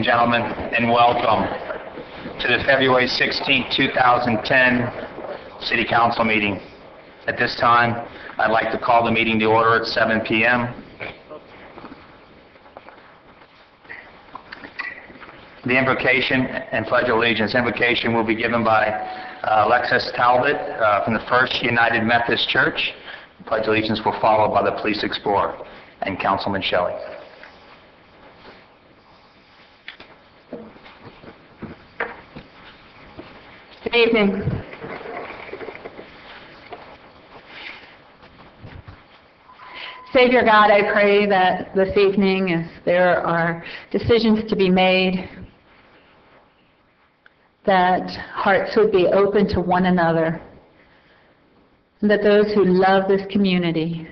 Gentlemen, and welcome to the February 16, 2010 City Council meeting. At this time, I'd like to call the meeting to order at 7 p.m. The invocation and pledge of allegiance. Invocation will be given by Alexis Talbot from the First United Methodist Church. The pledge of allegiance will follow by the Police Explorer and Councilman Shelley. Good evening. Savior God, I pray that this evening, as there are decisions to be made, that hearts would be open to one another, and that those who love this community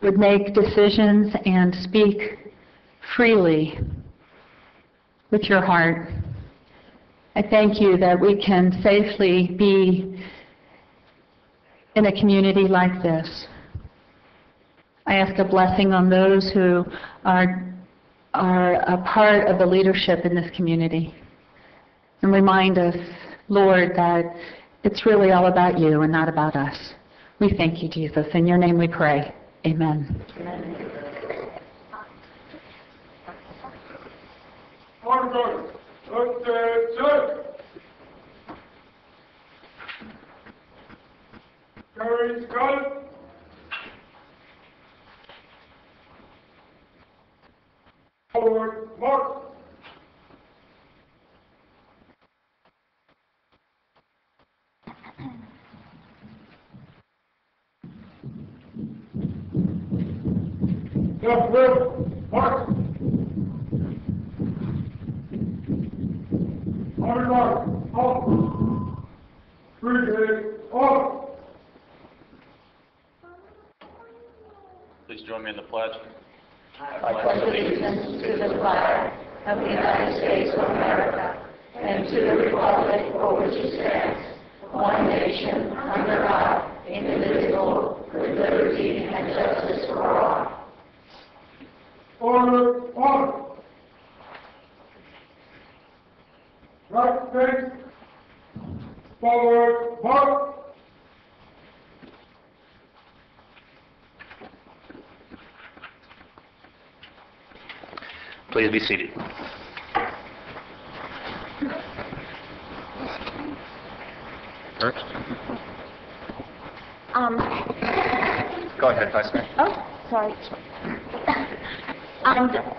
would make decisions and speak freely with your heart. I thank you that we can safely be in a community like this. I ask a blessing on those who are a part of the leadership in this community. And remind us, Lord, that it's really all about you and not about us. We thank you, Jesus. In your name we pray. Amen. Amen. Carries God. Forward, march. Left, left, march. Army march, off. Brigade, off. Please join me in the pledge. I pledge allegiance to the flag of the United States of America and to the republic for which it stands, one nation, under God, indivisible, with liberty and justice for all. Order, order. Right face, forward, march. Please be seated. First. Go ahead, Vice Mayor. Oh, sorry.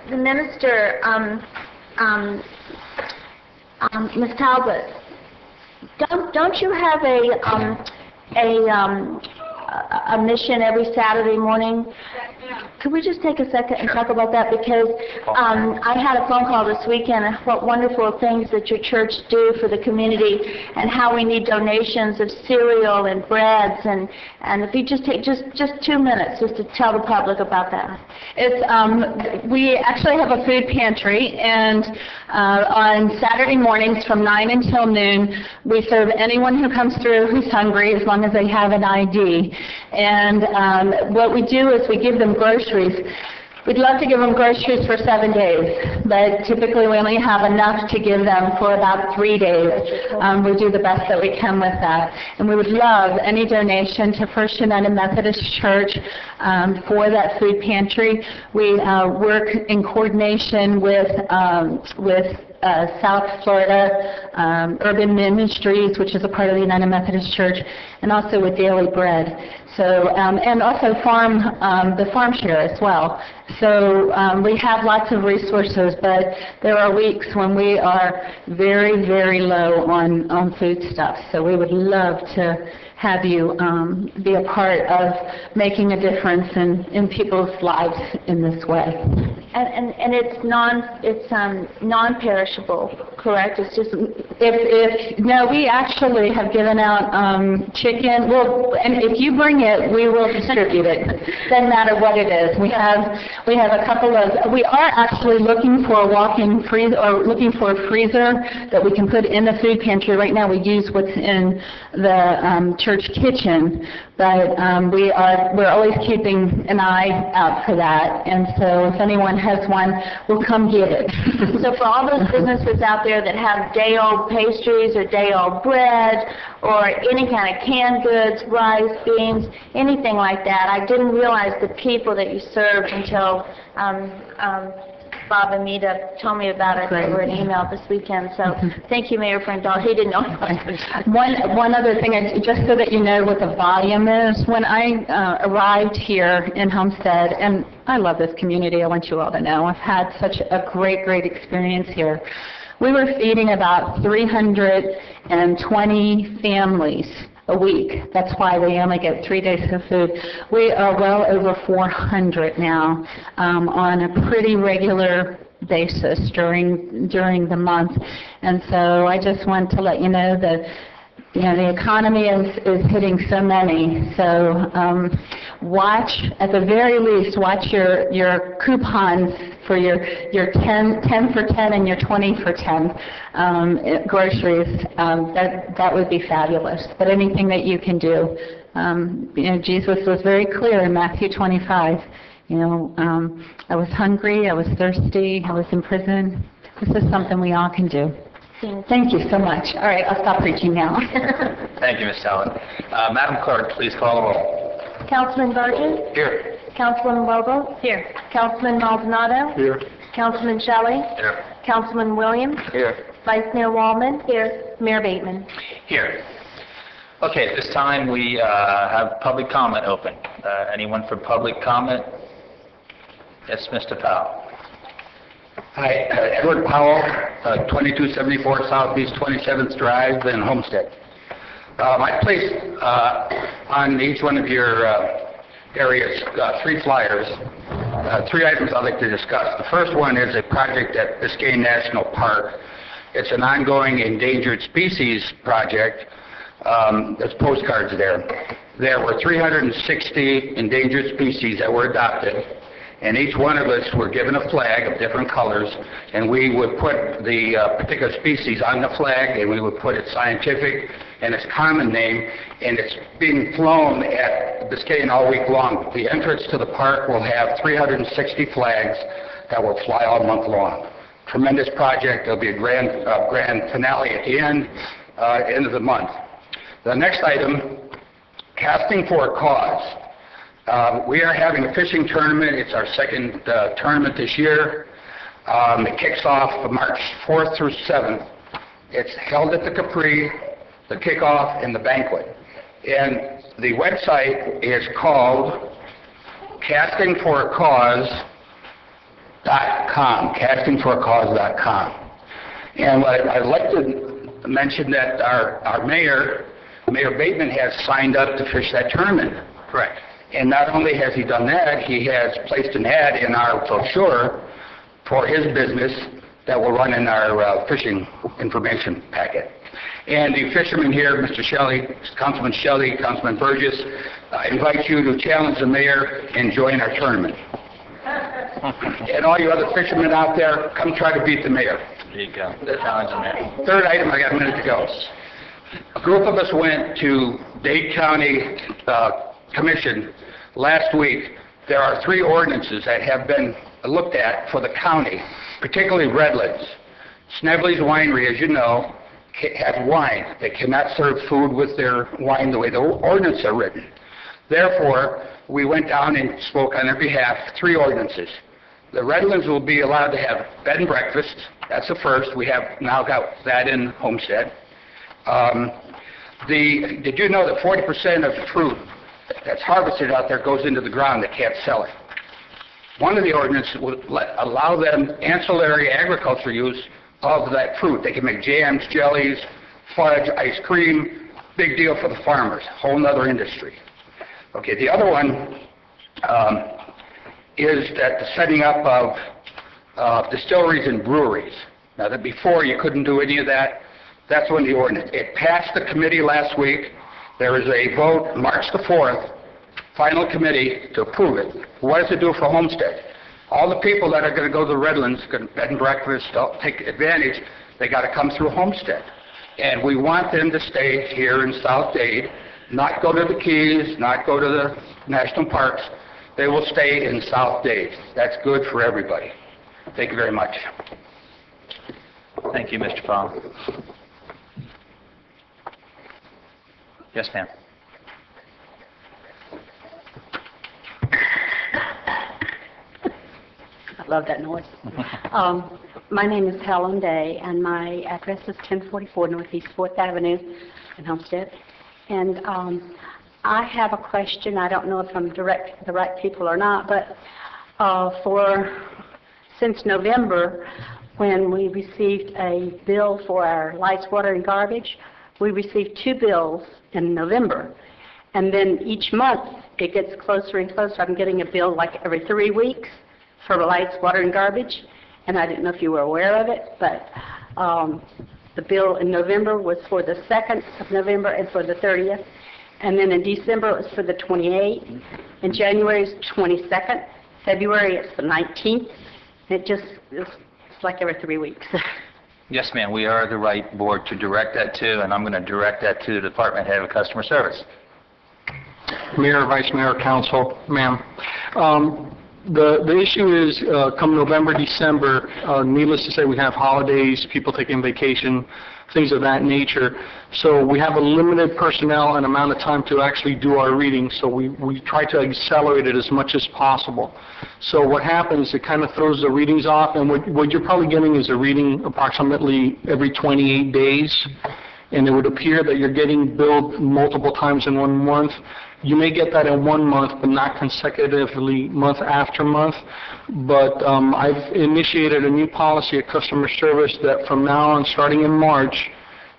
The minister, Ms. Talbot, don't you have a mission every Saturday morning? Could we just take a second and talk about that? Because I had a phone call this weekend and what wonderful things that your church do for the community and how we need donations of cereal and breads. And if you just take just 2 minutes just to tell the public about that. We actually have a food pantry, and on Saturday mornings from 9 until noon, we serve anyone who comes through who's hungry as long as they have an ID. And what we do is we give them groceries. We'd love to give them groceries for 7 days, but typically we only have enough to give them for about 3 days. We do the best that we can with that. And we would love any donation to First United Methodist Church for that food pantry. We work in coordination with South Florida Urban Ministries, which is a part of the United Methodist Church, and also with Daily Bread. So, and also the farm share as well. So we have lots of resources, but there are weeks when we are very, very low on foodstuffs. So we would love to have you be a part of making a difference in people's lives in this way. And it's non-perishable, correct? It's just no, we actually have given out chicken. Well, and if you bring it, we will distribute it. Doesn't matter what it is. We have a couple of. We are actually looking for a walk-in freezer, or looking for a freezer that we can put in the food pantry. Right now, we use what's in the church kitchen, but we're always keeping an eye out for that. And so, if anyone anyone has one, we'll come get it. So for all those businesses out there that have day-old pastries or day-old bread or any kind of canned goods, rice, beans, anything like that, I didn't realize the people that you served until Bob and Mita told me about it over an email this weekend. So thank you, Mayor, for indulging. He didn't know. One other thing, just so that you know what the volume is, when I arrived here in Homestead, and I love this community, I want you all to know, I've had such a great experience here. We were feeding about 320 families a week. That's why they only get 3 days of food. We are well over 400 now on a pretty regular basis during the month. And so I just want to let you know that the economy is hitting so many. So watch, at the very least, watch your coupons for your 10 for 10 and your 20 for 10 groceries. That would be fabulous. But anything that you can do, Jesus was very clear in Matthew 25. I was hungry, I was thirsty, I was in prison. This is something we all can do. Thank you so much. All right, I'll stop preaching now. Thank you, Ms. Allen. Madam Clerk, please call the roll. Councilman Burgess? Here. Councilman Vogel? Here. Councilman Maldonado? Here. Councilman Shelley? Here. Councilman Williams? Here. Vice Mayor Wallman? Here. Mayor Bateman? Here. Okay, at this time we have public comment open. Anyone for public comment? Yes, Mr. Powell. Hi, Edward Powell, 2274 Southeast 27th Drive in Homestead. I placed on each one of your areas 3 flyers, 3 items I'd like to discuss. The first one is a project at Biscayne National Park. It's an ongoing endangered species project. There's postcards there. There were 360 endangered species that were adopted. And each one of us were given a flag of different colors, and we would put the particular species on the flag, and we would put its scientific and its common name, and it's being flown at Biscayne all week long. The entrance to the park will have 360 flags that will fly all month long. Tremendous project. There'll be a grand finale at the end of the month. The next item, casting for a cause. We are having a fishing tournament. It's our second tournament this year. It kicks off March 4th through 7th. It's held at the Capri, the kickoff, and the banquet. And the website is called castingforacause.com, castingforacause.com. And I'd like to mention that our Mayor Bateman, has signed up to fish that tournament. Correct. And not only has he done that, he has placed an ad in our brochure for his business that will run in our fishing information packet. And the fishermen here, Mr. Shelley, Councilman Shelley, Councilman Burgess, I invite you to challenge the mayor and join our tournament. And all you other fishermen out there, come try to beat the mayor. There you go. Challenge the mayor. Third item, I got a minute to go. A group of us went to Dade County Commission last week. There are 3 ordinances that have been looked at for the county, particularly Redlands. Snevely's Winery, as you know, has wine. They cannot serve food with their wine the way the ordinances are written. Therefore, we went down and spoke on their behalf 3 ordinances. The Redlands will be allowed to have bed and breakfast. That's the first. We have now got that in Homestead. Did you know that 40% of the fruit that's harvested out there goes into the ground? They can't sell it. One of the ordinances would allow them ancillary agriculture use of that fruit. They can make jams, jellies, fudge, ice cream. Big deal for the farmers. Whole other industry. Okay, the other one is that the setting up of distilleries and breweries. Now, that before you couldn't do any of that. That's when the ordinance. It passed the committee last week. There is a vote March the 4th, final committee to approve it. What does it do for Homestead? All the people that are going to go to the Redlands, going to bed and breakfast, take advantage, they got to come through Homestead. And we want them to stay here in South Dade, not go to the Keys, not go to the national parks. they will stay in South Dade. That's good for everybody. Thank you very much. Thank you, Mr. Powell. Yes, ma'am. I love that noise. My name is Helen Day, and my address is 1044 Northeast 4th Avenue in Homestead. And I have a question. I don't know if I'm directed to the right people or not, but since November, when we received a bill for our lights, water, and garbage, we received 2 bills in November. And then each month, it gets closer and closer. I'm getting a bill like every 3 weeks for lights, water, and garbage. And I didn't know if you were aware of it, but the bill in November was for the 2nd of November and for the 30th. And then in December, it was for the 28th. In January, it's 22nd. February, it's the 19th. It's like every 3 weeks. Yes, ma'am, we are the right board to direct that to, and I'm going to direct that to the Department Head of Customer Service. Mayor, Vice Mayor, Council, ma'am. The issue is, come November, December, needless to say, we have holidays, people taking vacation, things of that nature. So we have a limited personnel and amount of time to actually do our reading, so we try to accelerate it as much as possible. So what happens, it kind of throws the readings off, and what you're probably getting is a reading approximately every 28 days, and it would appear that you're getting billed multiple times in 1 month. You may get that in 1 month, but not consecutively month after month. But I've initiated a new policy at customer service that from now on, starting in March,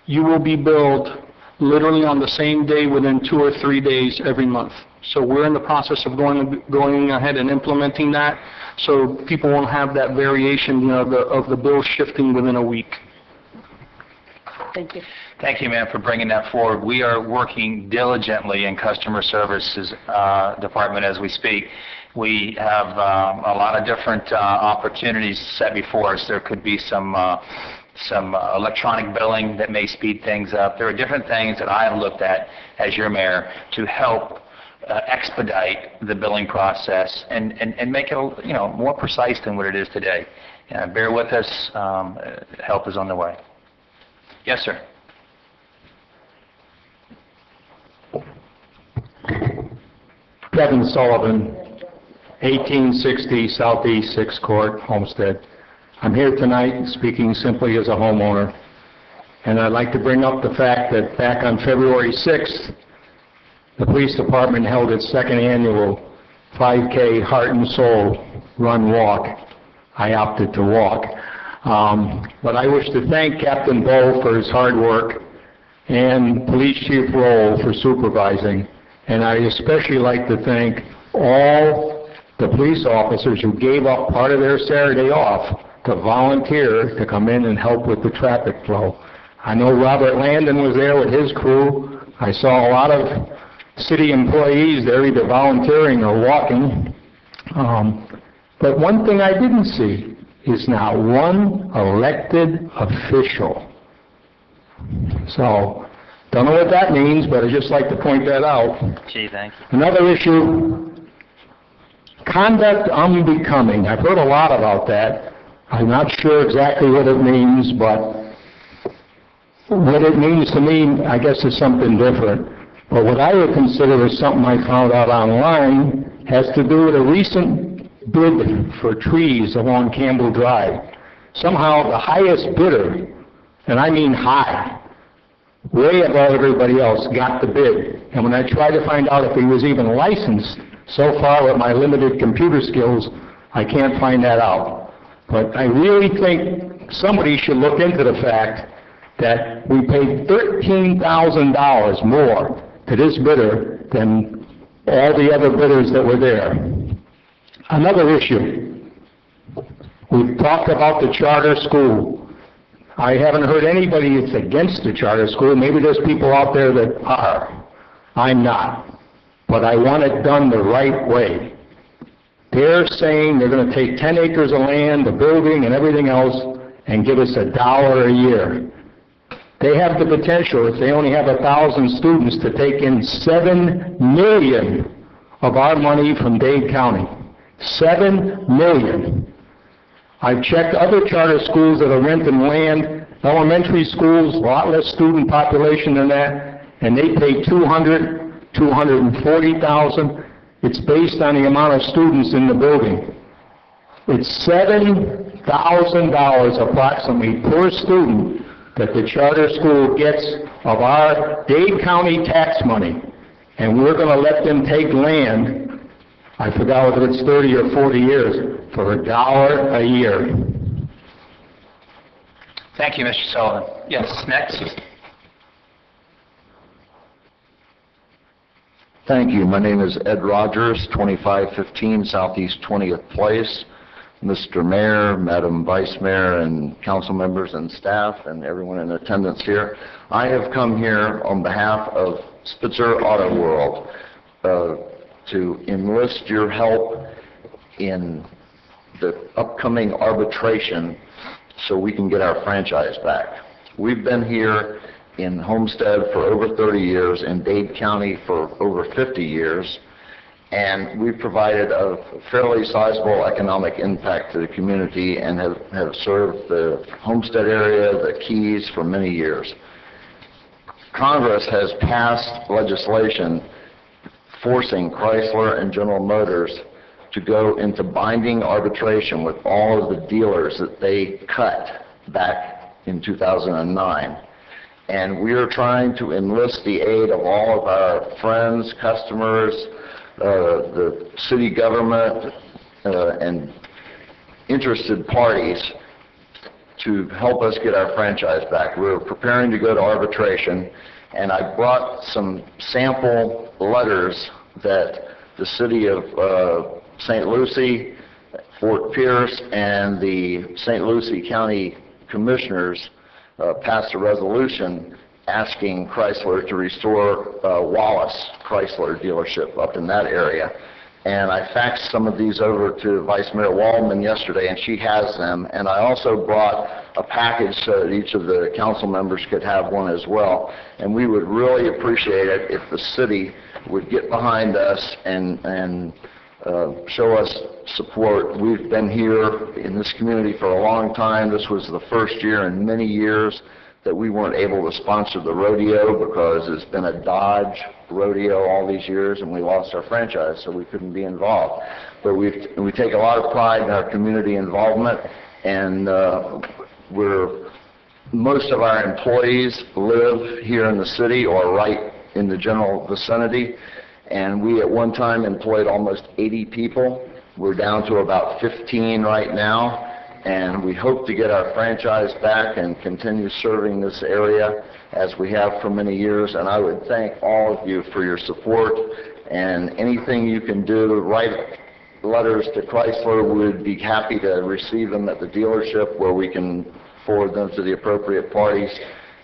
you will be billed literally on the same day within 2 or 3 days every month. So we're in the process of going ahead and implementing that, so people won't have that variation, of the bill shifting within a week. Thank you. Thank you, ma'am, for bringing that forward. We are working diligently in Customer Services Department as we speak. We have a lot of different opportunities set before us. There could be some electronic billing that may speed things up. There are different things that I have looked at as your mayor to help expedite the billing process and make it more precise than what it is today. Bear with us. Help is on the way. Yes, sir. Kevin Sullivan, 1860 Southeast 6th Court, Homestead. I'm here tonight speaking simply as a homeowner, and I'd like to bring up the fact that back on February 6th, the police department held its 2nd annual 5K Heart and Soul Run Walk. I opted to walk. But I wish to thank Captain Bowe for his hard work and Police Chief Roll for supervising. And I especially like to thank all the police officers who gave up part of their Saturday off to volunteer to come in and help with the traffic flow. I know Robert Landon was there with his crew. I saw a lot of city employees there either volunteering or walking. But one thing I didn't see is not one elected official. So, don't know what that means, but I'd just like to point that out. Gee, thank you. Another issue, conduct unbecoming. I've heard a lot about that. I'm not sure exactly what it means, but what it means to me, I guess, is something different. But what I would consider is something I found out online has to do with a recent bid for trees along Campbell Drive. Somehow the highest bidder, and I mean high, way above everybody else, got the bid. And when I tried to find out if he was even licensed, so far with my limited computer skills, I can't find that out. But I really think somebody should look into the fact that we paid $13,000 more to this bidder than all the other bidders that were there. Another issue, we've talked about the charter school. I haven't heard anybody that's against the charter school. Maybe there's people out there that are. I'm not. But I want it done the right way. They're saying they're going to take 10 acres of land, the building and everything else, and give us $1 a year. They have the potential, if they only have 1,000 students, to take in $7 million of our money from Dade County. $7 million. I've checked other charter schools that are renting land, elementary schools, a lot less student population than that, and they pay $200,000, $240,000. It's based on the amount of students in the building. It's $7,000 approximately per student that the charter school gets of our Dade County tax money. And we're going to let them take land, I forgot whether it's 30 or 40 years, for $1 a year. Thank you, Mr. Sullivan. Yes, next. Thank you. My name is Ed Rogers, 2515 Southeast 20th Place. Mr. Mayor, Madam Vice Mayor, and council members and staff, and everyone in attendance here. I have come here on behalf of Spitzer Auto World to enlist your help in the upcoming arbitration so we can get our franchise back. We've been here in Homestead for over 30 years, in Dade County for over 50 years, and we've provided a fairly sizable economic impact to the community and have served the Homestead area, the Keys, for many years. Congress has passed legislation forcing Chrysler and General Motors to go into binding arbitration with all of the dealers that they cut back in 2009. And we are trying to enlist the aid of all of our friends, customers, the city government, and interested parties to help us get our franchise back. We're preparing to go to arbitration, and I brought some sample letters that the city of St. Lucie, Fort Pierce, and the St. Lucie County Commissioners passed a resolution asking Chrysler to restore Wallace Chrysler dealership up in that area. And I faxed some of these over to Vice Mayor Waldman yesterday, and she has them. And I also brought a package so that each of the council members could have one as well. And we would really appreciate it if the city would get behind us and show us support. We've been here in this community for a long time. This was the first year in many years that we weren't able to sponsor the rodeo because it's been a Dodge rodeo all these years, and we lost our franchise, so we couldn't be involved. But we take a lot of pride in our community involvement, and most of our employees live here in the city or right in the general vicinity, and we at one time employed almost 80 people. We're down to about 15 right now, and we hope to get our franchise back and continue serving this area as we have for many years. And I would thank all of you for your support, and anything you can do, write letters to Chrysler. We'd be happy to receive them at the dealership where we can forward them to the appropriate parties,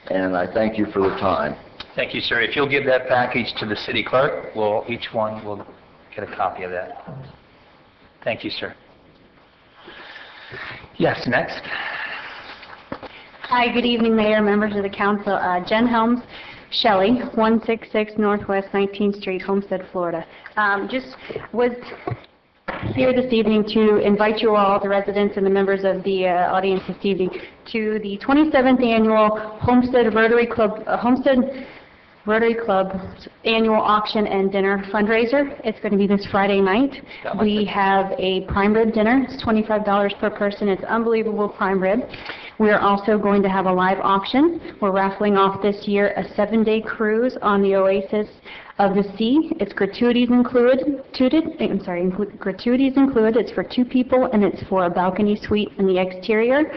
and I thank you for the time. Thank you, sir. If you'll give that package to the city clerk, each one will get a copy of that. Thank you, sir. Yes, next. Hi, good evening, Mayor, members of the council. Jen Helms, Shelley, 166 Northwest 19th Street, Homestead, Florida. Just was here this evening to invite you all, the residents and the members of the audience this evening, to the 27th annual Homestead Rotary Club annual auction and dinner fundraiser. It's going to be this Friday night. We have a prime rib dinner. It's $25 per person. It's unbelievable prime rib. We are also going to have a live auction. We're raffling off this year a 7-day cruise on the Oasis of the Sea. It's gratuities included. Gratuities included. It's for 2 people, and it's for a balcony suite in the exterior.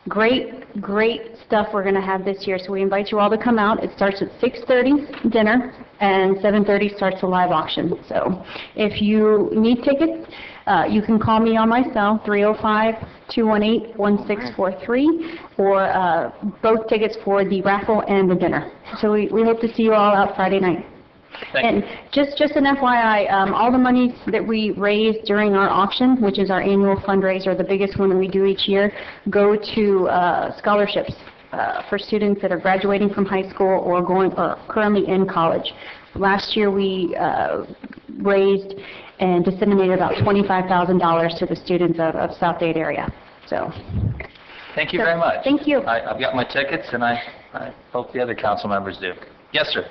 Great stuff we're going to have this year, so we invite you all to come out. It starts at 6:30 dinner, and 7:30 starts the live auction. So if you need tickets, you can call me on my cell, 305-218-1643, or both tickets for the raffle and the dinner. So we hope to see you all out Friday night. And just an FYI, all the money that we raise during our auction, which is our annual fundraiser, the biggest one that we do each year, go to scholarships for students that are graduating from high school or currently in college. Last year, we raised and disseminated about $25,000 to the students of South Dade area. So, Thank you very much. Thank you. I've got my tickets, and I hope the other council members do. Yes, sir.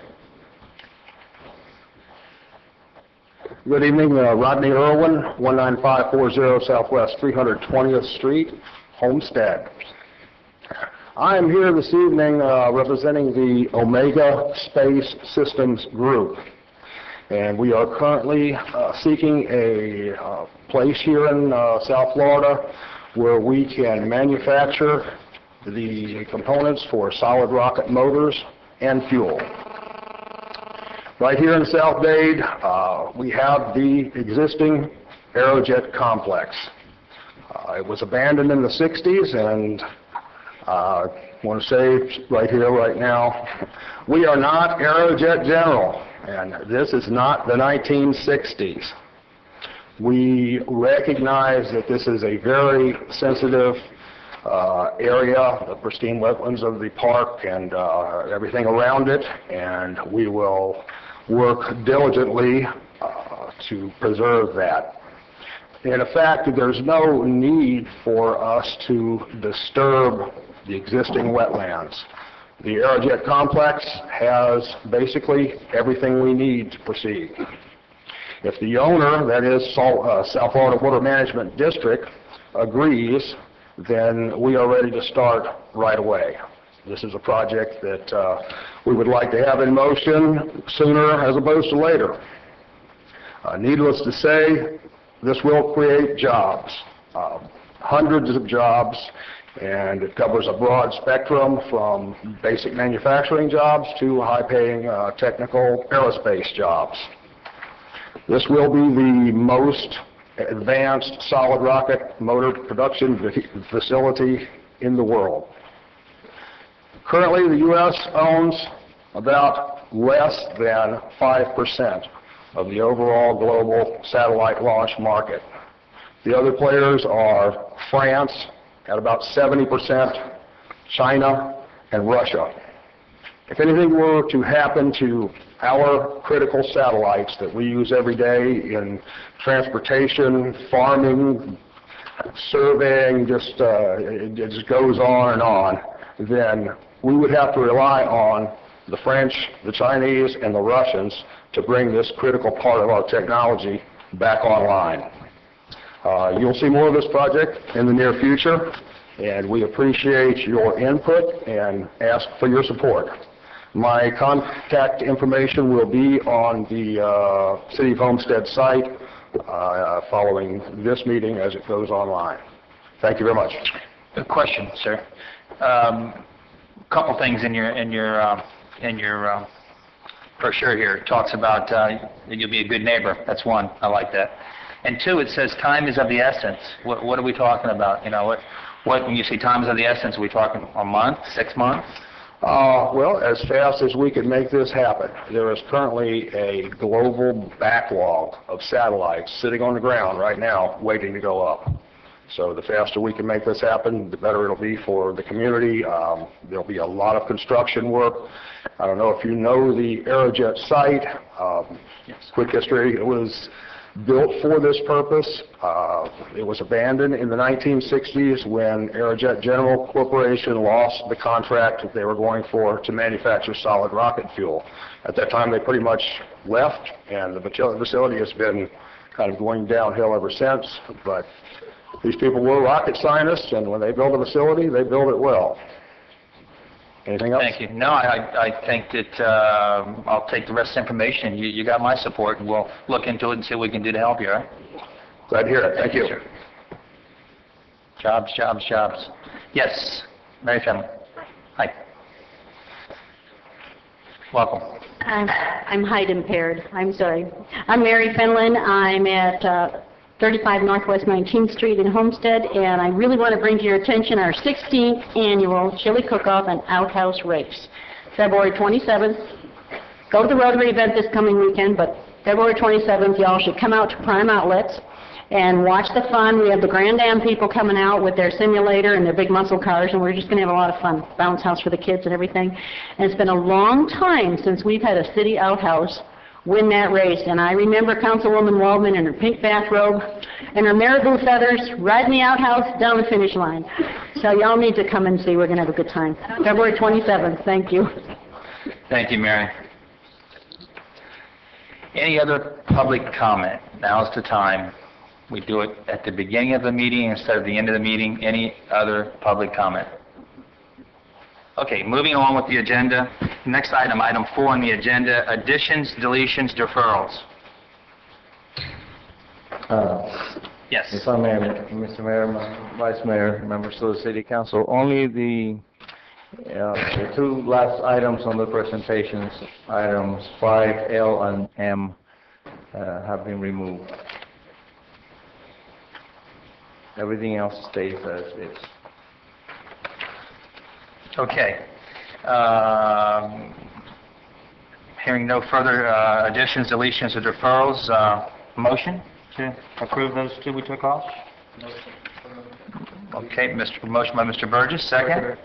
Good evening, Rodney Irwin, 19540 Southwest 320th Street, Homestead. I am here this evening representing the Omega Space Systems Group, and we are currently seeking a place here in South Florida where we can manufacture the components for solid rocket motors and fuel. Right here in South Dade, we have the existing Aerojet complex. It was abandoned in the 60s, and I want to say right here, right now, we are not Aerojet General, and this is not the 1960s. We recognize that this is a very sensitive area, the pristine wetlands of the park and everything around it, and we will work diligently to preserve that. In fact, there's no need for us to disturb the existing wetlands. The Aerojet complex has basically everything we need to proceed. If the owner, that is South Florida Water Management District, agrees, then we are ready to start right away. This is a project that we would like to have in motion sooner as opposed to later. Needless to say, this will create jobs, hundreds of jobs, and it covers a broad spectrum from basic manufacturing jobs to high-paying technical aerospace jobs. This will be the most advanced solid rocket motor production facility in the world. Currently, the U.S. owns about less than 5% of the overall global satellite launch market. The other players are France at about 70%, China, and Russia. If anything were to happen to our critical satellites that we use every day in transportation, farming, surveying, it just goes on and on, then we would have to rely on the French, the Chinese, and the Russians to bring this critical part of our technology back online. You'll see more of this project in the near future, and we appreciate your input and ask for your support. My contact information will be on the City of Homestead site following this meeting as it goes online. Thank you very much. A question, sir. Couple things in your brochure here. It talks about that you'll be a good neighbor. That's one. I like that. And two, it says time is of the essence. What are we talking about? You know, what when you say time is of the essence, are we talking a month, 6 months? Well, as fast as we can make this happen. There is currently a global backlog of satellites sitting on the ground right now waiting to go up. So the faster we can make this happen, the better it'll be for the community. There'll be a lot of construction work. I don't know if you know the Aerojet site. Quick history, it was built for this purpose. It was abandoned in the 1960s when Aerojet General Corporation lost the contract that they were going for to manufacture solid rocket fuel. At that time, they pretty much left, and the facility has been kind of going downhill ever since. But these people were rocket scientists, and when they build a facility, they build it well. Anything else? Thank you. No, I think that I'll take the rest of the information. You got my support, and we'll look into it and see what we can do to help you, all right? Glad to hear it. Thank you. Sir. Jobs, jobs, jobs. Yes, Mary Finley. Hi. Welcome. I'm height impaired. I'm sorry. I'm Mary Finland. I'm at 35 Northwest 19th Street in Homestead, and I really want to bring to your attention our 16th annual Chili Cook-Off and Outhouse Race, February 27th. Go to the Rotary event this coming weekend, but February 27th, y'all should come out to Prime Outlets and watch the fun. We have the Grand Am people coming out with their simulator and their big muscle cars, and we're just going to have a lot of fun. Bounce house for the kids and everything. And it's been a long time since we've had a city outhouse win that race. And I remember Councilwoman Waldman in her pink bathrobe and her marabou feathers riding the outhouse down the finish line. So y'all need to come and see. We're going to have a good time. February 27th. Thank you. Thank you, Mary. Any other public comment? Now's the time. We do it at the beginning of the meeting instead of the end of the meeting. Any other public comment? Okay, moving on with the agenda. Next item, item 4 on the agenda, additions, deletions, deferrals. Yes. If I may, Mr. Mayor, Vice Mayor, members of the City Council, only the two last items on the presentations, items 5L and M, have been removed. Everything else stays as is. Okay. Hearing no further additions, deletions, or deferrals, motion to approve those two we took off? Okay, motion by Mr. Burgess, second?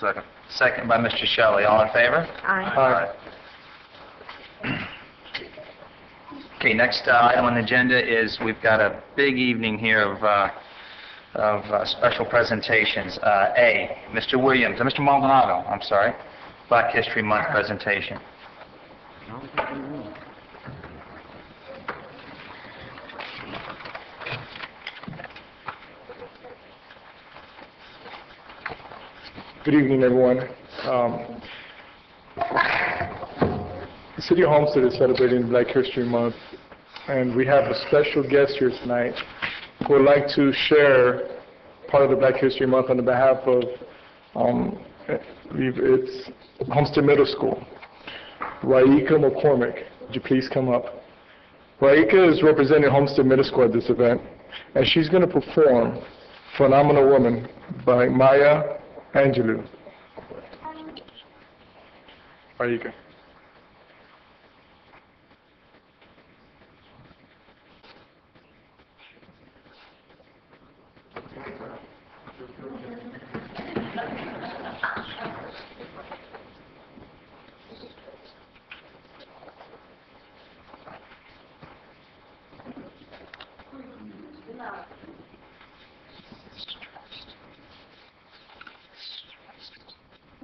Second. Second by Mr. Shelley. All in favor? Aye. Aye. Okay, next item on the agenda is we've got a big evening here of special presentations. A, Mr. Williams, Mr. Maldonado, I'm sorry, Black History Month presentation. Good evening, everyone. The City of Homestead is celebrating Black History Month, and we have a special guest here tonight who would like to share part of the Black History Month on the behalf of, I believe it's Homestead Middle School. Raika McCormick, would you please come up? Raika is representing Homestead Middle School at this event, and she's going to perform Phenomenal Woman by Maya Angelou. Raika.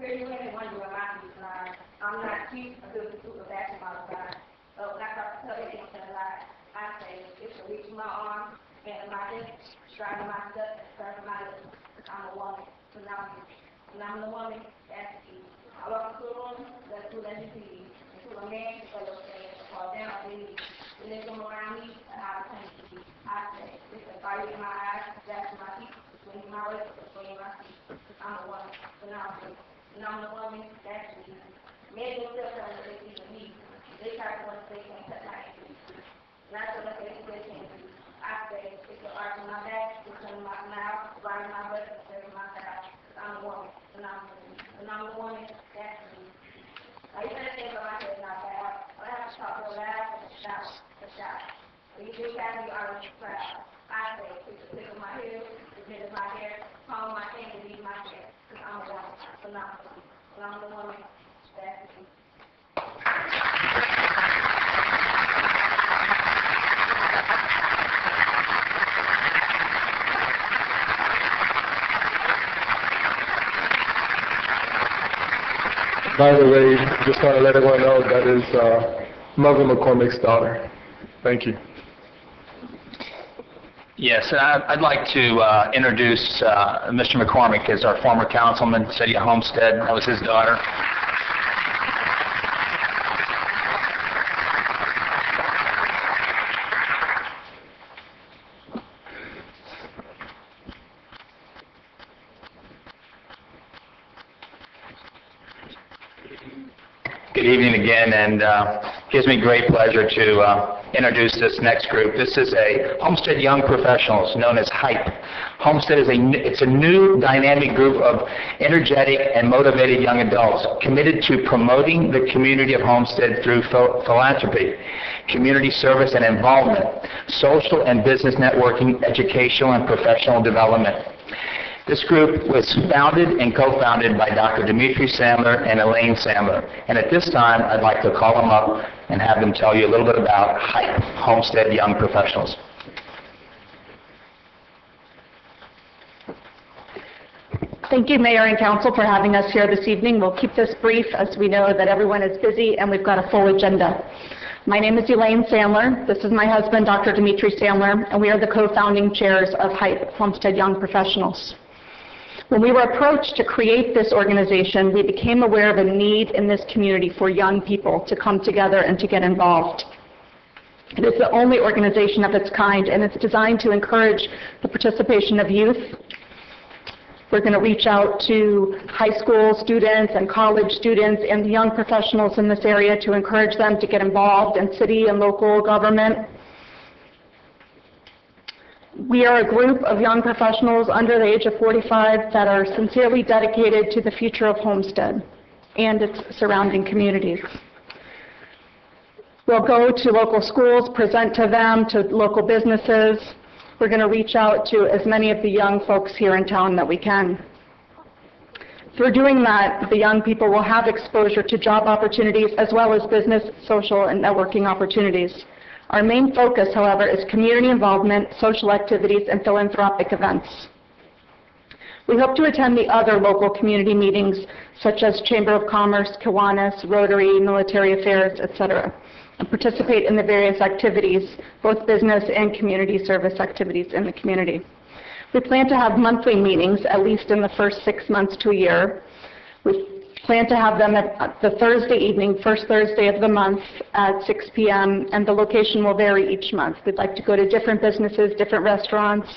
You really wonder where my people are. I'm not cute, I do the basketball side. When I start to tell you anything a lot, I say it's to reach my arm, bend my neck, straighten my stuff, and curve my lips. I'm a woman, phenomenal woman, that's the key. I walk into a room, that's who let you see. Into a man, a little thing, fall down, I believe. When they come around me, I have a change to be. I say, it's a fire in my eyes, that's my feet, between my legs, between my feet. I'm a woman, phenomenal. Phenomenal woman, that's me. Men themselves trying to say even me. They try to want to say can't touch my hands. Not so much they can't do. I say it's the arch of my back, it's in my mouth, right in my butt, it's in my side. I'm a woman, phenomenal. Phenomenal woman, that's me. Now you better think about my head not bad. I have to talk real loud and shout. When you do that, you are proud. I say it's the tip of my heels, the bit of my hair, palm of my hand, and leave my hair. Because I'm a woman, phenomenal. Phenomenal woman, that's me. By the way, just want to let everyone know that is Mother McCormick's daughter. Thank you. Yes, I'd like to introduce Mr. McCormick as our former councilman, City of Homestead. That was his daughter. Good evening again, and gives me great pleasure to introduce this next group. This is a Homestead Young Professionals, known as HYPE. Homestead is it's a new dynamic group of energetic and motivated young adults committed to promoting the community of Homestead through philanthropy, community service and involvement, social and business networking, educational and professional development. This group was founded and co-founded by Dr. Dimitri Sandler and Elaine Sandler. And at this time, I'd like to call them up and have them tell you a little bit about HYPE, Homestead Young Professionals. Thank you, Mayor and Council, for having us here this evening. We'll keep this brief as we know that everyone is busy and we've got a full agenda. My name is Elaine Sandler. This is my husband, Dr. Dimitri Sandler, and we are the co-founding chairs of HYPE, Homestead Young Professionals. When we were approached to create this organization, we became aware of a need in this community for young people to come together and to get involved. It is the only organization of its kind, and it's designed to encourage the participation of youth. We're going to reach out to high school students and college students and the young professionals in this area to encourage them to get involved in city and local government. We are a group of young professionals under the age of 45 that are sincerely dedicated to the future of Homestead and its surrounding communities. We'll go to local schools, present to them, to local businesses. We're going to reach out to as many of the young folks here in town that we can. Through doing that, the young people will have exposure to job opportunities as well as business, social, and networking opportunities. Our main focus, however, is community involvement, social activities, and philanthropic events. We hope to attend the other local community meetings, such as Chamber of Commerce, Kiwanis, Rotary, Military Affairs, etc., and participate in the various activities, both business and community service activities in the community. We plan to have monthly meetings, at least in the first 6 months to a year. We plan to have them at the Thursday evening, first Thursday of the month at 6 p.m., and the location will vary each month. We'd like to go to different businesses, different restaurants,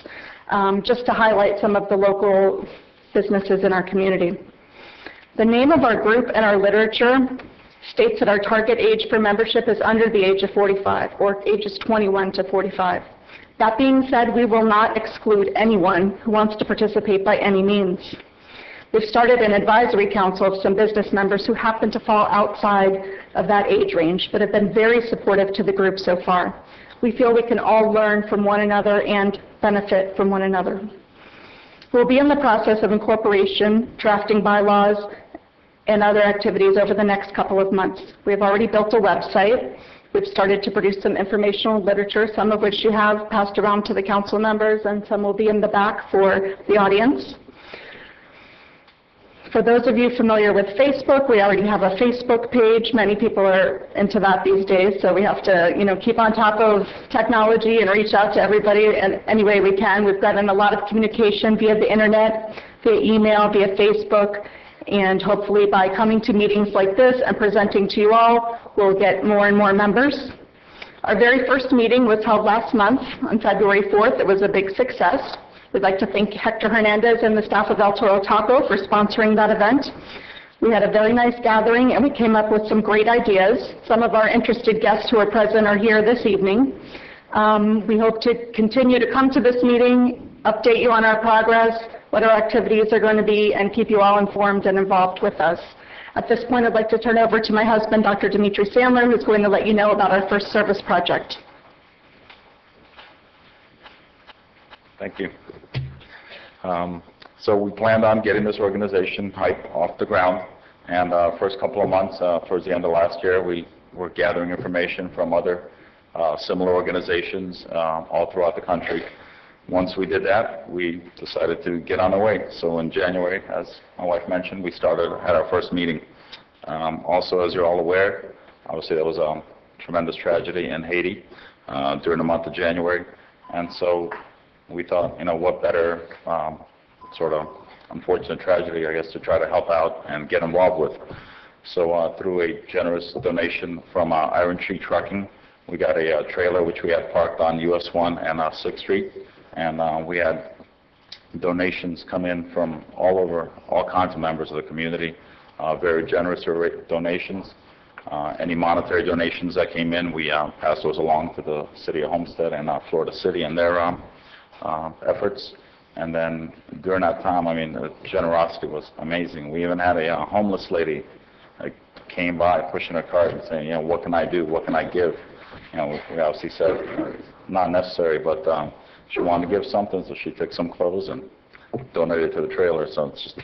just to highlight some of the local businesses in our community. The name of our group and our literature states that our target age for membership is under the age of 45, or ages 21 to 45. That being said, we will not exclude anyone who wants to participate by any means. We've started an advisory council of some business members who happen to fall outside of that age range, but have been very supportive to the group so far. We feel we can all learn from one another and benefit from one another. We'll be in the process of incorporation, drafting bylaws, and other activities over the next couple of months. We've already built a website. We've started to produce some informational literature, some of which you have passed around to the council members, and some will be in the back for the audience. For those of you familiar with Facebook, we already have a Facebook page. Many people are into that these days, so we have to, keep on top of technology and reach out to everybody in any way we can. We've gotten a lot of communication via the internet, via email, via Facebook, and hopefully by coming to meetings like this and presenting to you all, we'll get more and more members. Our very first meeting was held last month on February 4th. It was a big success. We'd like to thank Hector Hernandez and the staff of El Toro Taco for sponsoring that event. We had a very nice gathering and we came up with some great ideas. Some of our interested guests who are present are here this evening. We hope to continue to come to this meeting, update you on our progress, what our activities are going to be, and keep you all informed and involved with us. At this point, I'd like to turn over to my husband, Dr. Dimitri Sandler, who's going to let you know about our first service project. Thank you. So we planned on getting this organization, HYPE, off the ground. And first couple of months, towards the end of last year, we were gathering information from other similar organizations all throughout the country. Once we did that, we decided to get on the way. So in January, as my wife mentioned, we had our first meeting. Also, as you're all aware, obviously there was a tremendous tragedy in Haiti during the month of January. And so we thought, what better sort of unfortunate tragedy, I guess, to try to help out and get involved with. So through a generous donation from Iron Tree Trucking, we got a trailer which we had parked on US 1 and 6th Street. And we had donations come in from all kinds of members of the community, very generous donations. Any monetary donations that came in, we passed those along to the City of Homestead and Florida City and their efforts. And then during that time, I mean, the generosity was amazing. We even had a homeless lady that came by pushing her cart and saying, you know, what can I do? What can I give? You know, we obviously said not necessary, but she wanted to give something, so she took some clothes and donated to the trailer. So it's just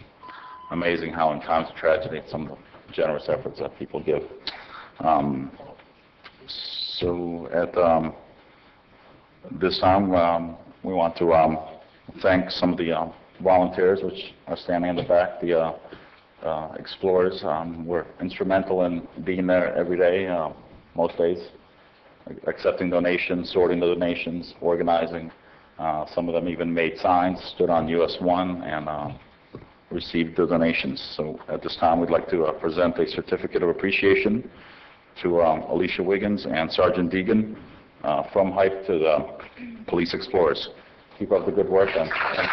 amazing how in times of tragedy, some of the generous efforts that people give. So at this time, we want to thank some of the volunteers which are standing in the back. The explorers were instrumental in being there every day, most days, accepting donations, sorting the donations, organizing. Some of them even made signs, stood on US 1, and received the donations. So at this time, we'd like to present a certificate of appreciation to Alicia Wiggins and Sergeant Deegan from HYPE to the Police Explorers. Keep up the good work. And thank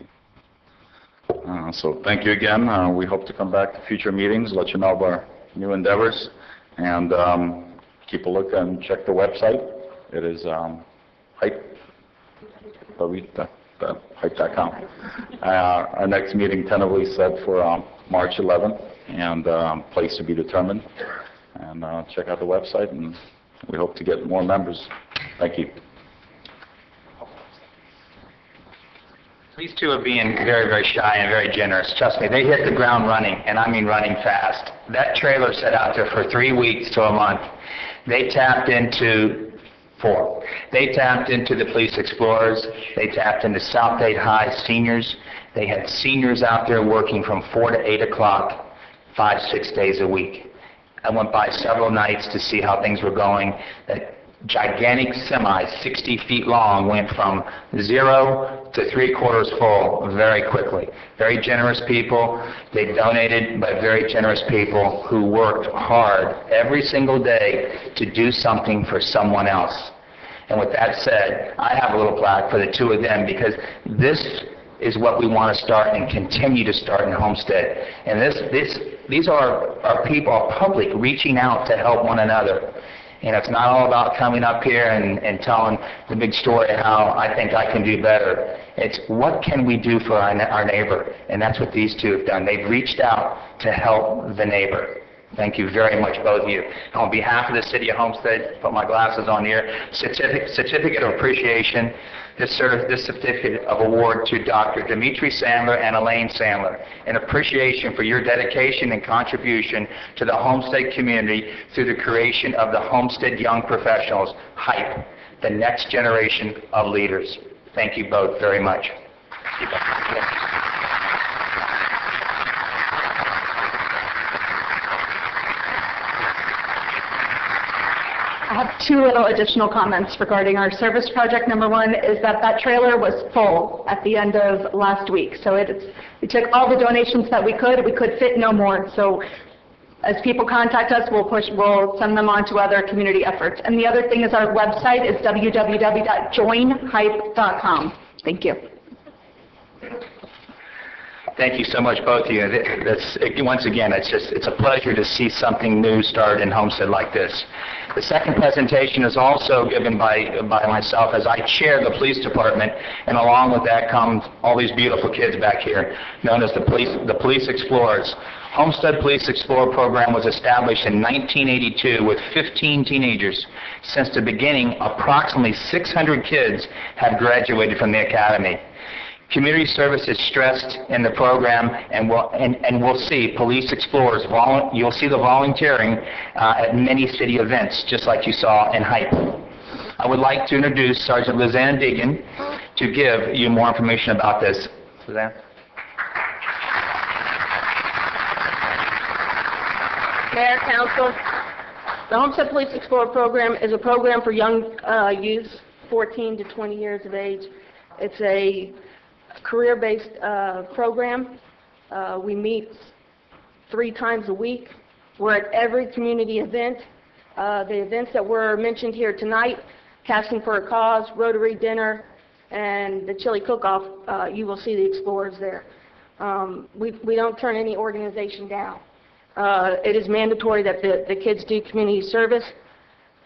you. So thank you again. We hope to come back to future meetings, let you know of our new endeavors, and keep a look and check the website. It is HYPE, hype.com. Our next meeting tentatively set for March 11th, and place to be determined. And check out the website, and we hope to get more members. Thank you. These two are being very, very shy and very generous. Trust me, they hit the ground running, and I mean running fast. That trailer sat out there for 3 weeks to a month. They tapped into 4. They tapped into the Police Explorers. They tapped into South Dade High seniors. They had seniors out there working from 4 to 8 o'clock, 5-6 days a week. I went by several nights to see how things were going. That gigantic semi, 60 feet long, went from 0 to 3/4 full very quickly. Very generous people. They donated, but very generous people who worked hard every single day to do something for someone else. And with that said, I have a little plaque for the two of them, because this is what we want to start and continue to start in Homestead. And these are our people, our public, reaching out to help one another. And it's not all about coming up here and telling the big story of how I think I can do better. It's what can we do for our neighbor? And that's what these two have done. They've reached out to help the neighbor. Thank you very much, both of you. On behalf of the City of Homestead, put my glasses on here, certificate of appreciation, this certificate of award to Dr. Dimitri Sandler and Elaine Sandler, in appreciation for your dedication and contribution to the Homestead community through the creation of the Homestead Young Professionals, HYPE, the next generation of leaders. Thank you both very much. I have 2 little additional comments regarding our service project. Number 1 is that trailer was full at the end of last week. So we took all the donations that we could fit no more. So as people contact us, we'll send them on to other community efforts. And the other thing is our website is www.joinhype.com. Thank you. Thank you so much, both of you. Once again, it's a pleasure to see something new start in Homestead like this. The second presentation is also given by myself, as I chair the police department, and along with that comes all these beautiful kids back here, known as the Police Explorers. Homestead Police Explorer program was established in 1982 with 15 teenagers. Since the beginning, approximately 600 kids have graduated from the academy. Community service is stressed in the program, and we'll see Police Explorers. You'll see the volunteering at many city events, just like you saw in HYPE. I would like to introduce Sergeant Lizanne Deegan to give you more information about this. Lizanne? Mayor, Council, the Homestead Police Explorer program is a program for young youth, 14 to 20 years of age. It's a career-based program. We meet 3 times a week. We're at every community event. The events that were mentioned here tonight, Casting for a Cause, Rotary Dinner, and the Chili Cook-Off, you will see the Explorers there. We don't turn any organization down. It is mandatory that the kids do community service,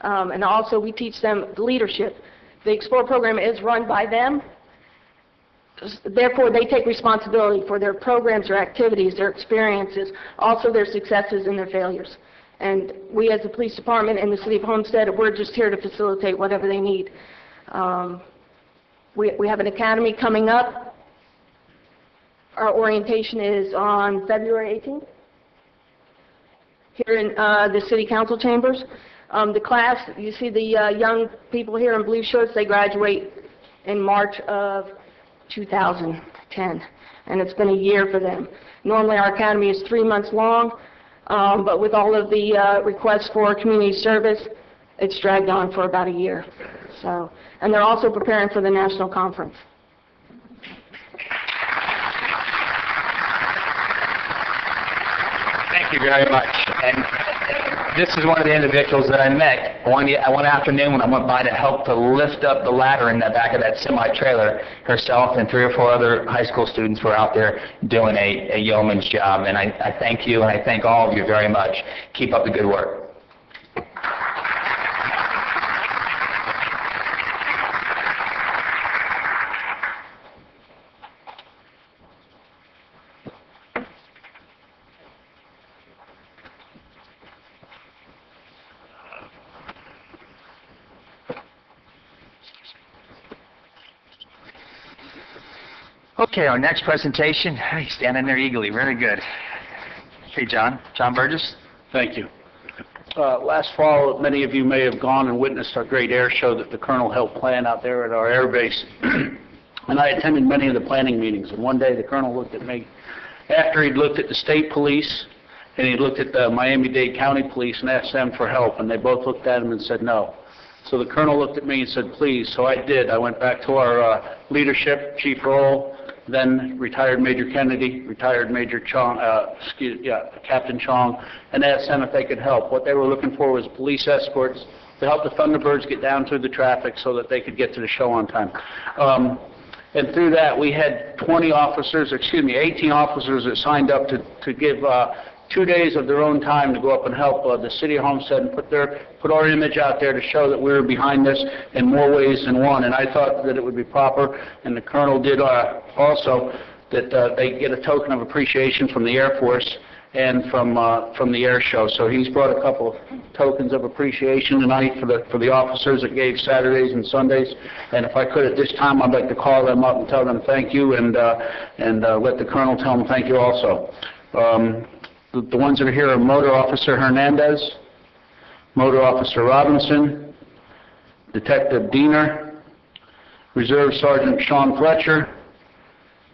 and also we teach them leadership. The Explore program is run by them, therefore they take responsibility for their programs, their activities, their experiences, also their successes and their failures. And we as the police department and the city of Homestead, we're just here to facilitate whatever they need. We have an academy coming up. Our orientation is on February 18th here in the city council chambers. The class, you see the young people here in blue shirts, they graduate in March of 2010, and it's been a year for them. Normally our academy is 3 months long, but with all of the requests for community service, it's dragged on for about a year. So, and they're also preparing for the national conference. Thank you very much. And this is one of the individuals that I met one afternoon when I went by to help to lift up the ladder in the back of that semi-trailer. Herself and 3 or 4 other high school students were out there doing a yeoman's job. And I thank you, and I thank all of you very much. Keep up the good work. Okay, our next presentation, he's standing there eagerly, very good. Okay, John Burgess. Thank you. Last fall, many of you may have gone and witnessed our great air show that the Colonel helped plan out there at our air base. And I attended many of the planning meetings, and one day the Colonel looked at me, after he'd looked at the state police, and he'd looked at the Miami-Dade County Police and asked them for help, and they both looked at him and said no. So the Colonel looked at me and said, please. So I did. I went back to our leadership, Chief Roll, then retired Major Kennedy, retired Major Chong, Captain Chong, and asked them if they could help. What they were looking for was police escorts to help the Thunderbirds get down through the traffic so that they could get to the show on time. And through that, we had 18 officers that signed up to give 2 days of their own time to go up and help the city of Homestead and put our image out there to show that we were behind this in more ways than one. And I thought that it would be proper, and the Colonel did also, that they get a token of appreciation from the Air Force and from the air show. So he's brought a couple of tokens of appreciation tonight for the officers that gave Saturdays and Sundays. And if I could at this time, I'd like to call them up and tell them thank you, and let the Colonel tell them thank you also. The ones that are here are Motor Officer Hernandez, Motor Officer Robinson, Detective Diener, Reserve Sergeant Sean Fletcher,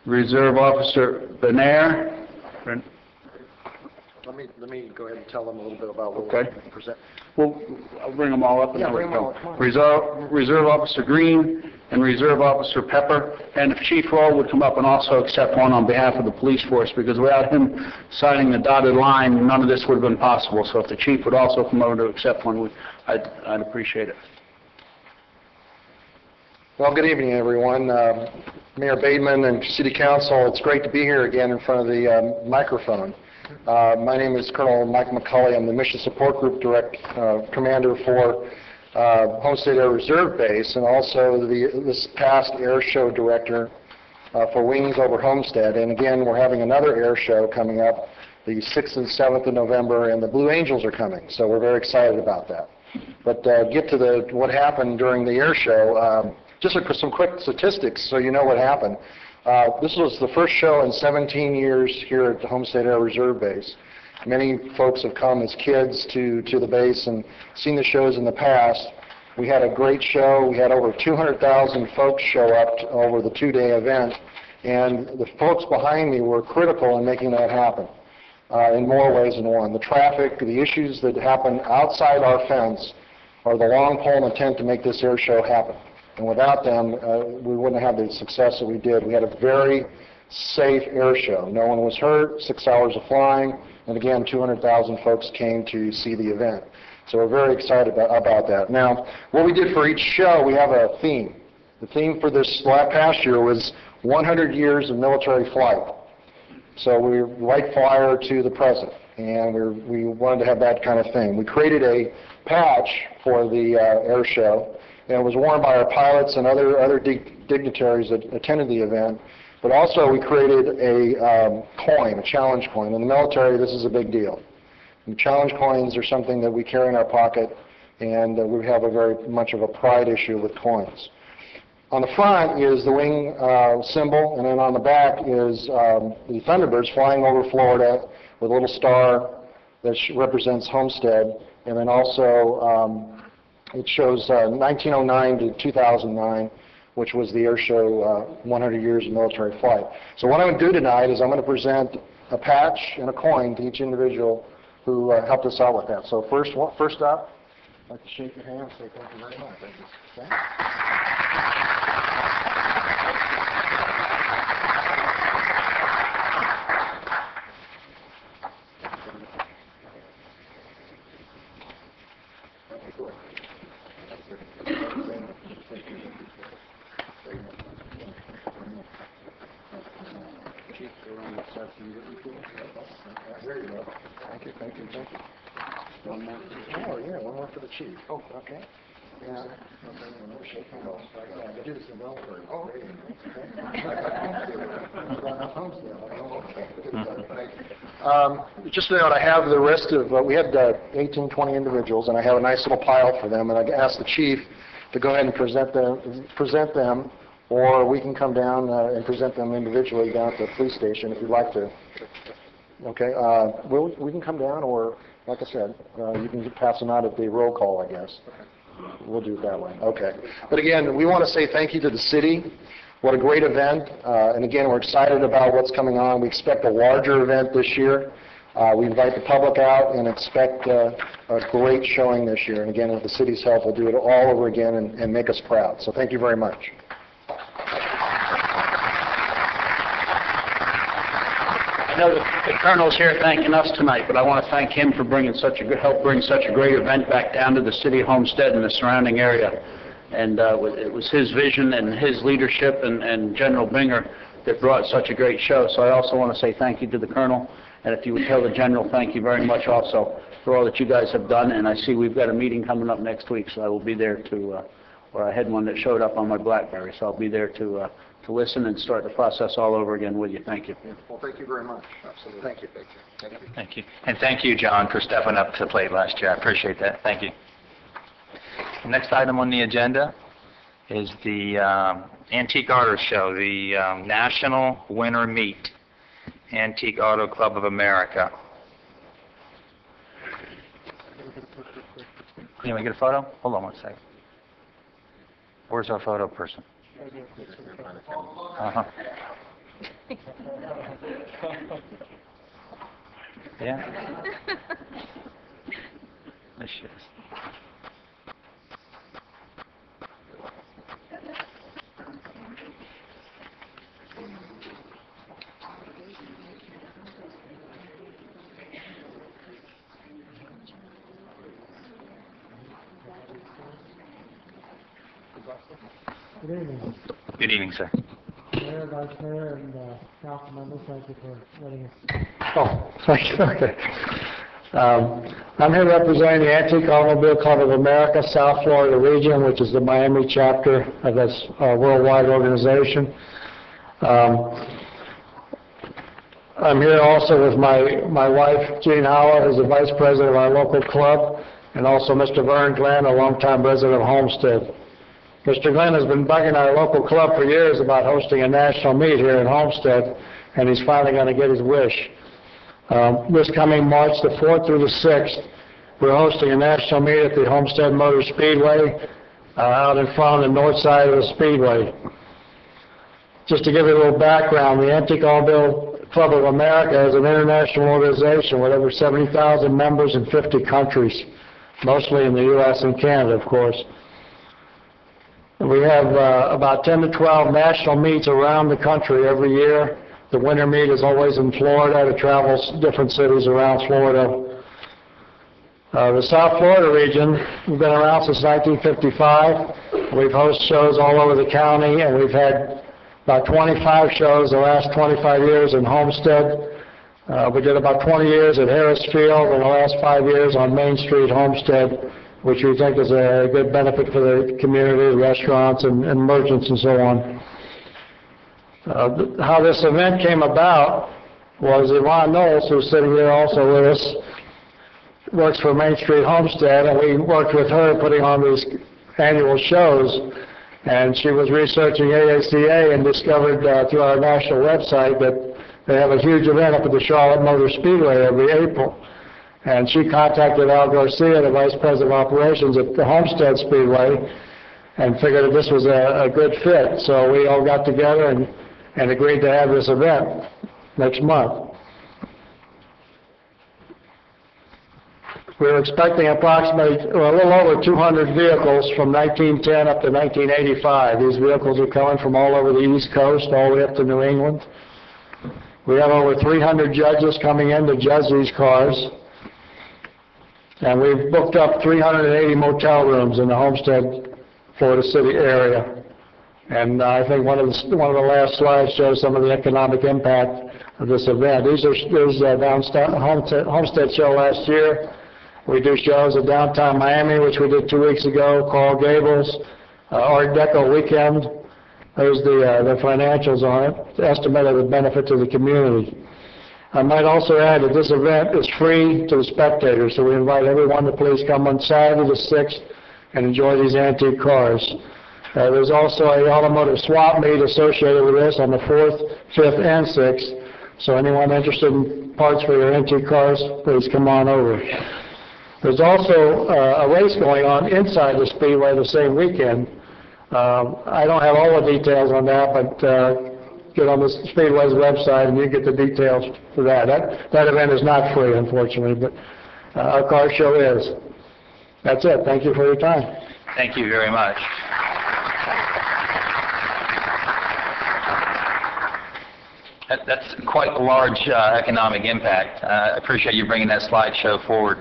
Reserve Officer Benair. Let me go ahead and tell them a little bit about what Okay. we're going to present. Well, I'll bring them all up. And Yeah, then bring them we'll all up. Come on. Reserve Officer Green and Reserve Officer Pepper. And if Chief Roll would come up and also accept one on behalf of the police force, because without him signing the dotted line, none of this would have been possible. So if the Chief would also come over to accept one, I'd appreciate it. Well, good evening, everyone. Mayor Bateman and City Council, it's great to be here again in front of the microphone. My name is Colonel Mike McCulley. I'm the Mission Support Group Commander for Homestead Air Reserve Base, and also this past Air Show Director for Wings over Homestead. And again, we're having another air show coming up the 6th and 7th of November, and the Blue Angels are coming, so we're very excited about that. But get to what happened during the air show. Just some quick statistics so you know what happened. This was the first show in 17 years here at the Homestead Air Reserve Base. Many folks have come as kids to the base and seen the shows in the past. We had a great show. We had over 200,000 folks show up over the 2-day event, and the folks behind me were critical in making that happen in more ways than one. The traffic, the issues that happen outside our fence are the long pole in the tent to make this air show happen. and without them, we wouldn't have the success that we did. We had a very safe air show. No one was hurt, 6 hours of flying, and again, 200,000 folks came to see the event. So we're very excited about that. Now, what we did for each show, we have a theme. The theme for this past year was 100 years of military flight. So we light fire to the present, and we wanted to have that kind of thing. We created a patch for the air show, and it was worn by our pilots and other dignitaries that attended the event. But also we created a coin, a challenge coin. In the military, this is a big deal. And challenge coins are something that we carry in our pocket, and we have a very much of a pride issue with coins. On the front is the wing symbol, and then on the back is the Thunderbirds flying over Florida with a little star that represents Homestead, and then also it shows 1909 to 2009, which was the air show 100 years of military flight. So what I'm going to do tonight is I'm going to present a patch and a coin to each individual who helped us out with that. So first up, I'd like to shake your hand and say thank you very much. Thank you. Okay. There you go. Thank you, thank you, thank you. One more. Oh, yeah, one more for the chief. Oh, okay. Yeah. I do this in military. Oh, just so that I have the rest of, we had 18, 20 individuals, and I have a nice little pile for them, and I asked the chief to go ahead and present them, or we can come down and present them individually down at the police station if you'd like to. Okay, we can come down, or like I said, you can pass them out at the roll call, I guess. We'll do it that way. Okay. But again, we want to say thank you to the city. What a great event. And again, we're excited about what's coming on. We expect a larger event this year. We invite the public out and expect a great showing this year. And again, with the city's help, we'll do it all over again and make us proud. So thank you very much. I know the Colonel's here thanking us tonight, but I want to thank him for bringing help bring such a great event back down to the city of Homestead and the surrounding area. And it was his vision and his leadership and General Binger that brought such a great show. So I also want to say thank you to the Colonel, and if you would tell the General thank you very much also for all that you guys have done. And I see we've got a meeting coming up next week, so I will be there or I had one that showed up on my BlackBerry, so I'll be there to listen and start the process all over again with you. Thank you. Well, thank you very much. Absolutely. Thank you. Thank you. Thank you. And thank you, John, for stepping up to the plate last year. I appreciate that. Thank you. The next item on the agenda is the Antique Auto Show, the National Winter Meet, Antique Auto Club of America. Can we get a photo? Hold on one second. Where's our photo person? Uh-huh. Yeah? There she is. Good evening. Good evening, sir. Mayor, Vice Mayor, and council members, thank you for letting us. Oh, thank you. Okay. I'm here representing the Antique Automobile Club of America, South Florida region, which is the Miami chapter of this worldwide organization. I'm here also with my wife, Jean Howell, who's the vice president of our local club, and also Mr. Vern Glenn, a longtime resident of Homestead. Mr. Glenn has been bugging our local club for years about hosting a national meet here in Homestead, and he's finally going to get his wish. This coming March the 4th through the 6th, we're hosting a national meet at the Homestead Motor Speedway out in front on the north side of the Speedway. Just to give you a little background, the Antique Automobile Club of America is an international organization with over 70,000 members in 50 countries, mostly in the U.S. and Canada, of course. We have about 10 to 12 national meets around the country every year. The winter meet is always in Florida. It travels different cities around Florida. The South Florida region, we've been around since 1955. We've hosted shows all over the county, and we've had about 25 shows the last 25 years in Homestead. We did about 20 years at Harris Field, and the last 5 years on Main Street, Homestead, which we think is a good benefit for the community, restaurants and merchants and so on. How this event came about was Yvonne Knowles, who's sitting here also with us, works for Main Street Homestead, and we worked with her putting on these annual shows. And she was researching AACA and discovered through our national website that they have a huge event up at the Charlotte Motor Speedway every April. And she contacted Al Garcia, the Vice President of Operations at the Homestead Speedway, and figured that this was a good fit. So we all got together and agreed to have this event next month. We were expecting approximately, a little over 200 vehicles from 1910 up to 1985. These vehicles are coming from all over the East Coast, all the way up to New England. We have over 300 judges coming in to judge these cars. And we've booked up 380 motel rooms in the Homestead, Florida City area. And I think one of the last slides shows some of the economic impact of this event. There's a Homestead show last year. We do shows at downtown Miami, which we did 2 weeks ago, Coral Gables, Art Deco Weekend. There's the financials on it, the estimate of the benefit to the community. I might also add that this event is free to the spectators, so we invite everyone to please come on Saturday the 6th and enjoy these antique cars. There's also an automotive swap meet associated with this on the 4th, 5th, and 6th, so anyone interested in parts for your antique cars, please come on over. There's also a race going on inside the Speedway the same weekend. I don't have all the details on that, but get on the Speedway's website and you get the details for that. That event is not free, unfortunately, but our car show is. That's it. Thank you for your time. Thank you very much. That's quite a large economic impact. I appreciate you bringing that slideshow forward.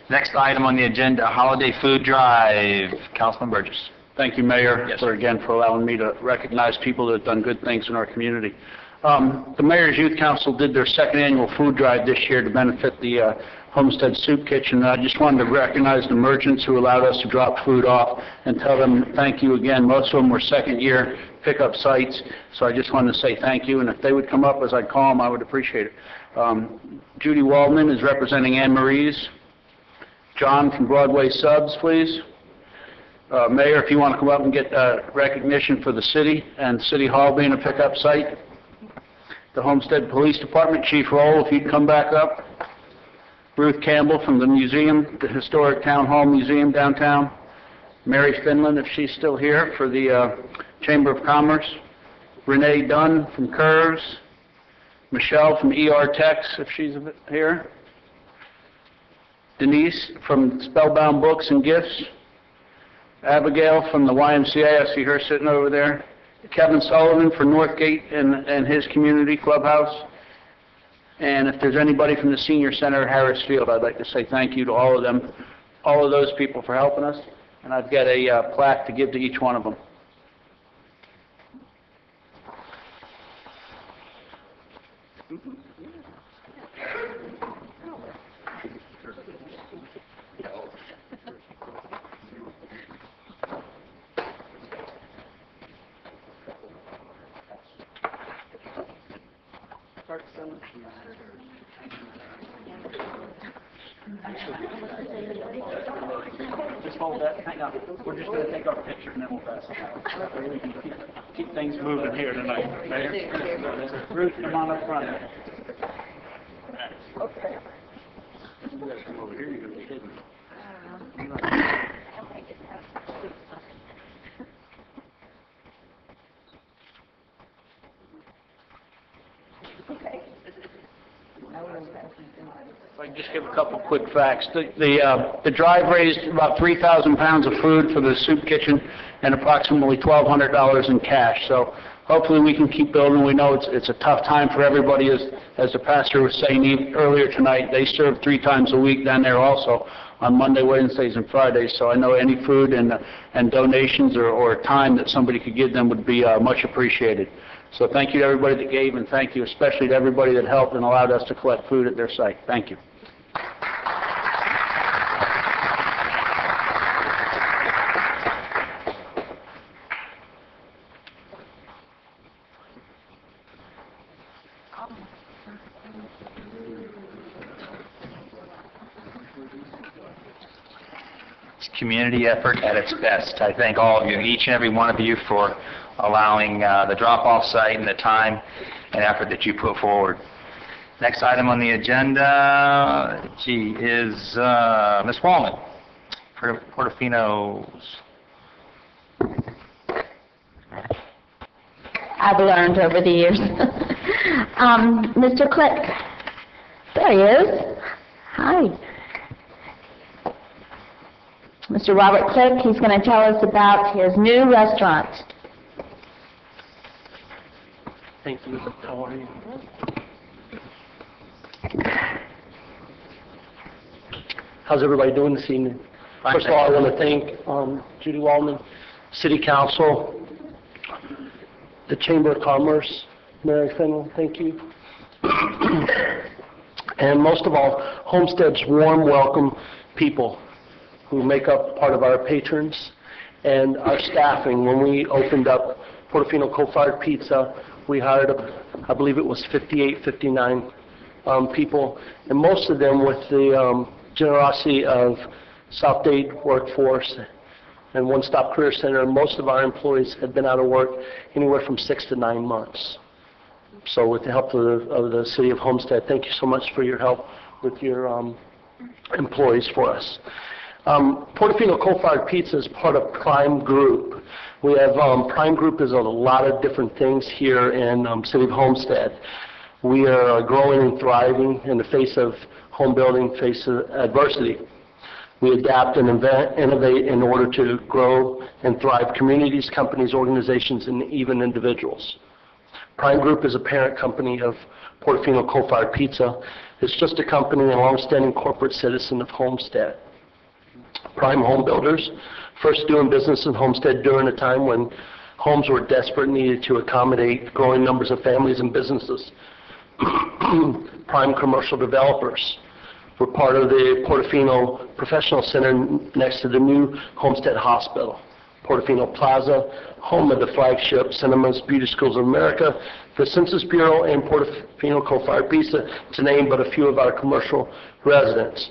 Next item on the agenda, holiday food drive. Councilman Burgess. Thank you, Mayor, Yes, for allowing me to recognize people that have done good things in our community. The Mayor's Youth Council did their second annual food drive this year to benefit the Homestead Soup Kitchen. I just wanted to recognize the merchants who allowed us to drop food off and tell them thank you again. Most of them were second-year pickup sites, so I just wanted to say thank you. And if they would come up as I call them, I would appreciate it. Judy Waldman is representing Anne Marie's. John from Broadway Subs, please. Mayor, if you want to come up and get recognition for the city and City Hall being a pickup site. The Homestead Police Department, Chief Roll, if you'd come back up. Ruth Campbell from the museum, the Historic Town Hall Museum downtown. Mary Finland, if she's still here, for the Chamber of Commerce. Renee Dunn from Curves. Michelle from ER Techs, if she's here. Denise from Spellbound Books and Gifts. Abigail from the YMCA, I see her sitting over there. Kevin Sullivan for Northgate and his community clubhouse. And if there's anybody from the Senior Center at Harris Field, I'd like to say thank you to all of them, all of those people for helping us. And I've got a plaque to give to each one of them. Just hold that. Hang on. We're just going to take our picture and then we'll pass it out. We can keep things moving here tonight. Mayor? Ruth, come on up front. Okay. You guys come over here. You're going to be hidden. Okay. If I can just give a couple quick facts. The drive raised about 3,000 pounds of food for the soup kitchen and approximately $1,200 in cash. So hopefully we can keep building. We know it's a tough time for everybody, as the pastor was saying earlier tonight. They serve 3 times a week down there also, on Monday, Wednesdays, and Fridays. So I know any food and donations or time that somebody could give them would be much appreciated. So thank you to everybody that gave, and thank you especially to everybody that helped and allowed us to collect food at their site. Thank you. It's a community effort at its best. I thank all of you, each and every one of you, for allowing the drop-off site and the time and effort that you put forward. Next item on the agenda, is Ms. Wallman, Portofino's. I've learned over the years. Mr. Click. There he is. Hi. Mr. Robert Click, he's going to tell us about his new restaurant. Thank you. How are you? How's everybody doing this evening? First of all, I want to thank Judy Wallman, City Council, the Chamber of Commerce, Mary Fennell, thank you. And most of all, Homestead's warm, welcome people who make up part of our patrons and our staffing. When we opened up Portofino Coal-Fired Pizza, we hired, I believe it was 58, 59 people, and most of them with the generosity of South Dade Workforce and One Stop Career Center. Most of our employees had been out of work anywhere from 6 to 9 months. So with the help of the City of Homestead, thank you so much for your help with your employees for us. Portofino Coal-Fired Pizza is part of Prime Group. We have, Prime Group is a lot of different things here in City of Homestead. We are growing and thriving in the face of home building, face of adversity. We adapt and innovate in order to grow and thrive communities, companies, organizations, and even individuals. Prime Group is a parent company of Portofino Coal-Fired Pizza. It's just a company and long-standing corporate citizen of Homestead. Prime Home Builders, first doing business in Homestead during a time when homes were desperate and needed to accommodate growing numbers of families and businesses. Prime Commercial Developers, we're part of the Portofino Professional Center next to the new Homestead Hospital. Portofino Plaza, home of the flagship Cinemas, Beauty Schools of America, the Census Bureau, and Portofino Coal-Fired Pizza, to name but a few of our commercial residents.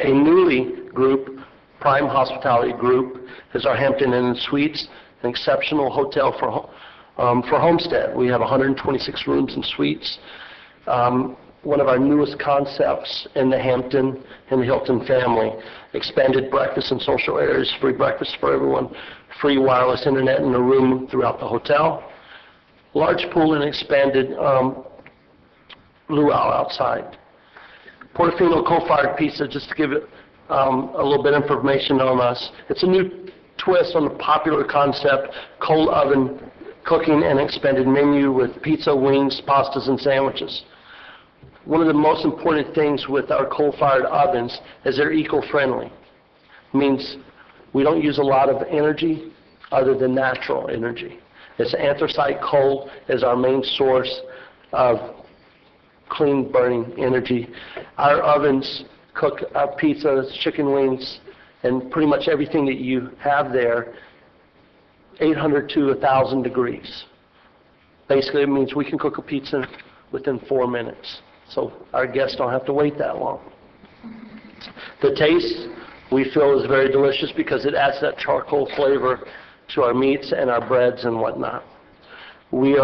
A newly group, Prime Hospitality Group, is our Hampton Inn & Suites, an exceptional hotel for Homestead. We have 126 rooms and suites. One of our newest concepts in the Hampton and the Hilton family. Expanded breakfast and social areas, free breakfast for everyone, free wireless internet in a room throughout the hotel. Large pool and expanded luau outside. Portofino Coal-Fired Pizza, just to give it a little bit of information on us. It's a new twist on the popular concept, coal oven cooking and expanded menu with pizza, wings, pastas, and sandwiches. One of the most important things with our coal-fired ovens is they're eco-friendly. It means we don't use a lot of energy other than natural energy. It's anthracite coal is our main source of clean burning energy. Our ovens cook our pizzas, chicken wings, and pretty much everything that you have there 800 to 1,000 degrees. Basically, it means we can cook a pizza within 4 minutes. So our guests don't have to wait that long. The taste, we feel, is very delicious because it adds that charcoal flavor to our meats and our breads and whatnot. We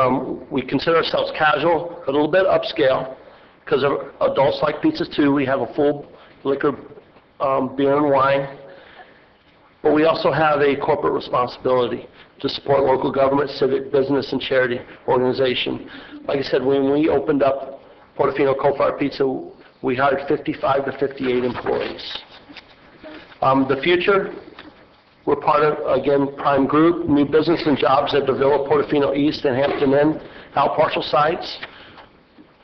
consider ourselves casual, a little bit upscale, because adults like pizzas too. We have a full liquor, beer and wine, but we also have a corporate responsibility to support local government, civic, business, and charity organization. Like I said, when we opened up Portofino Coal-Fired Pizza, we hired 55 to 58 employees. The future, We're part of, again, Prime Group, new business and jobs at the Villa Portofino East and Hampton Inn out parcel sites.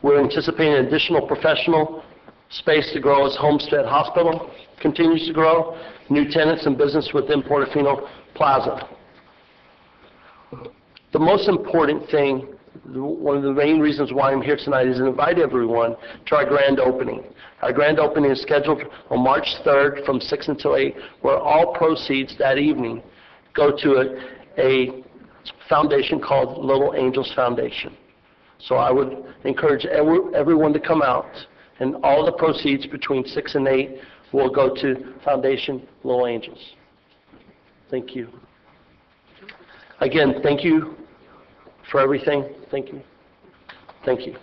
We're anticipating additional professional space to grow as Homestead Hospital continues to grow, new tenants and business within Portofino Plaza. The most important thing, one of the main reasons why I'm here tonight is to invite everyone to our grand opening. Our grand opening is scheduled on March 3rd from 6 until 8, where all proceeds that evening go to a foundation called Little Angels Foundation. So I would encourage everyone to come out, and all the proceeds between 6 and 8 will go to Foundation Little Angels. Thank you. Again, thank you for everything. Thank you. Thank you.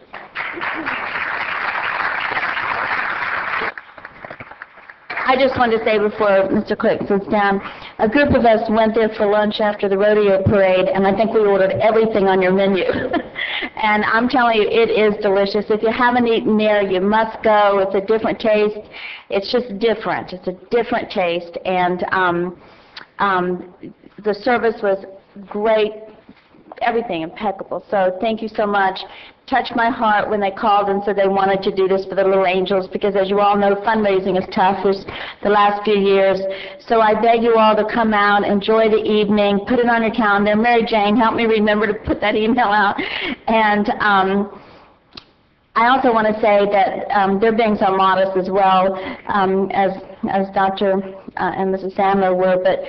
I just wanted to say before Mr. Clerk sits down, a group of us went there for lunch after the rodeo parade, and I think we ordered everything on your menu. And I'm telling you, it is delicious. If you haven't eaten there, you must go. It's a different taste. It's just different. It's a different taste. And the service was great, everything impeccable. So thank you so much. Touched my heart when they called and said they wanted to do this for the Little Angels, because as you all know, fundraising is tough this the last few years. So I beg you all to come out, enjoy the evening, put it on your calendar. Mary Jane, help me remember to put that email out. And I also want to say that they're being so modest as well, as Dr. And Mrs. Sandler were, but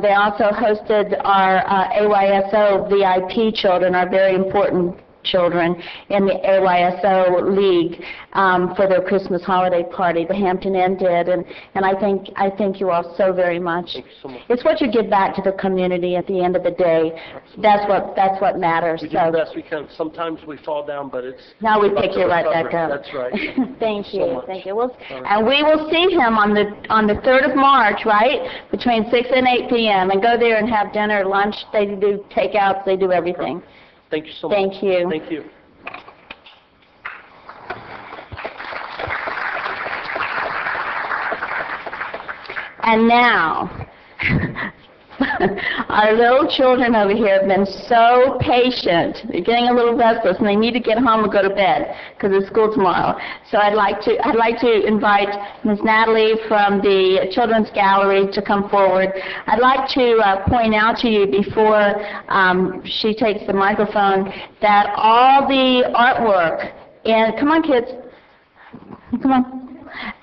they also hosted our AYSO VIP children, our very important children in the AYSO League for their Christmas holiday party. The Hampton Inn did, and I thank you all so very much. Thank you so much. It's what you give back to the community at the end of the day. Absolutely. That's what matters. We do the best we can. Sometimes we fall down, but it's... Now we pick you right back up. That's right. Thank you. So much. Thank you. Well, and we will see him on the 3rd of March, right, between 6 and 8 p.m. and go there and have dinner, lunch. They do takeouts. They do everything. Thank you so much. Thank you. Thank you. And now, our little children over here have been so patient. They're getting a little restless, and they need to get home and go to bed because it's school tomorrow. So I'd like to invite Ms. Natalie from the Children's Gallery to come forward. I'd like to point out to you before she takes the microphone that all the artwork, and come on kids, come on.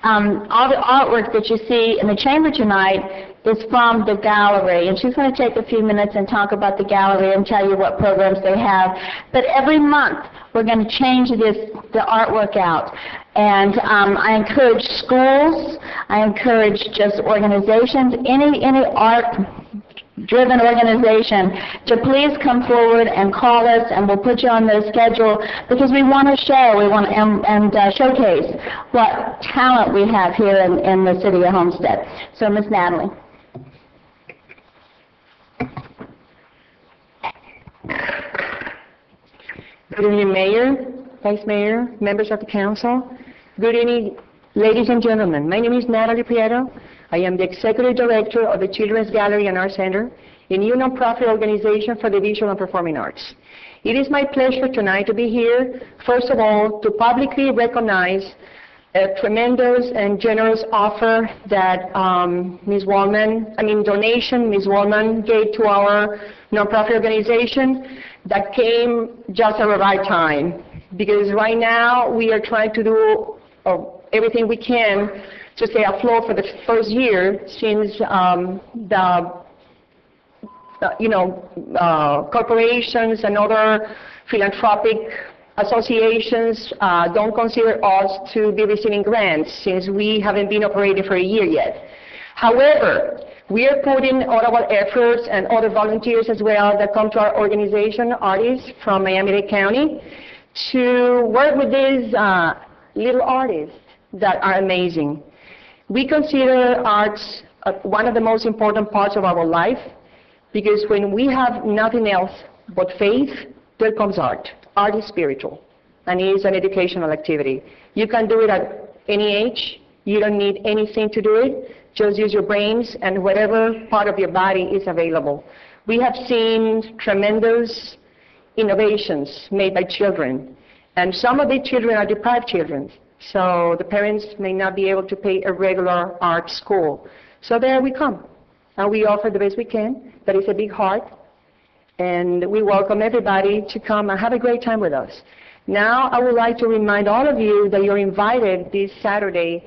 All the artwork that you see in the chamber tonight is from the gallery, and she's going to take a few minutes and talk about the gallery and tell you what programs they have. But every month we're going to change the artwork out, and I encourage schools, I encourage just organizations, any art-driven organization to please come forward and call us, and we'll put you on the schedule, because we want to show, we want and showcase what talent we have here in the city of Homestead. So, Ms. Natalie. Good evening, Mayor, Vice Mayor, members of the council. Good evening, ladies and gentlemen. My name is Natalie Prieto. I am the Executive Director of the Children's Gallery and Art Center, a new nonprofit organization for the visual and performing arts. It is my pleasure tonight to be here, first of all, to publicly recognize a tremendous and generous offer that donation Ms. Wallman gave to our nonprofit organization that came just at the right time. Because right now we are trying to do everything we can to stay afloat for the first year, since corporations and other philanthropic associations don't consider us to be receiving grants, since we haven't been operating for a year yet. However, we are putting all of our efforts and other volunteers as well that come to our organization, artists from Miami-Dade County, to work with these little artists that are amazing. We consider arts one of the most important parts of our life, because when we have nothing else but faith, there comes art. Art is spiritual, and it is an educational activity. You can do it at any age. You don't need anything to do it. Just use your brains and whatever part of your body is available. We have seen tremendous innovations made by children, and some of the children are deprived children, so the parents may not be able to pay a regular art school. So there we come, and we offer the best we can. That is a big heart, and we welcome everybody to come and have a great time with us. Now I would like to remind all of you that you're invited this Saturday,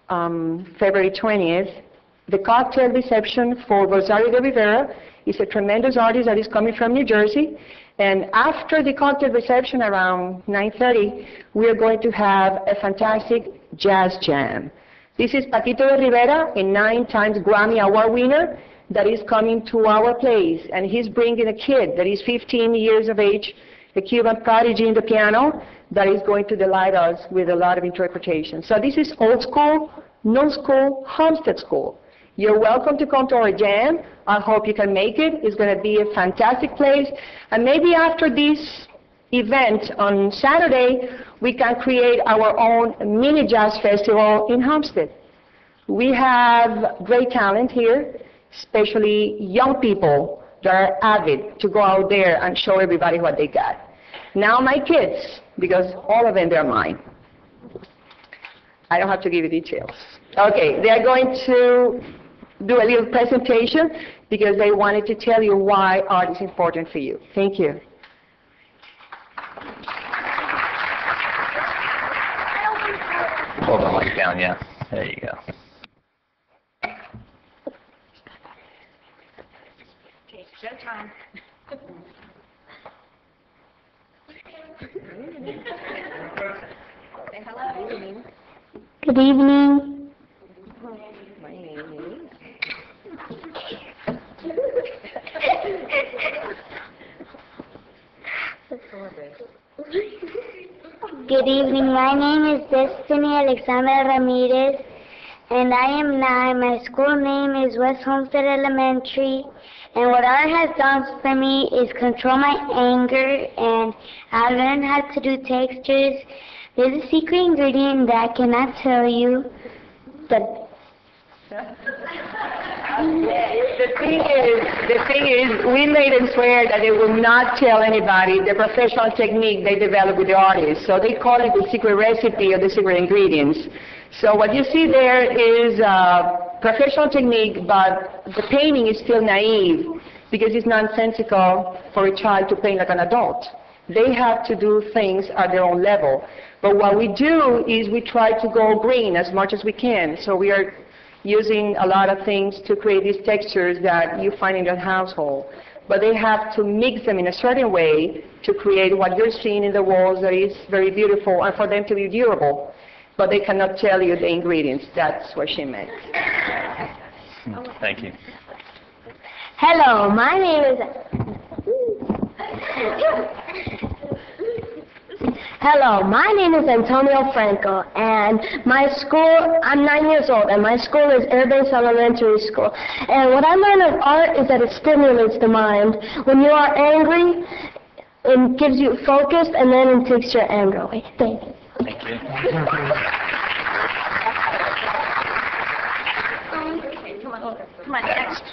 February 20th, the cocktail reception for Rosario de Rivera. Is a tremendous artist that is coming from New Jersey. And after the cocktail reception around 9:30, we are going to have a fantastic jazz jam. This is Paquito de Rivera, a 9-time Grammy Award winner, that is coming to our place. And he's bringing a kid that is 15 years of age, a Cuban prodigy in the piano, that is going to delight us with a lot of interpretation. So this is old school, new school, Homestead school. You're welcome to come to our jam. I hope you can make it. It's going to be a fantastic place. And maybe after this event on Saturday, we can create our own mini jazz festival in Homestead. We have great talent here, especially young people that are avid to go out there and show everybody what they got. Now my kids, because all of them, they're mine. I don't have to give you details. Okay, they're going to do a little presentation because they wanted to tell you why art is important for you. Thank you. Hold the mic down, yeah. There you go. Okay, show time. Say hello. Good evening. My name is... Good evening. My name is Destiny Alexandra Ramirez, and I am 9. My school name is West Homestead Elementary, and what art has done for me is control my anger, and I learned how to do textures. There's a secret ingredient that I cannot tell you, but The thing is, we made them swear that they will not tell anybody the professional technique they develop with the artists. So they call it the secret recipe or the secret ingredients. So what you see there is professional technique, but the painting is still naive because it's nonsensical for a child to paint like an adult. They have to do things at their own level. But what we do is we try to go green as much as we can. So we are using a lot of things to create these textures that you find in your household. But they have to mix them in a certain way to create what you're seeing in the walls that is very beautiful and for them to be durable. But they cannot tell you the ingredients. That's what she meant. Thank you. hello, my name is... Hello, my name is Antonio Franco, and my school, I'm 9 years old, and my school is Airbase Elementary School. And what I learned of art is that it stimulates the mind. When you are angry, it gives you focus, and then it takes your anger away. Thank you. Thank you. Come on, next.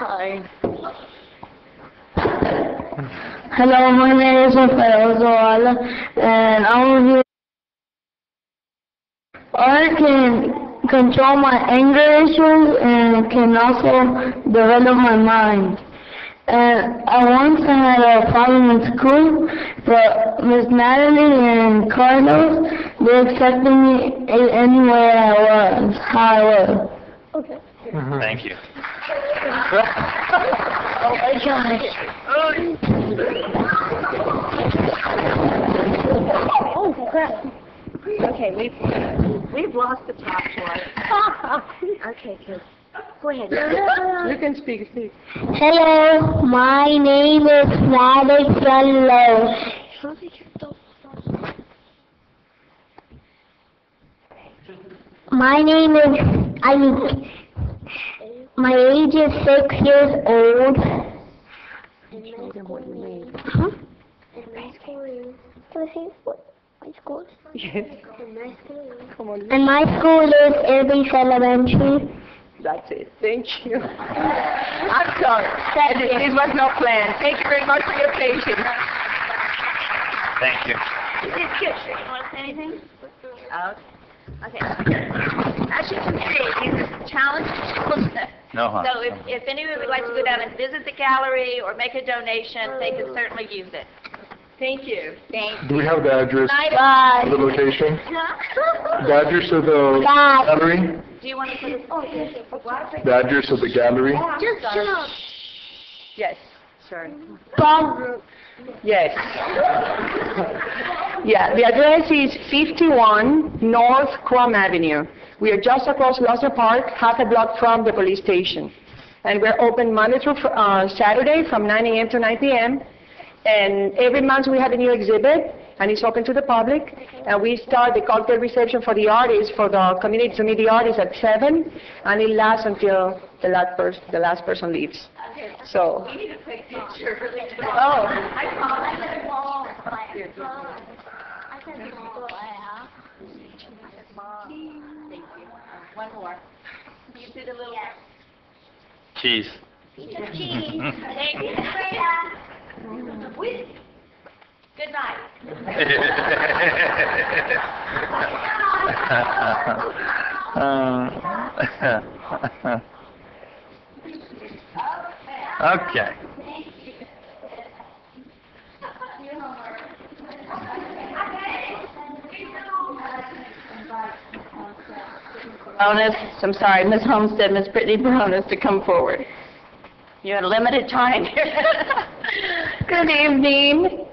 Hi. Hello, my name is Rafael Zoala, and I will use art can control my anger issues and can also develop my mind. And I once had a problem in school, but Miss Natalie and Carlos, they accepted me anywhere I was, how I was. Okay. Thank you. Oh my gosh. Oh, crap. Okay, we've lost the top one. Okay, good. Go ahead. You can speak. Hello, my name is Alexandra. My name is, my age is 6 years old. My school? Yes. My school. Come on. And my school is Airbase Elementary. That's it. Thank you. I'm sorry. This was not planned. Thank you very much for your patience. Thank you. You want to say anything? Okay. As you can see, these are challenging. No, huh? So if anyone would like to go down and visit the gallery or make a donation, they can certainly use it. Thank you. Thank Do we have the address Bye. of the location? The address of the gallery? Do you want to put it? Oh, yes. The address of the gallery? Yes. Sorry. Bob. Yes. Yeah, the address is 51 North Crum Avenue. We are just across Lawson Park, half a block from the police station. And we're open Monday through Saturday from 9 a.m. to 9 p.m. And every month we have a new exhibit, and it's open to the public. And we start the cocktail reception for the artists, for the community to meet the artists at 7, and it lasts until the last person leaves. So. We need to take a picture. Oh. One more. You do the little. Cheese. Cheese. Thank you. Good night. Okay. Ms. Homestead, Ms. Brittany Baronis to come forward. You had limited time here. Good evening.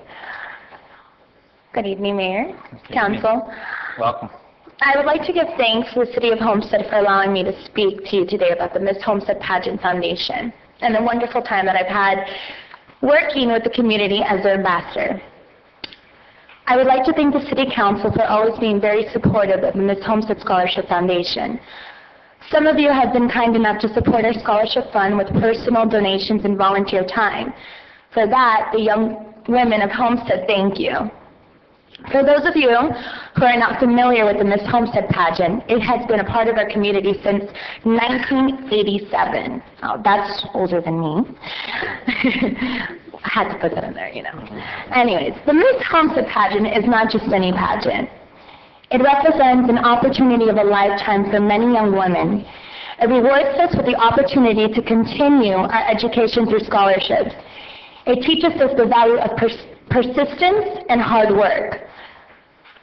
Good evening, Mayor, Council. Welcome. I would like to give thanks to the City of Homestead for allowing me to speak to you today about the Miss Homestead Pageant Foundation and the wonderful time that I've had working with the community as their ambassador. I would like to thank the City Council for always being very supportive of the Miss Homestead Scholarship Foundation. Some of you have been kind enough to support our scholarship fund with personal donations and volunteer time. For that, the young women of Homestead thank you. For those of you who are not familiar with the Miss Homestead pageant, it has been a part of our community since 1987. Oh, that's older than me. I had to put that in there, you know. Anyways, the Miss Homestead pageant is not just any pageant. It represents an opportunity of a lifetime for many young women. It rewards us with the opportunity to continue our education through scholarships. It teaches us the value of persistence and hard work.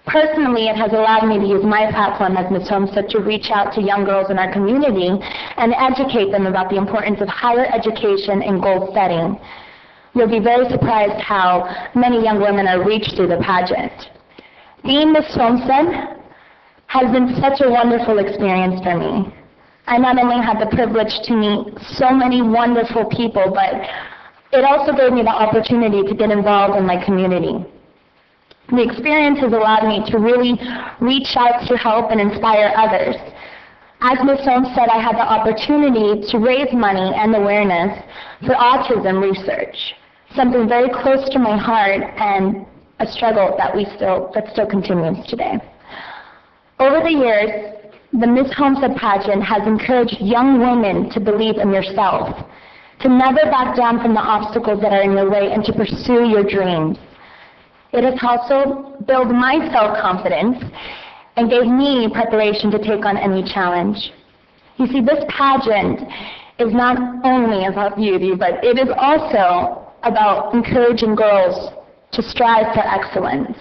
Personally, it has allowed me to use my platform as Ms. Homestead to reach out to young girls in our community and educate them about the importance of higher education and goal setting. You'll be very surprised how many young women are reached through the pageant. Being Miss Homestead has been such a wonderful experience for me. I not only had the privilege to meet so many wonderful people, but it also gave me the opportunity to get involved in my community. The experience has allowed me to really reach out to help and inspire others. As Ms. Homestead, I had the opportunity to raise money and awareness for autism research, something very close to my heart and a struggle that still continues today. Over the years, the Miss Homestead pageant has encouraged young women to believe in yourself, to never back down from the obstacles that are in your way and to pursue your dreams. It has also built my self-confidence and gave me preparation to take on any challenge. You see, this pageant is not only about beauty, but it is also about encouraging girls to strive for excellence.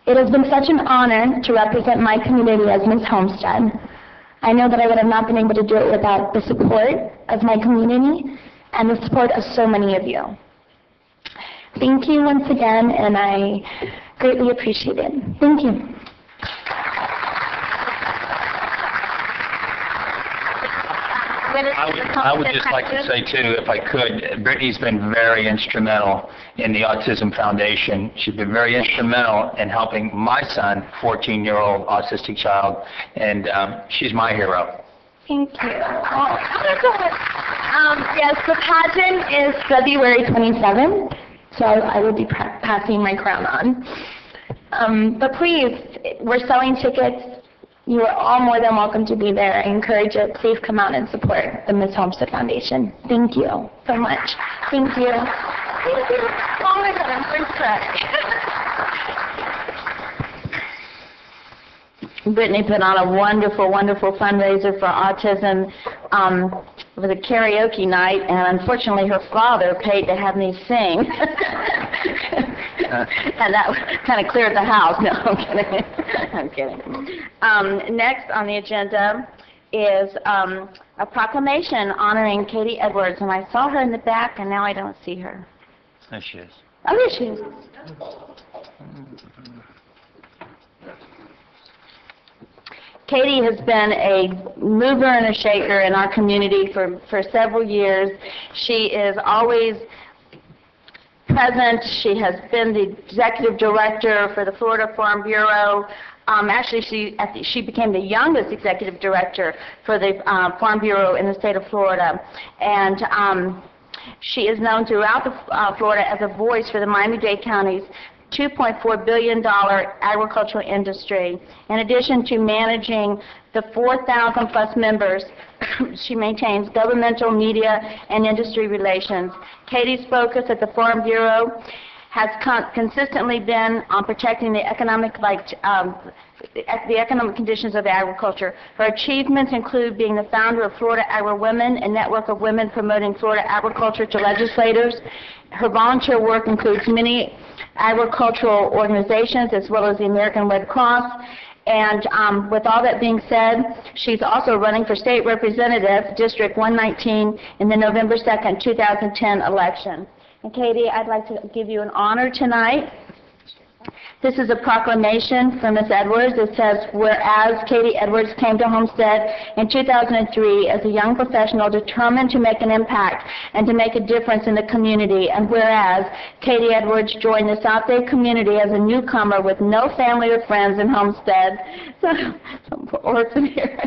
It has been such an honor to represent my community as Ms. Homestead. I know that I would have not been able to do it without the support of my community and the support of so many of you. Thank you once again, and I greatly appreciate it. Thank you. I would just like to say, too, if I could, Brittany's been very instrumental in the Autism Foundation. She's been very instrumental in helping my son, 14-year-old autistic child, and she's my hero. Thank you. Yes, the pageant is February 27th, so I will be passing my crown on. But please, we're selling tickets. You are all more than welcome to be there. I encourage you, please come out and support the Miss Homestead Foundation. Thank you so much. Thank you. Thank you. Oh my God, I'm going to cry. Brittany put on a wonderful, wonderful fundraiser for autism. It was a karaoke night, and unfortunately her father paid to have me sing. And that kind of cleared the house. No, I'm kidding. I'm kidding. Next on the agenda is a proclamation honoring Katie Edwards, and I saw her in the back, and now I don't see her. There she is. Oh, there she is. Katie has been a mover and a shaker in our community for several years. She is always present. She has been the executive director for the Florida Farm Bureau. Actually, she became the youngest executive director for the Farm Bureau in the state of Florida. And she is known throughout Florida as a voice for the Miami-Dade counties $2.4 billion agricultural industry. In addition to managing the 4,000 plus members, she maintains governmental, media, and industry relations. Katie's focus at the Farm Bureau has consistently been on protecting the economic conditions of agriculture. Her achievements include being the founder of Florida Agri-Women, a network of women promoting Florida agriculture to legislators. Her volunteer work includes many agricultural organizations as well as the American Red Cross. And with all that being said, she's also running for state representative, District 119, in the November 2nd, 2010 election. And Katie, I'd like to give you an honor tonight. This is a proclamation from Ms. Edwards. It says, whereas Katie Edwards came to Homestead in 2003 as a young professional determined to make an impact and to make a difference in the community, and whereas Katie Edwards joined the South Bay community as a newcomer with no family or friends in Homestead, some orphan here,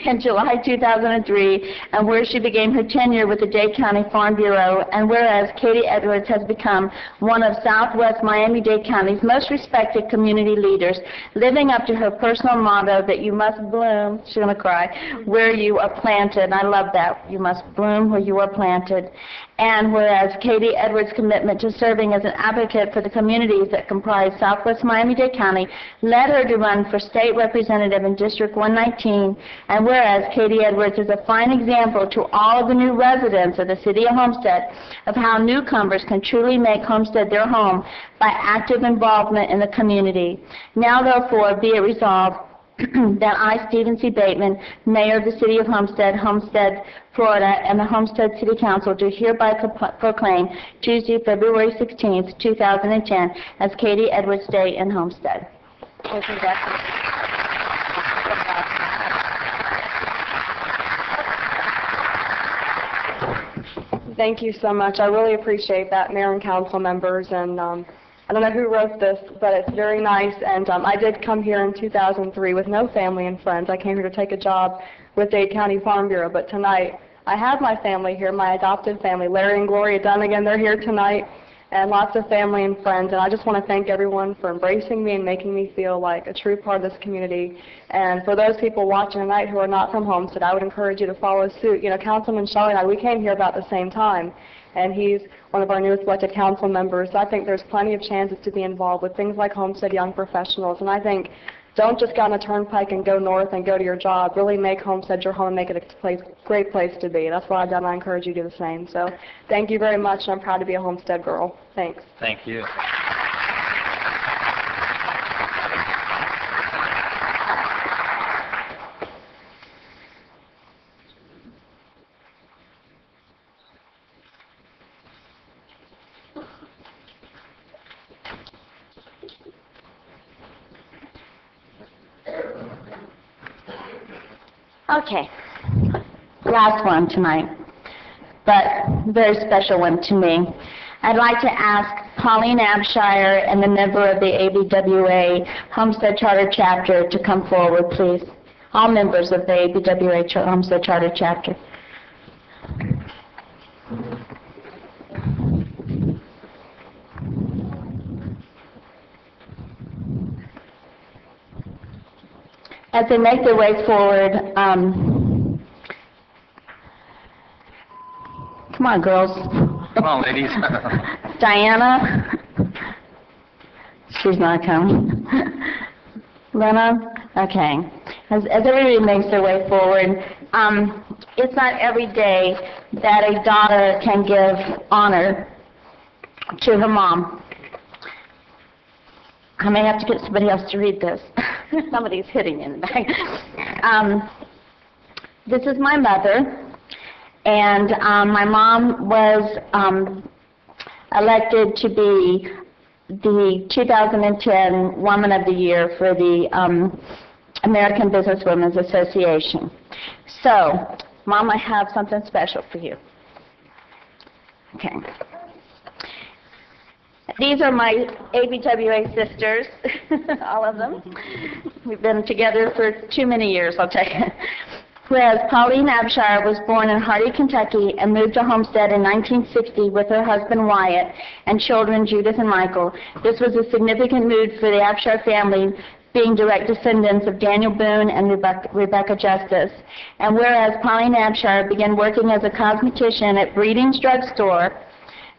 in July 2003, and where she began her tenure with the Dade County Farm Bureau, and whereas Katie Edwards has become one of Southwest Miami-Dade County's most respected community leaders, living up to her personal motto that you must bloom, she's going to cry, where you are planted. I love that. You must bloom where you are planted. And whereas Katie Edwards' commitment to serving as an advocate for the communities that comprise Southwest Miami-Dade County led her to run for state representative in District 119, and whereas Katie Edwards is a fine example to all of the new residents of the city of Homestead of how newcomers can truly make Homestead their home by active involvement in the community. Now, therefore, be it resolved that I, Stephen C. Bateman, Mayor of the City of Homestead, Florida, and the Homestead City Council do hereby proclaim Tuesday, February 16th, 2010 as Katie Edwards Day in Homestead. Thank you so much. I really appreciate that, Mayor and Council members. And I don't know who wrote this, but it's very nice. And I did come here in 2003 with no family and friends. I came here to take a job with Dade County Farm Bureau. But tonight, I have my family here, my adopted family. Larry and Gloria Dunnigan, they're here tonight, and lots of family and friends. And I just want to thank everyone for embracing me and making me feel like a true part of this community. And for those people watching tonight who are not from Homestead, I would encourage you to follow suit. You know, Councilman Shelley and I, we came here about the same time, and he's one of our newest elected council members. So I think there's plenty of chances to be involved with things like Homestead Young Professionals. And I think don't just get on the turnpike and go north and go to your job. Really make Homestead your home and make it a great place to be. That's what I've done. I encourage you to do the same. So thank you very much, and I'm proud to be a Homestead girl. Thanks. Thank you. Okay, last one tonight, but very special one to me. I'd like to ask Pauline Abshire and the member of the ABWA Homestead Charter Chapter to come forward, please. All members of the ABWA Homestead Charter Chapter. as they make their way forward, come on, girls. Come on, ladies. Diana, she's not coming. Lena, okay. As everybody makes their way forward, it's not every day that a daughter can give honor to her mom. I may have to get somebody else to read this. Somebody's hitting in the back. This is my mother, and my mom was elected to be the 2010 Woman of the Year for the American Businesswomen's Association. So, Mom, I have something special for you. Okay. These are my ABWA sisters, all of them. We've been together for too many years, I'll tell you. Whereas Pauline Abshire was born in Hardy, Kentucky, and moved to Homestead in 1960 with her husband Wyatt and children Judith and Michael. This was a significant move for the Abshire family, being direct descendants of Daniel Boone and Rebecca Justice. And whereas Pauline Abshire began working as a cosmetician at Breeding's Drugstore,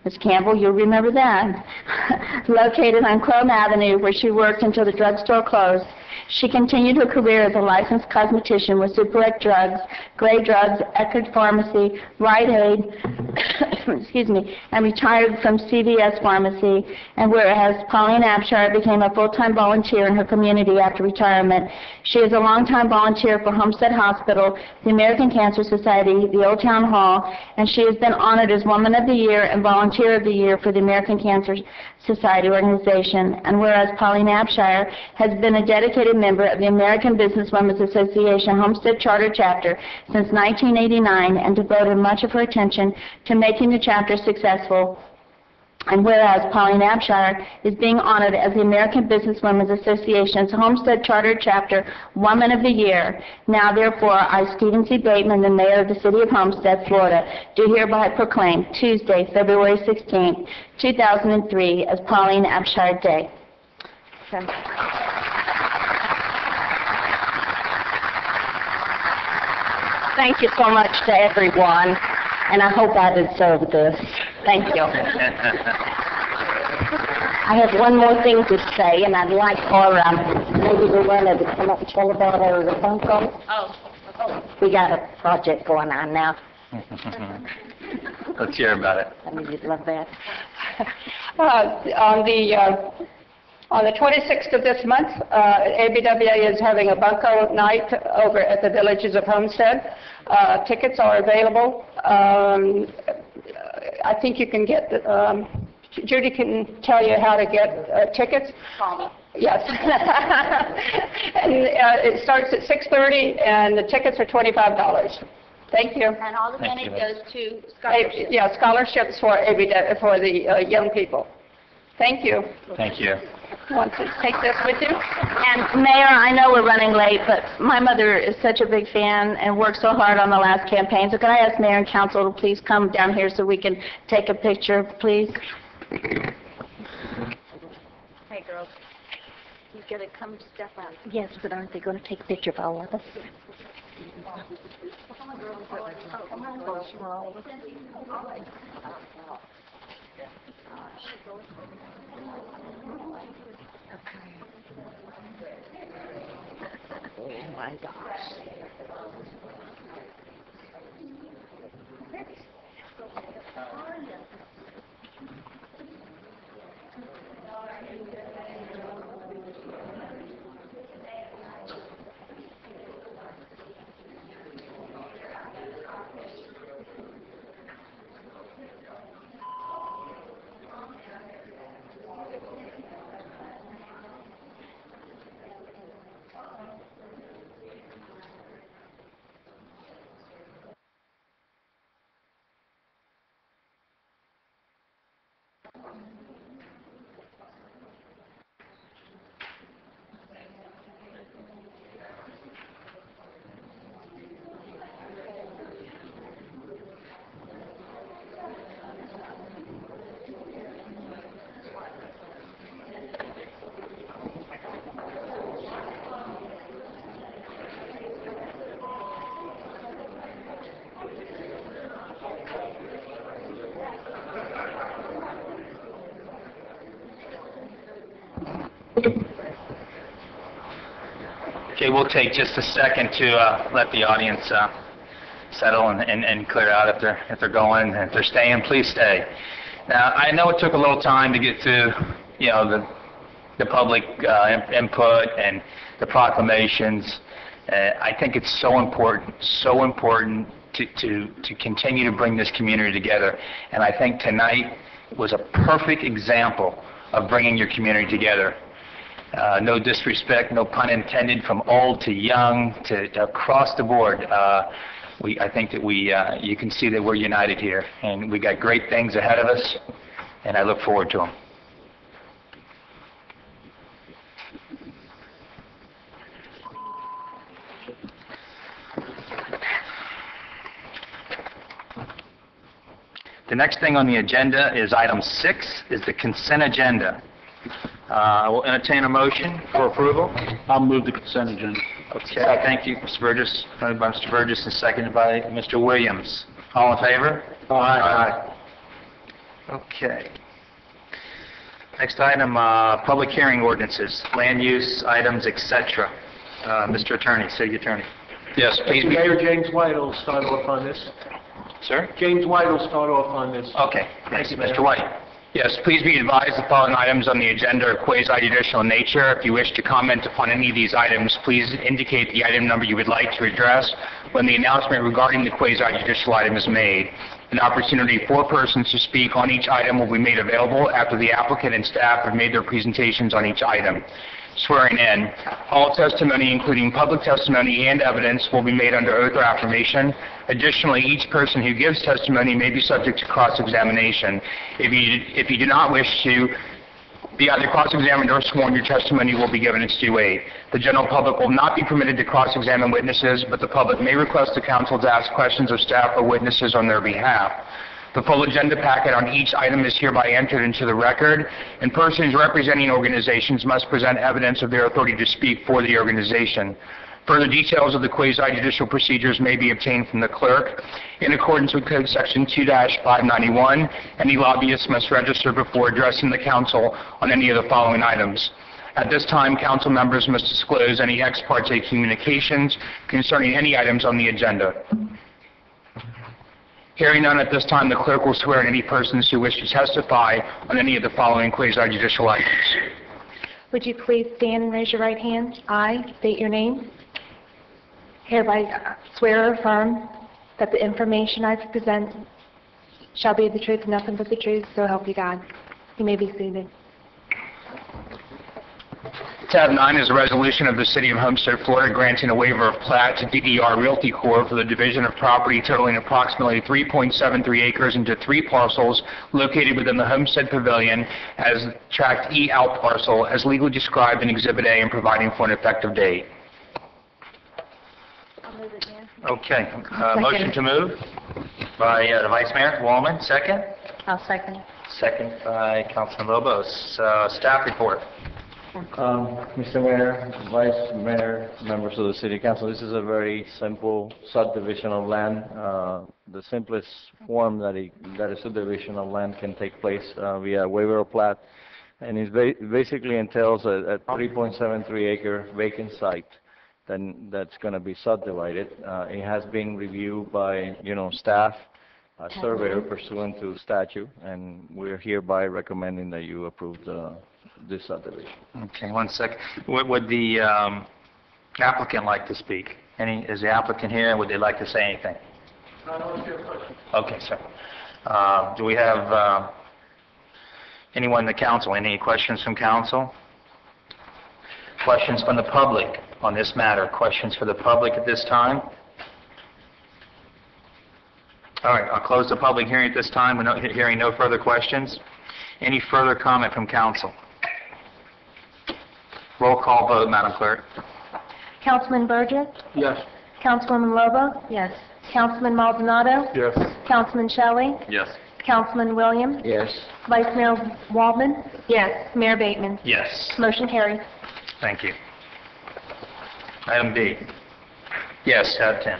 Ms. Campbell, you'll remember that, located on Chrome Avenue, where she worked until the drugstore closed. She continued her career as a licensed cosmetician with Superec Drugs, Gray Drugs, Eckerd Pharmacy, Rite Aid, excuse me, and retired from CVS Pharmacy. And whereas Pauline Abshire became a full-time volunteer in her community after retirement, she is a longtime volunteer for Homestead Hospital, the American Cancer Society, the Old Town Hall, and she has been honored as Woman of the Year and Volunteer of the Year for the American Cancer Society organization. And whereas Pauline Abshire has been a dedicated member of the American Businesswomen's Association Homestead Charter Chapter since 1989 and devoted much of her attention to making the chapter successful. And whereas Pauline Abshire is being honored as the American Businesswomen's Association's Homestead Charter Chapter Woman of the Year, now therefore I, Stephen C. Bateman, the Mayor of the City of Homestead, Florida, do hereby proclaim Tuesday, February 16, 2003 as Pauline Abshire Day. Okay. Thank you so much to everyone, and I hope I deserve this. Thank you. I have one more thing to say, and I'd like for maybe Luana to come up and tell about our bunco. Oh. We got a project going on now. Let's hear about it. I mean, you'd love that. On the 26th of this month, ABWA is having a bunco night over at the Villages of Homestead. Tickets are available. I think you can get, Judy can tell you how to get tickets. Yes. And it starts at 6:30 and the tickets are $25. Thank you. And all the money goes to scholarships. Yeah, scholarships for for the young people. Thank you. Thank you. Want to take this with you? And Mayor, I know we're running late, but my mother is such a big fan and worked so hard on the last campaign. So can I ask Mayor and Council to please come down here so we can take a picture, please? Hey, girls. You gotta come step out. Yes, but aren't they going to take a picture of all of us? Oh my gosh. Okay, we'll take just a second to let the audience settle and clear out if they're going. If they're staying, please stay. Now, I know it took a little time to get to, the public input and the proclamations. I think it's so important to continue to bring this community together. And I think tonight was a perfect example of bringing your community together. No disrespect, no pun intended, from old to young to across the board. I think that you can see that we're united here, and we got great things ahead of us, and I look forward to them. The next thing on the agenda is item 6, is the consent agenda. I will entertain a motion for approval. I'll move the consent agenda. Okay, thank you, Mr. Burgess. Moved by Mr. Burgess and seconded by Mr. Williams. All in favor? Aye. Okay. Next item, public hearing ordinances, land use items, etc. Mr. Attorney, City Attorney. Yes, please. Mayor James White will start off on this. Sir? James White will start off on this. Okay, thank you, Mr. White. Yes, please be advised the following items on the agenda are quasi-judicial in nature. If you wish to comment upon any of these items, please indicate the item number you would like to address when the announcement regarding the quasi-judicial item is made. An opportunity for persons to speak on each item will be made available after the applicant and staff have made their presentations on each item. Swearing in. All testimony, including public testimony and evidence, will be made under oath or affirmation. Additionally, each person who gives testimony may be subject to cross-examination. If you do not wish to be either cross-examined or sworn, your testimony will be given its due weight. The general public will not be permitted to cross-examine witnesses, but the public may request the council to ask questions of staff or witnesses on their behalf. The full agenda packet on each item is hereby entered into the record, and persons representing organizations must present evidence of their authority to speak for the organization. Further details of the quasi-judicial procedures may be obtained from the clerk. In accordance with Code Section 2-591, any lobbyist must register before addressing the council on any of the following items. At this time, council members must disclose any ex parte communications concerning any items on the agenda. Hearing none at this time, the clerk will swear in any persons who wish to testify on any of the following quasi-judicial items. Would you please stand and raise your right hand? I state your name. Hereby swear or affirm that the information I present shall be the truth and nothing but the truth, so help you God. You may be seated. Tab 9 is a resolution of the City of Homestead, Florida, granting a waiver of plat to DDR Realty Corp. for the division of property totaling approximately 3.73 acres into 3 parcels located within the Homestead Pavilion as Tract E out parcel as legally described in Exhibit A and providing for an effective date. Okay, motion to move by the Vice Mayor Wallman, second. I'll second. Second by Councilman Lobos. Staff report. Mr. Mayor, Vice Mayor, members of the City Council, this is a very simple subdivision of land. The simplest form that a subdivision of land can take place via waiver of plat, and it basically entails a 3.73 acre vacant site that's going to be subdivided. It has been reviewed by staff, a surveyor pursuant to statute, and we're hereby recommending that you approve this subdivision. Okay, one second. Would the applicant like to speak? Is the applicant here? Would they like to say anything? Okay, sir. Do we have anyone in the council? Any questions from council? Questions from the public on this matter? Questions for the public at this time? All right, I'll close the public hearing at this time. We're not hearing no further questions. Any further comment from council? Roll call vote, Madam Clerk. Councilman Burgess? Yes. Councilwoman Lobo? Yes. Councilman Maldonado? Yes. Councilman Shelley? Yes. Councilman Williams? Yes. Vice Mayor Waldman? Yes. Mayor Bateman? Yes. Motion carries. Thank you. Item B. Yes, tab 10.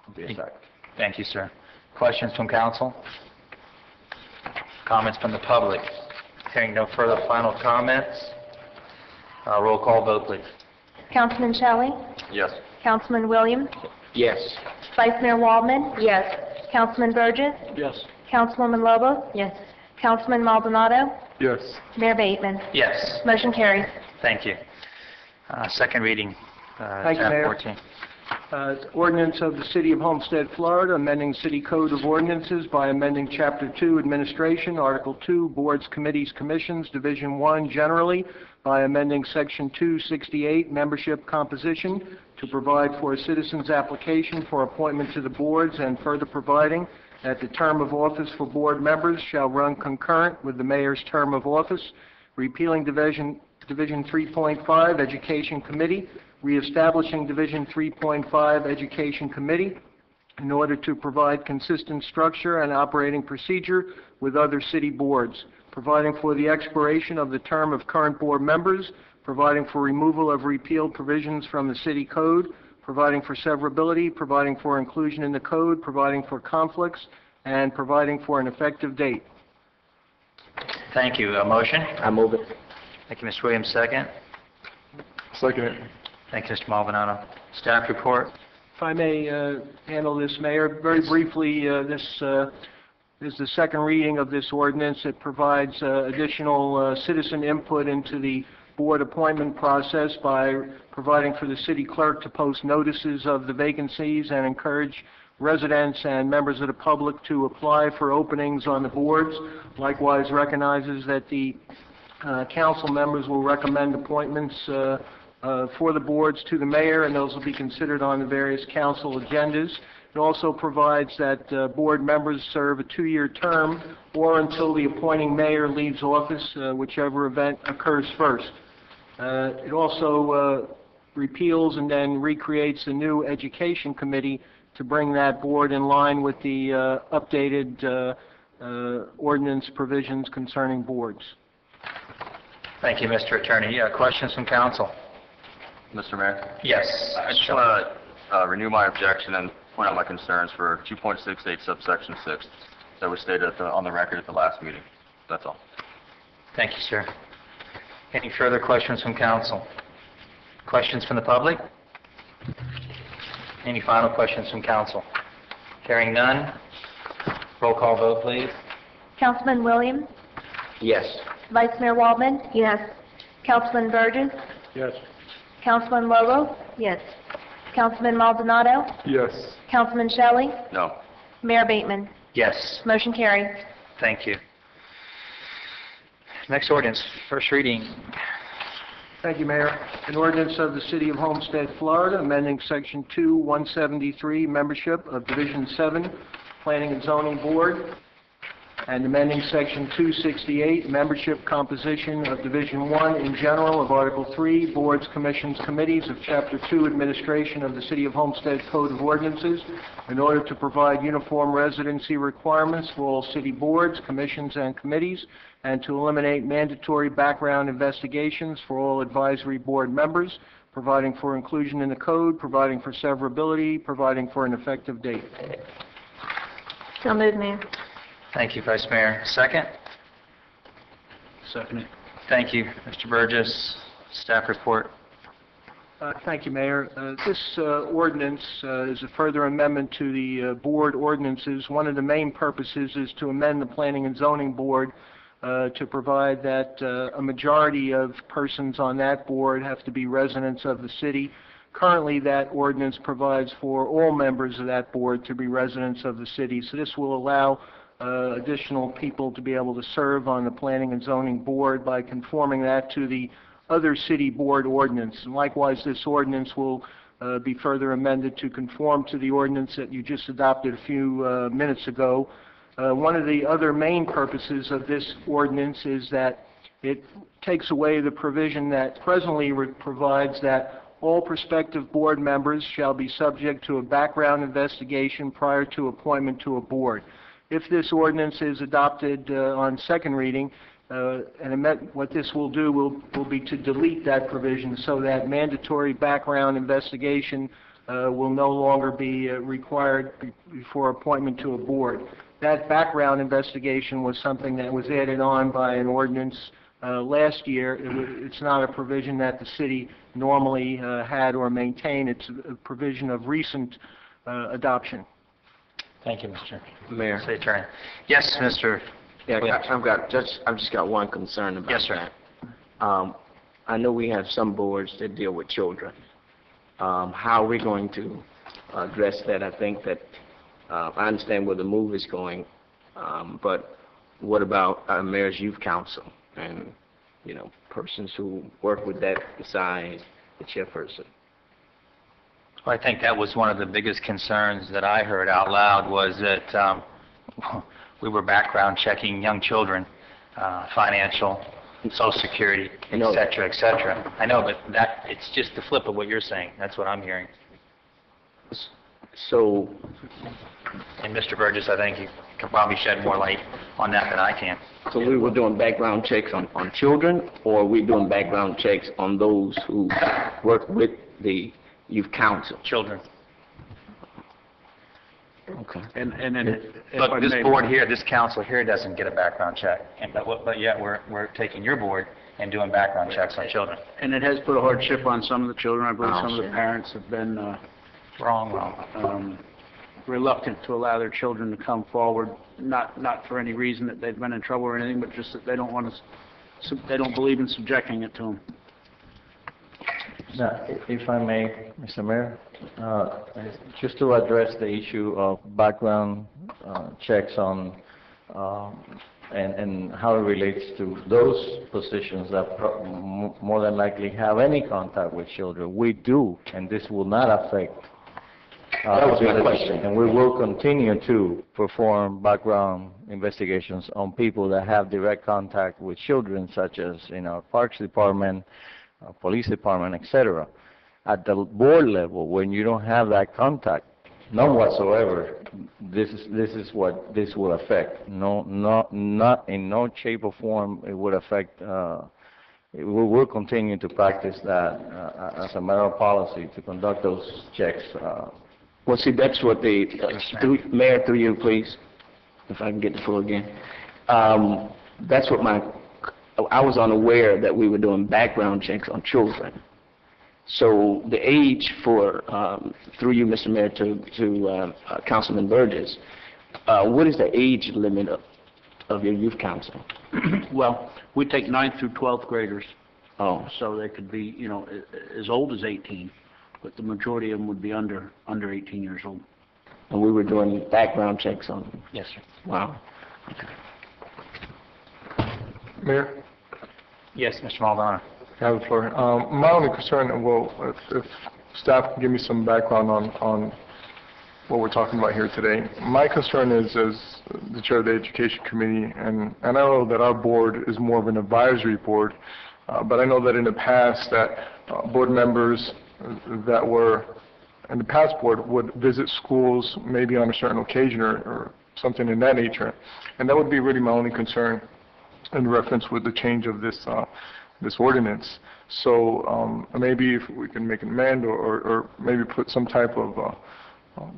be a second. Thank you, sir. Questions from council? Comments from the public? Hearing no further final comments, roll call vote, please. Councilman Shelley? Yes. Councilman Williams? Yes. Vice Mayor Waldman? Yes. Councilman Burgess? Yes. Councilwoman Lobos? Yes. Councilman Maldonado? Yes. Mayor Bateman? Yes. Motion carries. Thank you. Second reading, Thank you, tab Mayor. 14. Ordinance of the City of Homestead, Florida, amending City Code of Ordinances by amending Chapter 2, Administration, Article 2, Boards, Committees, Commissions, Division 1, generally, by amending Section 268, Membership Composition, to provide for a citizen's application for appointment to the boards, and further providing that the term of office for board members shall run concurrent with the mayor's term of office, repealing Division 3.5, Education Committee, reestablishing Division 3.5 Education Committee in order to provide consistent structure and operating procedure with other city boards, providing for the expiration of the term of current board members, providing for removal of repealed provisions from the city code, providing for severability, providing for inclusion in the code, providing for conflicts, and providing for an effective date. Thank you. A motion? I move it. Thank you, Mr. Williams. Second. Second it. Thank you, Mr. Maldonado. Staff report? If I may handle this, Mayor, very briefly, this is the second reading of this ordinance. It provides additional citizen input into the board appointment process by providing for the city clerk to post notices of the vacancies and encourage residents and members of the public to apply for openings on the boards. Likewise recognizes that the council members will recommend appointments for the boards to the mayor, and those will be considered on the various council agendas. It also provides that board members serve a 2-year term or until the appointing mayor leaves office, whichever event occurs first. It also repeals and then recreates a new education committee to bring that board in line with the updated ordinance provisions concerning boards. Thank you, Mr. Attorney. Questions from council? Mr. Mayor? Yes. I just want to renew my objection and point out my concerns for 2.68 subsection 6 that was stated on the record at the last meeting. That's all. Thank you, sir. Any further questions from council? Questions from the public? Any final questions from council? Hearing none, roll call vote, please. Councilman Williams? Yes. Vice Mayor Waldman? Yes. Councilman Burgess? Yes. Councilman Lobo? Yes. Councilman Maldonado? Yes. Councilman Shelley? No. Mayor Bateman? Yes. Motion carries. Thank you. Next ordinance, first reading. Thank you, Mayor. An ordinance of the City of Homestead, Florida, amending Section 2-173, membership of Division 7, Planning and Zoning Board, and amending Section 268, membership composition of Division 1 in general of Article 3, Boards, Commissions, Committees of Chapter 2, Administration of the City of Homestead Code of Ordinances, in order to provide uniform residency requirements for all city boards, commissions, and committees, and to eliminate mandatory background investigations for all advisory board members, providing for inclusion in the code, providing for severability, providing for an effective date. So moved, Mayor. Thank you, Vice Mayor. Second? Second. Thank you, Mr. Burgess. Staff report. Thank you, Mayor. This ordinance is a further amendment to the board ordinances. One of the main purposes is to amend the Planning and Zoning Board to provide that a majority of persons on that board have to be residents of the city. Currently, that ordinance provides for all members of that board to be residents of the city, so this will allow additional people to be able to serve on the Planning and Zoning Board by conforming that to the other city board ordinance. And likewise, this ordinance will be further amended to conform to the ordinance that you just adopted a few minutes ago. One of the other main purposes of this ordinance is that it takes away the provision that presently provides that all prospective board members shall be subject to a background investigation prior to appointment to a board. If this ordinance is adopted on second reading, what this will do will be to delete that provision so that mandatory background investigation will no longer be required before appointment to a board. That background investigation was something that was added on by an ordinance last year. It's not a provision that the city normally had or maintained. It's a provision of recent adoption. Thank you, Mr. Mayor. City Attorney. Yes, Mr. Yeah, Williams. I've just got one concern about Yes, sir. that. I know we have some boards that deal with children. How are we going to address that? I think that, I understand where the move is going, but what about our Mayor's Youth Council and, you know, persons who work with that besides the chairperson? Well, I think that was one of the biggest concerns that I heard out loud was that we were background checking young children, financial, Social Security, et cetera, et cetera. I know, but it's just the flip of what you're saying. That's what I'm hearing. So, and Mr. Burgess, I think you can probably shed more light on that than I can. So we were doing background checks on children, or we doing background checks on those who work with the youth council? Children. Okay. And then, Look, this board here, this council here doesn't get a background check, but yet we're taking your board and doing background checks on children. And it has put a hardship on some of the children. I believe some of the parents have been reluctant to allow their children to come forward, not for any reason that they've been in trouble or anything, but just that they don't want to, they don't believe in subjecting it to them. Now, if I may, Mr. Mayor, just to address the issue of background checks on and how it relates to those positions that more than likely have any contact with children, we do, and this will not affect. That was my question. And we will continue to perform background investigations on people that have direct contact with children, such as in our Parks Department, Police Department, etc. At the board level, when you don't have that contact, none whatsoever, this is what this will affect. Not in no shape or form it would affect. We will continue to practice that as a matter of policy to conduct those checks. Well, see, that's what the Mayor, through you, please, if I can get the floor again. That's what I was unaware that we were doing background checks on children. So the age for, through you, Mr. Mayor, to Councilman Burgess, what is the age limit of your youth council? Well, we take 9th through 12th graders. Oh. So they could be, you know, as old as 18, but the majority of them would be under 18 years old. And we were doing background checks on them? Yes, sir. Wow. Mayor? Yes, Mr. Maldonado. I have the floor. My only concern, well, if staff can give me some background on what we're talking about here today. My concern is, as the chair of the Education Committee, and I know that our board is more of an advisory board, but I know that in the past that board members that were in the past board would visit schools maybe on a certain occasion or something in that nature. And that would be really my only concern in reference with the change of this this ordinance. So maybe if we can make an amend or maybe put some type of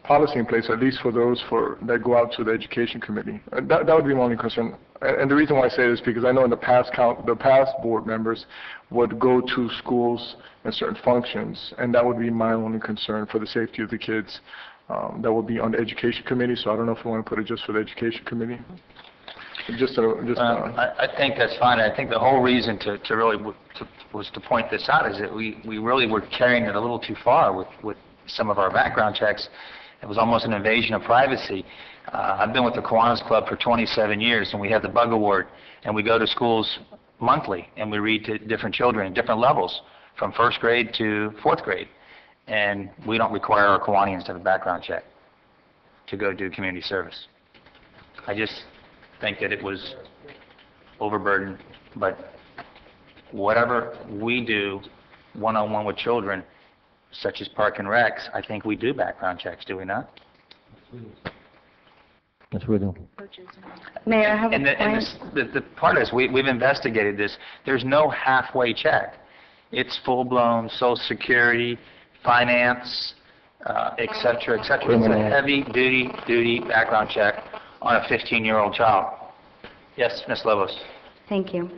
policy in place, at least for those that go out to the Education Committee. That would be my only concern. And the reason why I say this is because I know in the past board members would go to schools and certain functions, and that would be my only concern for the safety of the kids. That would be on the Education Committee, so I don't know if we want to put it just for the Education Committee. I think that's fine. I think the whole reason to really was to point this out is that we really were carrying it a little too far with some of our background checks. It was almost an invasion of privacy. I've been with the Kiwanis Club for 27 years, and we have the Bug Award, and we go to schools monthly, and we read to different children at different levels, from 1st grade to 4th grade, and we don't require our Kiwanians to have a background check to go do community service. I just think that it was overburdened, but whatever we do one-on-one with children, such as Park and Recs, I think we do background checks, do we not? Yes, we do. Mayor, I have a point. And the part is, we've investigated this. There's no halfway check. It's full-blown Social Security, finance, et cetera, et cetera. It's a heavy-duty background check on a 15-year-old child. Yes, Ms. Lobos? Thank you.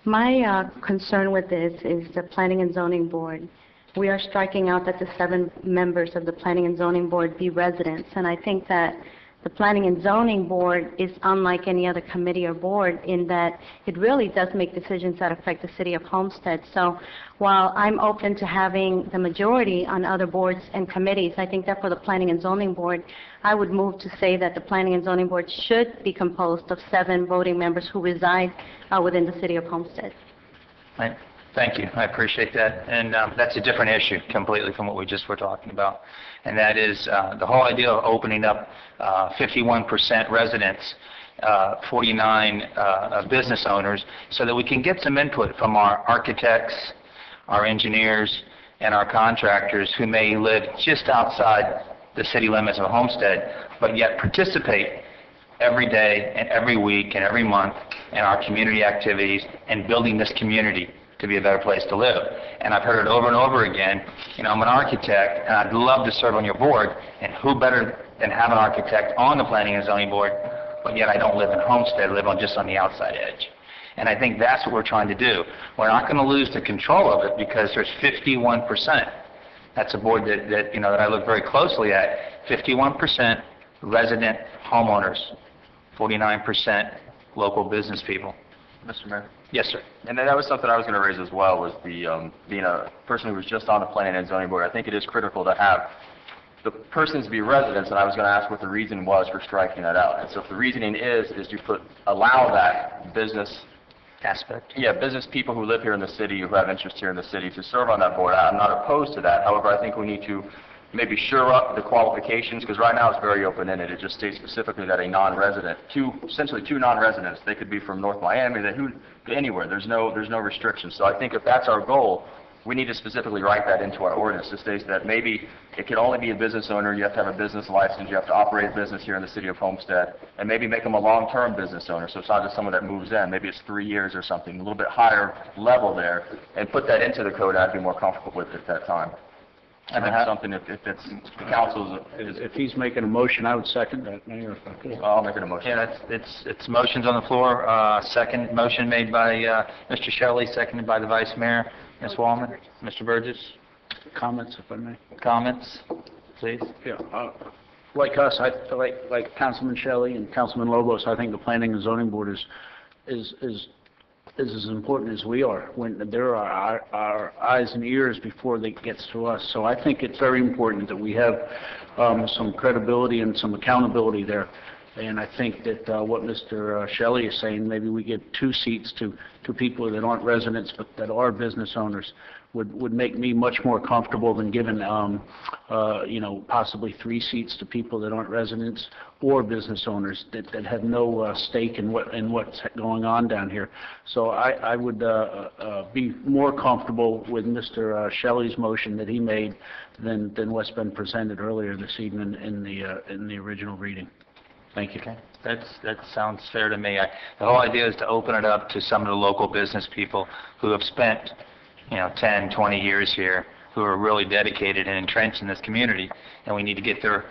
My concern with this is the Planning and Zoning Board. We are striking out that the 7 members of the Planning and Zoning Board be residents, and I think that the Planning and Zoning Board is unlike any other committee or board in that it really does make decisions that affect the city of Homestead. So while I'm open to having the majority on other boards and committees, I think that for the Planning and Zoning Board, I would move to say that the Planning and Zoning Board should be composed of 7 voting members who reside within the city of Homestead. Right. Thank you. I appreciate that. And that's a different issue completely from what we just were talking about. And that is the whole idea of opening up 51% residents, 49 business owners, so that we can get some input from our architects, our engineers, and our contractors who may live just outside the city limits of Homestead, but yet participate every day and every week and every month in our community activities and building this community to be a better place to live. And I've heard it over and over again. You know, I'm an architect, and I'd love to serve on your board, and who better than have an architect on the Planning and Zoning Board, but yet I don't live in Homestead, I live just on the outside edge. And I think that's what we're trying to do. We're not going to lose the control of it because there's 51%. That's a board that I look very closely at. 51% resident homeowners, 49% local business people. Mr. Mayor? Yes, sir. And that was something I was going to raise as well, was the being a person who was just on the Planning and Zoning Board. I think it is critical to have the persons be residents, and I was going to ask what the reason was for striking that out. And so if the reasoning is you allow that business aspect. Yeah, business people who live here in the city, who have interest here in the city, to serve on that board. I'm not opposed to that. However, I think we need to maybe shore up the qualifications, because right now it's very open-ended. It just states specifically that a non-resident, essentially two non-residents, they could be from North Miami, anywhere. There's no restrictions. So I think if that's our goal, we need to specifically write that into our ordinance. It states that maybe it can only be a business owner, you have to have a business license, you have to operate a business here in the city of Homestead, and maybe make them a long-term business owner, so it's not just someone that moves in. Maybe it's 3 years or something, a little bit higher level there, and put that into the code. I'd be more comfortable with it at that time. I think something, if it's the council's... If he's making a motion, I would second that, Mayor. I'll make it a motion. Yeah, it's motions on the floor. Second motion made by Mr. Shelley, seconded by the Vice Mayor. Ms. Wallman, Mr. Burgess. Comments, if I may. Comments, please. Yeah, like us, like Councilman Shelley and Councilman Lobos, I think the Planning and Zoning Board is as important as we are. When there are our eyes and ears before it gets to us. So I think it's very important that we have some credibility and some accountability there. And I think that what Mr. Shelley is saying, maybe we give 2 seats to people that aren't residents but that are business owners, would make me much more comfortable than giving, possibly 3 seats to people that aren't residents or business owners that have no stake in what's going on down here. So I would be more comfortable with Mr. Shelley's motion that he made than what's been presented earlier this evening in the original reading. Thank you. Okay. That sounds fair to me. The whole idea is to open it up to some of the local business people who have spent 10, 20 years here, who are really dedicated and entrenched in this community, and we need to get their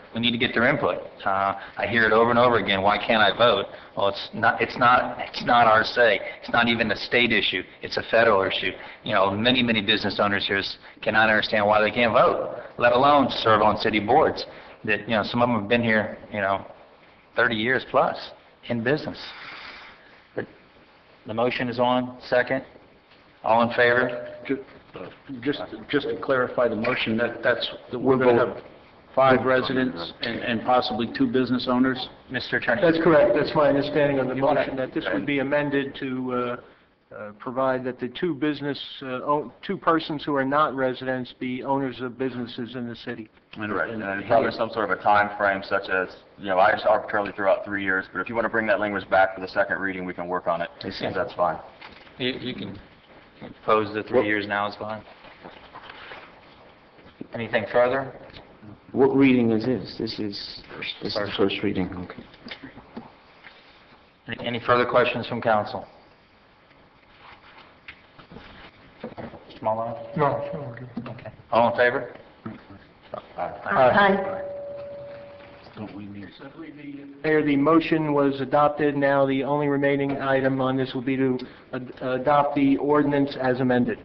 input. I hear it over and over again. Why can't I vote? Well, it's not our say. It's not even a state issue. It's a federal issue. Many business owners here cannot understand why they can't vote, let alone serve on city boards. That some of them have been here 30 years plus in business. But the motion is on. Second. All in favor? Just to clarify the motion, that we're going to have 5 residents and possibly 2 business owners? Mr. Attorney. That's correct. That's my understanding of the motion, that this would be amended to provide that the 2 persons who are not residents be owners of businesses in the city. Correct. And probably some sort of a time frame, such as, I just arbitrarily threw out 3 years, but if you want to bring that language back for the second reading, we can work on it. That's fine. You can pose the 3 years now is fine. Anything further? What reading is this? This is the first reading. Okay. Any further questions from council? Mr. Malone? No, sure. Okay. All in favor? Aye. Mayor, the motion was adopted. Now the only remaining item on this will be to adopt the ordinance as amended.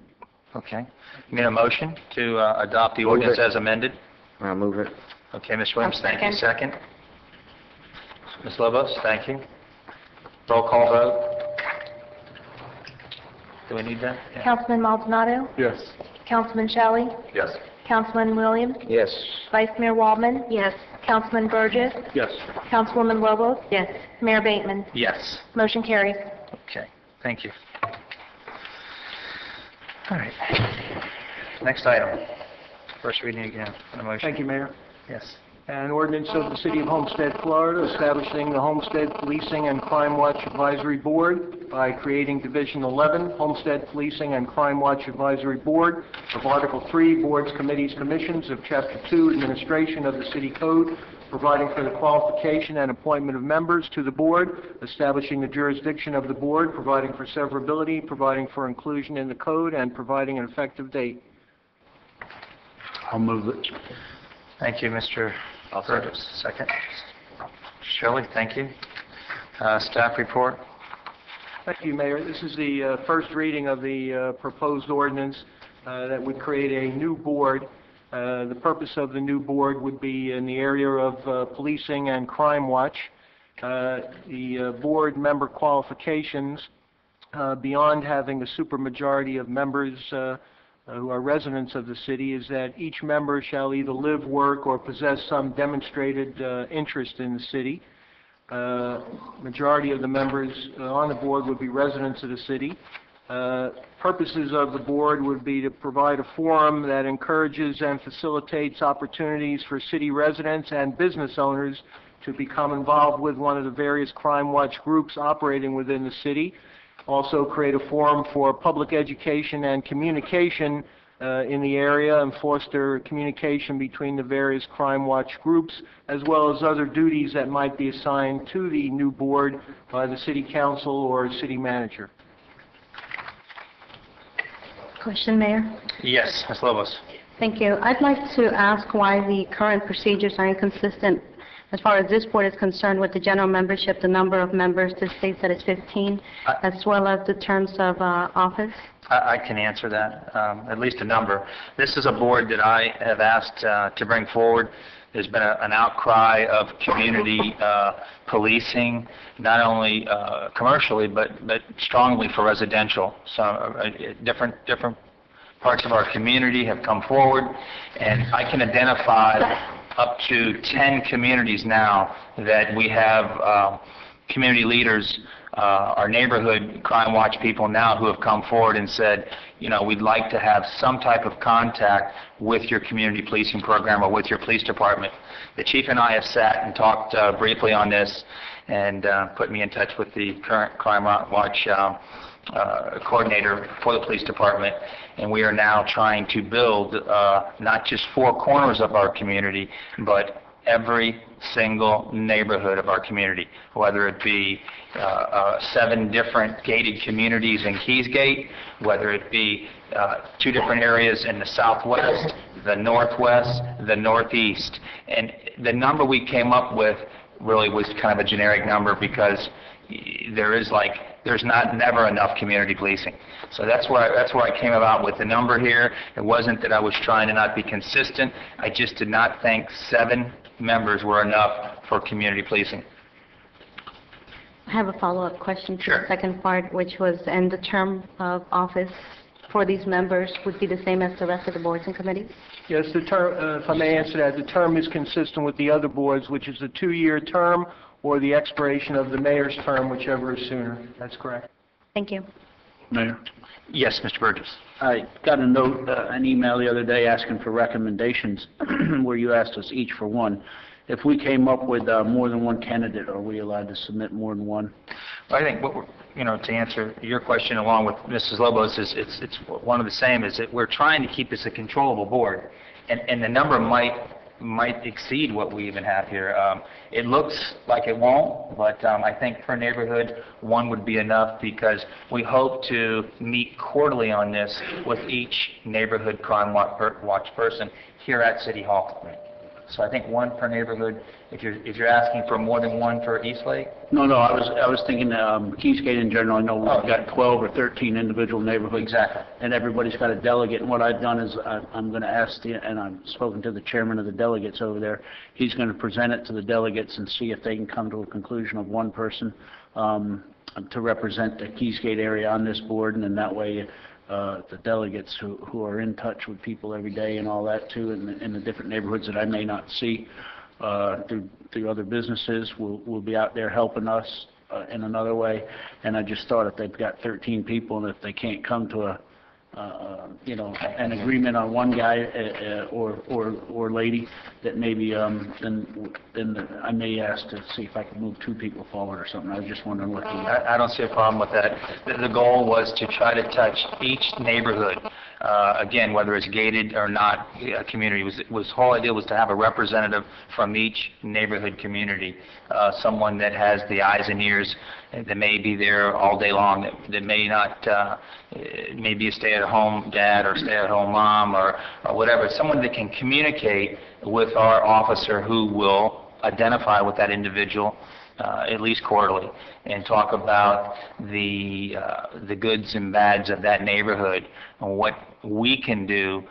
Okay. You need a motion to adopt the ordinance as amended? I'll move it. Okay, Ms. Williams, thank you. Second. Ms. Lobos, thank you. Roll call vote. Do we need that? Yeah. Councilman Maldonado? Yes. Councilman Shelley? Yes. Councilman Williams? Yes. Vice Mayor Waldman? Yes. Councilman Burgess? Yes. Councilwoman Lobos? Yes. Mayor Bateman? Yes. Motion carries. Okay, thank you. All right. Next item. First reading again on the motion. Thank you, Mayor. Yes. An ordinance of the City of Homestead, Florida, establishing the Homestead Policing and Crime Watch Advisory Board by creating Division 11, Homestead Policing and Crime Watch Advisory Board of Article 3, Boards, Committees, Commissions of Chapter 2, Administration of the City Code, providing for the qualification and appointment of members to the board, establishing the jurisdiction of the board, providing for severability, providing for inclusion in the code, and providing an effective date. I'll move it. Thank you, Mr. Burgess. Second. Shirley, thank you. Staff report. Thank you, Mayor. This is the first reading of the proposed ordinance that would create a new board. The purpose of the new board would be in the area of policing and crime watch. The board member qualifications, beyond having a supermajority of members who are residents of the city, is that each member shall either live, work, or possess some demonstrated interest in the city. Majority of the members on the board would be residents of the city. Purposes of the board would be to provide a forum that encourages and facilitates opportunities for city residents and business owners to become involved with one of the various crime watch groups operating within the city. Also create a forum for public education and communication in the area, and foster communication between the various crime watch groups, as well as other duties that might be assigned to the new board by the city council or city manager. Question, Mayor? Yes, Ms. Lobos. Thank you. I'd like to ask why the current procedures are inconsistent as far as this board is concerned with the general membership, the number of members. This states that it's 15, as well as the terms of office. I can answer that, at least a number. This is a board that I have asked to bring forward. There's been an outcry of community policing, not only commercially, but strongly for residential. So different parts of our community have come forward, and I can identify up to 10 communities now that we have community leaders, our neighborhood crime watch people now, who have come forward and said, you know, we'd like to have some type of contact with your community policing program or with your police department. The chief and I have sat and talked briefly on this, and put me in touch with the current crime watch coordinator for the police department, and we are now trying to build not just four corners of our community, but every single neighborhood of our community, whether it be 7 different gated communities in Keysgate, whether it be 2 different areas in the southwest, the northwest, the northeast. And the number we came up with really was kind of a generic number, because there's never enough community policing. So that's where I came about with the number here. It wasn't that I was trying to not be consistent. I just did not think 7 members were enough for community policing. I have a follow-up question to Sure. the second part, which was, and the term of office for these members would be the same as the rest of the boards and committees? Yes, the term, if I may answer that, the term is consistent with the other boards, which is a 2-year term or the expiration of the mayor's term, whichever is sooner. That's correct. Thank you. Mayor? Yes, Mr. Burgess. I got a note, an email the other day asking for recommendations where you asked us each for one. If we came up with more than one candidate, are we allowed to submit more than one? Well, I think what to answer your question along with Mrs. Lobos, is it's one of the same, is that we're trying to keep this a controllable board, and the number might might exceed what we even have here. It looks like it won't, but I think per neighborhood, one would be enough because we hope to meet quarterly on this with each neighborhood crime watch person here at City Hall. So I think one per neighborhood. If you're asking for more than one for Eastlake? No, I was thinking Keysgate in general. I know we've got 12 or 13 individual neighborhoods. Exactly. And everybody's got a delegate. And what I've done is I'm going to ask and I've spoken to the chairman of the delegates over there. He's going to present it to the delegates and see if they can come to a conclusion of one person to represent the Keysgate area on this board, and then that way the delegates who are in touch with people every day and all that too, in the different neighborhoods that I may not see through other businesses will be out there helping us in another way. And I just thought if they've got 13 people and if they can't come to an agreement on one guy or lady, that maybe then I may ask to see if I can move 2 people forward or something. I was just wondering what I don't see a problem with that. The goal was to try to touch each neighborhood. Again, whether it's gated or not, a community. The whole idea was to have a representative from each neighborhood community, someone that has the eyes and ears that may be there all day long, that may not, maybe a stay-at-home dad or stay-at-home mom or whatever, someone that can communicate with our officer who will identify with that individual at least quarterly and talk about the goods and bads of that neighborhood and what we can do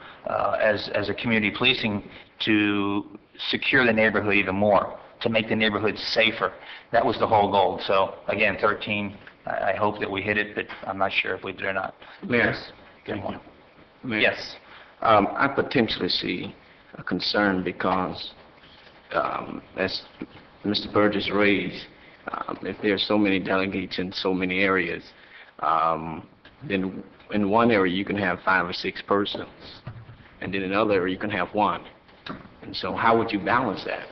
as a community policing to secure the neighborhood even more, to make the neighborhood safer. That was the whole goal. So again, 13, I hope that we hit it, but I'm not sure if we did or not. Mayor. Good one. Mayor. Yes. I potentially see a concern because, as Mr. Burgess raised, if there are so many delegates in so many areas, then in one area you can have 5 or 6 persons, and then in another area you can have 1. And so how would you balance that?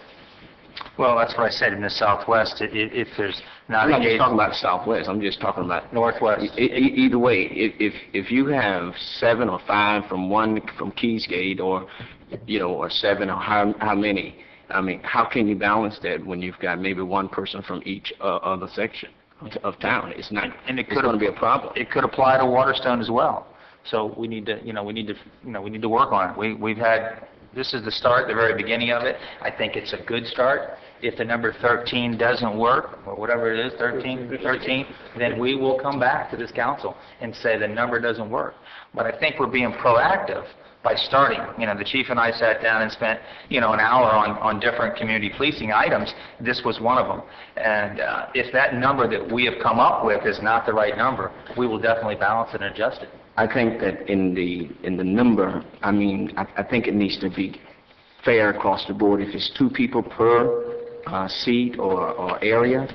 Well, that's what I said in the Southwest. If there's not I'm not a just gate, talking about Southwest. I'm just talking about Northwest. Either way, if you have 7 or 5 from Keysgate, or 7 or how many, I mean, how can you balance that when you've got maybe 1 person from each other section of town? It's not. And it's going to be a problem. It could apply to Waterstone as well. So we need to work on it. We've had. This is the start, the very beginning of it. I think it's a good start. If the number 13 doesn't work, or whatever it is, 13, then we will come back to this council and say the number doesn't work. But I think we're being proactive by starting. The chief and I sat down and spent, an hour on different community policing items. This was one of them. And if that number that we have come up with is not the right number, we will definitely balance it and adjust it. I think that in the number, I think it needs to be fair across the board. If it's 2 people per seat or area,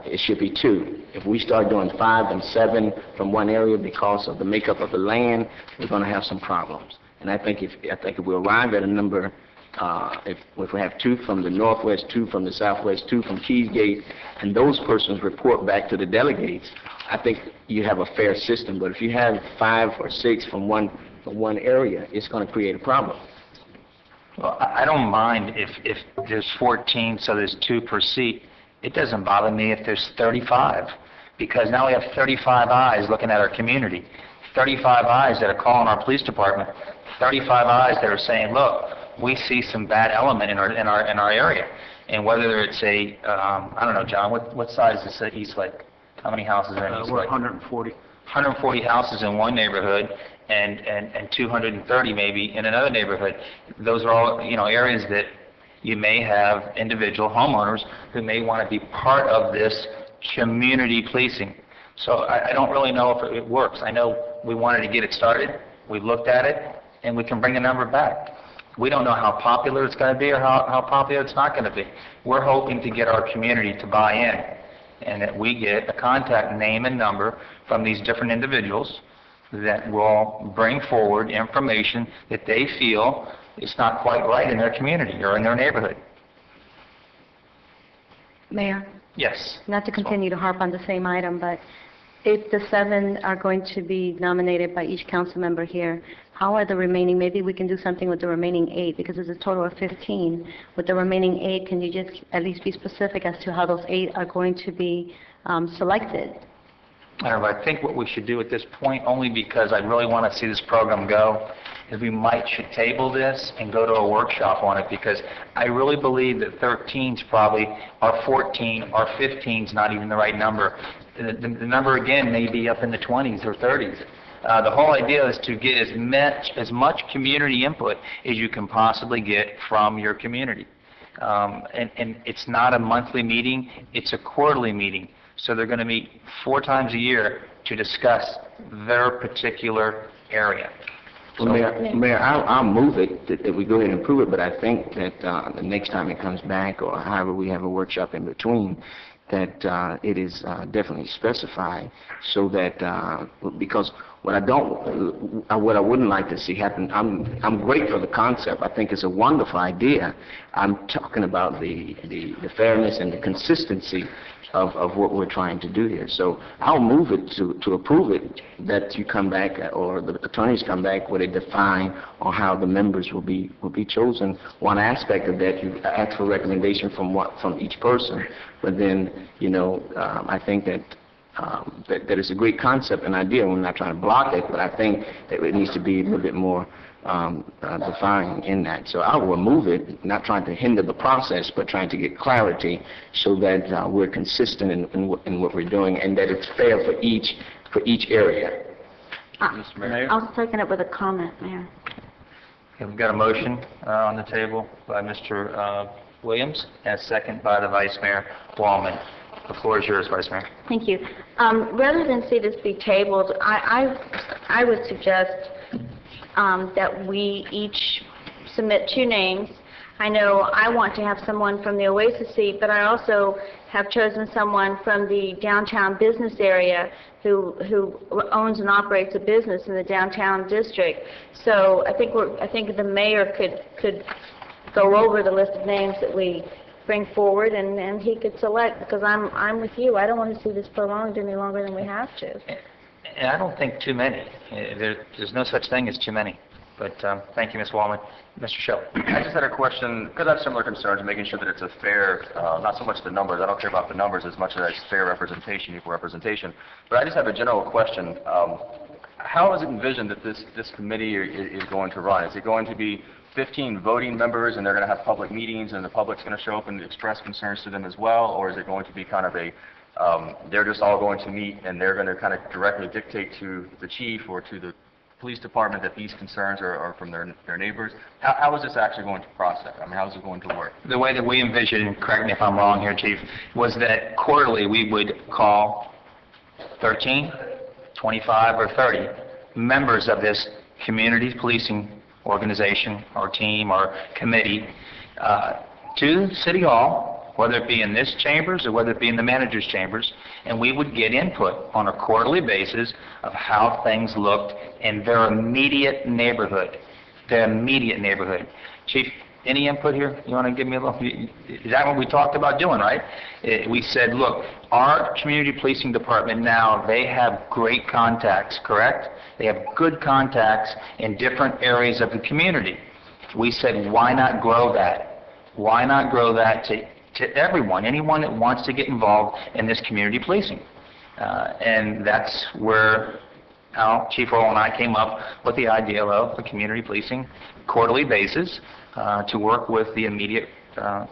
it should be 2. If we start doing 5 and 7 from one area because of the makeup of the land, we're going to have some problems. And I think if we arrive at a number, if we have 2 from the Northwest, 2 from the Southwest, 2 from Keysgate, and those persons report back to the delegates, I think you have a fair system. But if you have 5 or 6 from one area, it's going to create a problem. Well, I don't mind if there's 14, so there's 2 per seat. It doesn't bother me if there's 35, because now we have 35 eyes looking at our community, 35 eyes that are calling our police department, 35 eyes that are saying, look, we see some bad element in our area. And whether it's I don't know, John, what size is Eastlake? How many houses are in Eastlake? We're 140. 140 houses in one neighborhood and 230 maybe in another neighborhood. Those are all, areas that you may have individual homeowners who may want to be part of this community policing. So I don't really know if it works. I know we wanted to get it started. We've looked at it, and we can bring the number back. We don't know how popular it's going to be or how popular it's not going to be. We're hoping to get our community to buy in, and that we get a contact name and number from these different individuals that will bring forward information that they feel is not quite right in their community or in their neighborhood. Mayor, Yes. not to continue to harp on the same item, but if the 7 are going to be nominated by each council member here, how are the remaining, maybe we can do something with the remaining 8, because there's a total of 15. With the remaining 8, can you just at least be specific as to how those 8 are going to be selected? I think what we should do at this point, only because I really want to see this program go, is we should table this and go to a workshop on it, because I really believe that 13's probably, or 14, or 15's not even the right number. The number, again, may be up in the 20s or 30s. The whole idea is to get as much community input as you can possibly get from your community. And it's not a monthly meeting, it's a quarterly meeting. So they're going to meet 4 times a year to discuss their particular area. Well, Mayor, I'll move it, that we go ahead and approve it, but I think that the next time it comes back, or however we have a workshop in between, that it is definitely specified, so that, because what I wouldn't like to see happen, I'm great for the concept. I think it's a wonderful idea. I'm talking about the fairness and the consistency of what we're trying to do here. So I'll move it to approve it, that you come back, or the attorneys come back with a define on how the members will be chosen. One aspect of that, you ask for recommendation from each person, but then, you know, I think that that is a great concept and idea. We're not trying to block it, but I think that it needs to be a little bit more defined in that. So I will move it, not trying to hinder the process, but trying to get clarity so that we're consistent in what we're doing, and that it's fair for each area. Mr. Mayor? I'll second it with a comment, Mayor. Okay, we've got a motion on the table by Mr. Williams, and a second by the Vice Mayor Wallman. The floor is yours, Vice Mayor. Thank you. Rather than see this be tabled, I would suggest that we each submit 2 names. I know I want to have someone from the Oasis seat, but I also have chosen someone from the downtown business area who owns and operates a business in the downtown district. So I think the mayor could go over the list of names that we bring forward, and he could select, because I'm with you. I don't want to see this prolonged any longer than we have to. And I don't think too many. There's no such thing as too many. But thank you, Ms. Wallman. Mr. Shelley. I just had a question, because I have similar concerns, making sure that it's a fair, not so much the numbers, I don't care about the numbers as much as fair representation, equal representation. But I just have a general question. How is it envisioned that this committee is going to run? Is it going to be 15 voting members, and they're going to have public meetings, and the public's going to show up and express concerns to them as well? Or is it going to be kind of a, they're just all going to meet, and they're going to kind of directly dictate to the chief or to the police department that these concerns are from their neighbors? How is this actually going to process? I mean, how is it going to work? The way that we envisioned, and correct me if I'm wrong here, Chief, was that quarterly we would call 13, 25, or 30 members of this community policing organization or team or committee to City Hall, whether it be in this chambers or whether it be in the manager's chambers, and we would get input on a quarterly basis of how things looked in their immediate neighborhood. Chief, any input here? You want to give me a little? Is that what we talked about doing, right? We said, look, our community policing department now, they have great contacts, correct? They have good contacts in different areas of the community. We said, why not grow that? Why not grow that to everyone, anyone that wants to get involved in this community policing? And that's where Chief Earl and I came up with the idea of the community policing quarterly basis to work with the immediate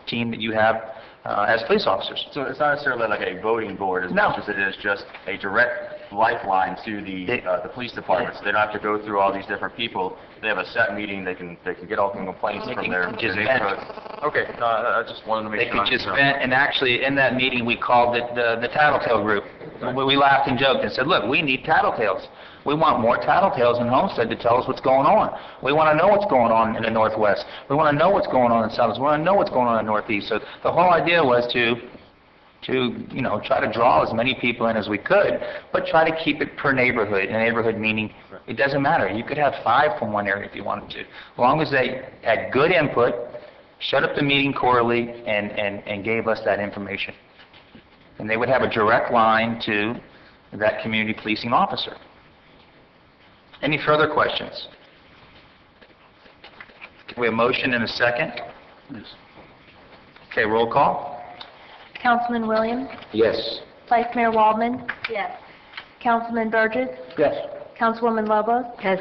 team that you have as police officers. So it's not necessarily like a voting board as much as it is just a direct lifeline to the police department. So they don't have to go through all these different people. They have a set meeting. They can get all the complaints from their neighborhood. Okay, I just wanted to make sure. They could just vent, and actually in that meeting we called it the Tattletale Group. We laughed and joked and said, look, we need tattletales. We want more tattletales in Homestead to tell us what's going on. We want to know what's going on in the Northwest. We want to know what's going on in the South. We want to know what's going on in the Northeast. So the whole idea was to try to draw as many people in as we could, but try to keep it per neighborhood. A neighborhood meaning it doesn't matter. You could have 5 from one area if you wanted to. As long as they had good input, shut up the meeting quarterly, and gave us that information. And they would have a direct line to that community policing officer. Any further questions? We have a motion and a second. Okay, roll call. Councilman Williams? Yes. Vice Mayor Waldman? Yes. Councilman Burgess? Yes. Councilwoman Lobos? Yes.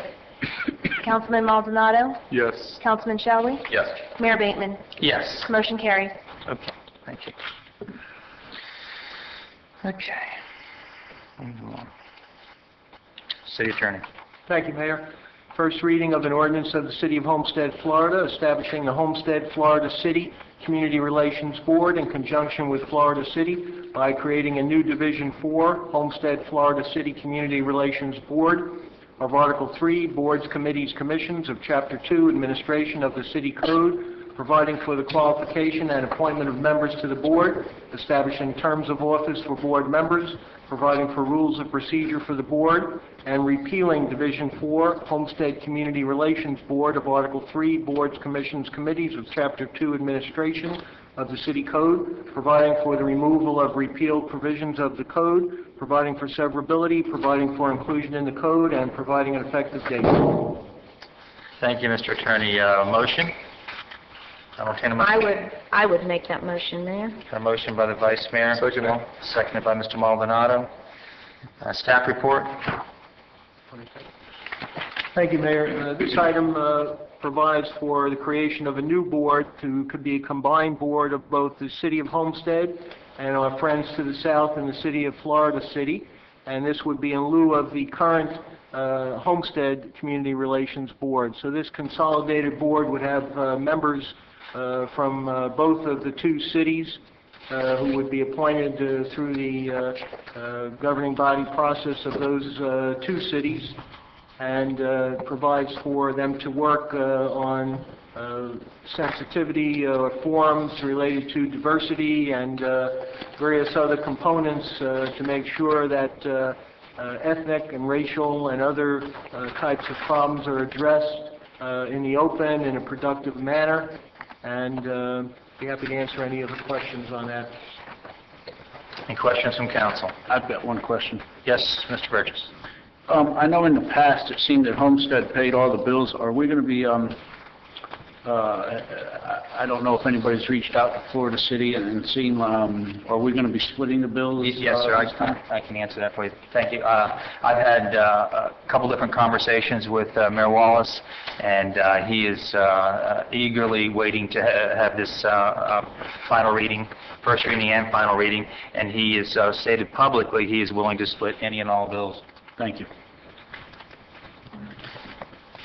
Councilman Maldonado? Yes. Councilman Shelley? Yes. Mayor Bateman? Yes. Motion carries. Okay, thank you. Okay. City Attorney. Thank you, Mayor. First reading of an ordinance of the City of Homestead, Florida, establishing the Homestead, Florida City Community Relations Board in conjunction with Florida City by creating a new Division 4, Homestead, Florida City Community Relations Board of Article 3, Boards, Committees, Commissions of Chapter 2, Administration of the City Code, providing for the qualification and appointment of members to the board, establishing terms of office for board members, providing for rules of procedure for the board, and repealing Division 4, Homestead Community Relations Board of Article 3, Boards, Commissions, Committees of Chapter 2, Administration of the City Code, providing for the removal of repealed provisions of the code, providing for severability, providing for inclusion in the code, and providing an effective date. Thank you, Mr. Attorney. Motion? I'll entertain a motion. I would make that motion, Mayor. A motion by the Vice Mayor. Seconded by Mr. Maldonado. Staff report. Thank you, Mayor. This item provides for the creation of a new board could be a combined board of both the City of Homestead and our friends to the south in the City of Florida City. And this would be in lieu of the current Homestead Community Relations Board. So this consolidated board would have members from both of the two cities who would be appointed through the governing body process of those two cities, and provides for them to work on sensitivity forums related to diversity and various other components to make sure that ethnic and racial and other types of problems are addressed in the open in a productive manner, and be happy to answer any other questions on that. Any questions from council? I've got one question. Yes, Mr. Burgess. I know in the past it seemed that Homestead paid all the bills. Are we going to be, I don't know if anybody's reached out to Florida City and seen, are we going to be splitting the bills? Yes, sir. I can answer that for you. Thank you. I've had a couple different conversations with Mayor Wallace, and he is eagerly waiting to have this final reading, first reading and final reading, and he has stated publicly he is willing to split any and all bills. Thank you.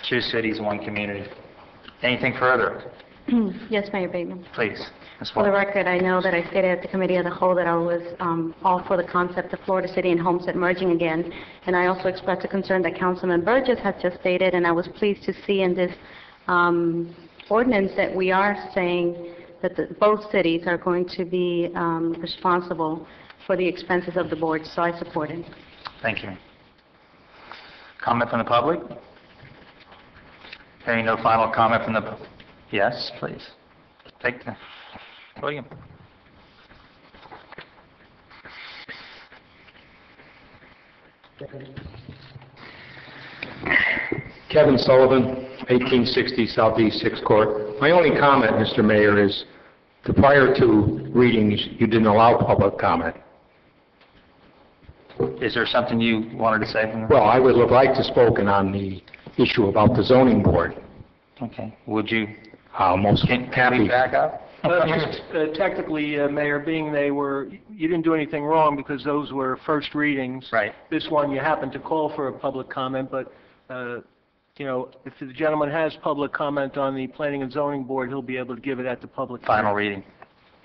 Two cities, one community. Anything further? Yes, Mayor Bateman. Please. Ms. For the Walker. record, I know that I stated at the committee of the whole that I was all for the concept of Florida City and Homestead merging again, and I also expressed a concern that Councilman Burgess had just stated, and I was pleased to see in this ordinance that we are saying that both cities are going to be responsible for the expenses of the board, so I support it. Thank you. Comment from the public? Hearing no final comment from the... Yes, please. Take the podium. Kevin Sullivan, 1860 Southeast 6th Court. My only comment, Mr. Mayor, is the prior two readings, you didn't allow public comment. Is there something you wanted to say from the... Well, I would have liked to spoken on the issue about the zoning board. Okay. Would you... Most happy. Back up? Just technically, Mayor, being you didn't do anything wrong because those were first readings. Right. This one, you happened to call for a public comment, but, you know, if the gentleman has public comment on the Planning and Zoning Board, he'll be able to give it at the public Final reading.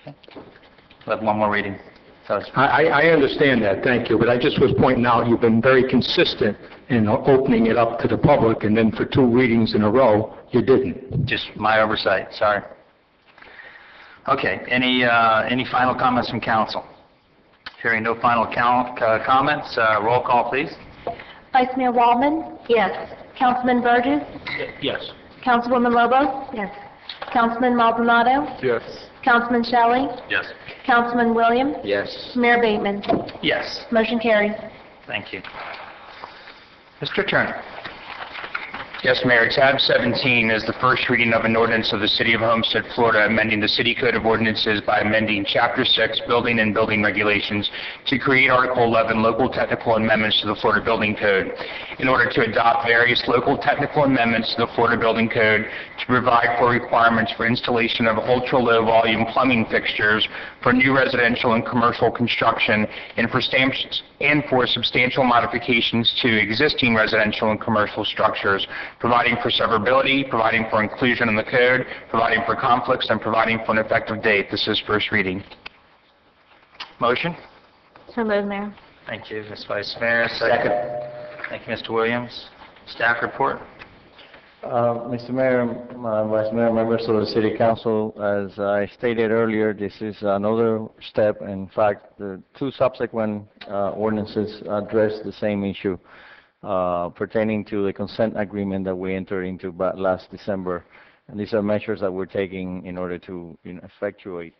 Okay. We'll have one more reading. So I understand that, thank you, but I just was pointing out you've been very consistent in opening it up to the public, and then for two readings in a row, you didn't. just my oversight, sorry. Okay, any final comments from council? Hearing no final comments, roll call, please. Vice Mayor Waldman? Yes. Councilman Burgess? Yes. Councilwoman Lobos? Yes. Councilman Maldonado? Yes. Councilman Shelley? Yes. Councilman Williams? Yes. Mayor Bateman? Yes. Motion carries. Thank you. Mr. Turner. Yes, Mayor. Tab 17 is the first reading of an ordinance of the City of Homestead, Florida, amending the City Code of Ordinances by amending Chapter 6, Building and Building Regulations, to create Article 11, Local Technical Amendments to the Florida Building Code, in order to adopt various local technical amendments to the Florida Building Code to provide for requirements for installation of ultra-low volume plumbing fixtures for new residential and commercial construction, and for substantial modifications to existing residential and commercial structures, providing for severability, providing for inclusion in the code, providing for conflicts, and providing for an effective date. This is first reading. Motion? So moved, Mayor. Thank you, Ms. Vice Mayor. Second. Thank you, Mr. Williams. Staff report? Mr. Mayor, Vice Mayor, members of the City Council, as I stated earlier, this is another step. In fact, the two subsequent ordinances address the same issue pertaining to the consent agreement that we entered into last December. And these are measures that we're taking in order to effectuate,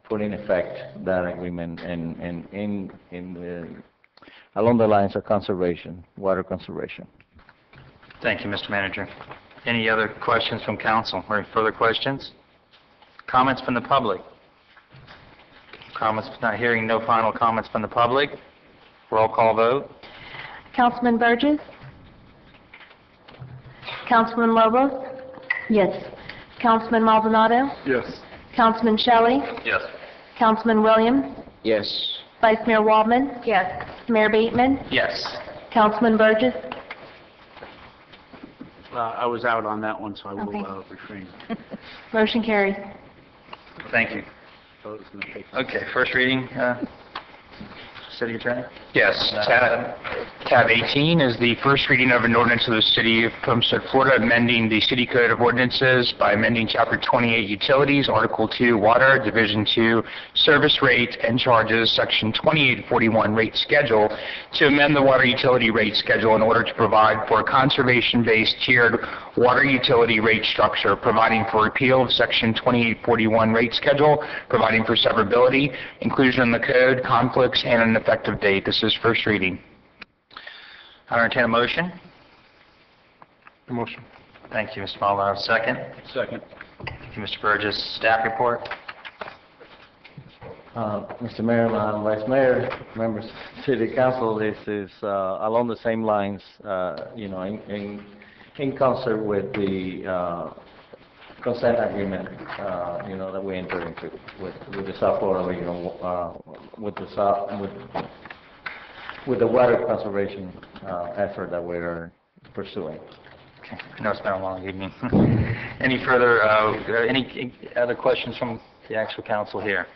put in effect that agreement and along the lines of conservation, water conservation. Thank you, Mr. Manager. Any other questions from council or further questions? Comments from the public? Comments, not hearing, no final comments from the public. Roll call vote. Councilman Burgess? Councilman Lobos? Yes. Councilman Maldonado? Yes. Councilman Shelley? Yes. Councilman Williams? Yes. Vice Mayor Waldman? Yes. Mayor Bateman? Yes. Councilman Burgess? I was out on that one, so I will Okay. refrain. Motion carries. Thank you. Vote is gonna take- Okay, first reading, City Attorney? Yes. Tab 18 is the first reading of an ordinance of the City of Homestead, Florida, amending the City Code of Ordinances by amending Chapter 28 Utilities, Article 2 Water, Division 2 Service Rate and Charges, Section 2841 Rate Schedule, to amend the water utility rate schedule in order to provide for a conservation-based tiered water utility rate structure, providing for repeal of Section 2841 Rate Schedule, providing for severability, inclusion in the code, conflicts, and an effective date. This is first reading. I entertain a motion. Motion. Thank you, Mr. Maldonado. Second. Second. Thank you, Mr. Burgess. Staff report. Mr. Mayor, Vice Mayor, members of the City Council, this is along the same lines, in concert with the consent agreement, that we entered into with the South Florida Regional, with the water conservation effort that we're pursuing. Okay. I know it's been a long evening. Any other questions from the actual council here?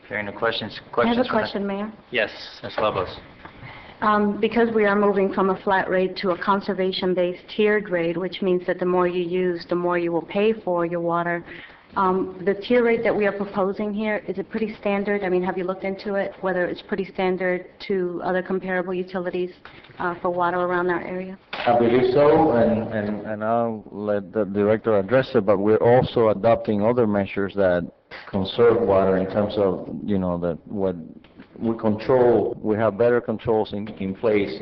Hearing no questions. I have a question, Mayor. Yes, Ms. Lobos. Because we are moving from a flat rate to a conservation-based tiered rate, which means that the more you use, the more you will pay for your water. The tier rate that we are proposing here, is it pretty standard? I mean, have you looked into it, whether it's pretty standard to other comparable utilities for water around our area? I believe so, and I'll let the director address it, but we're also adopting other measures that conserve water in terms of, what we control. We have better controls in place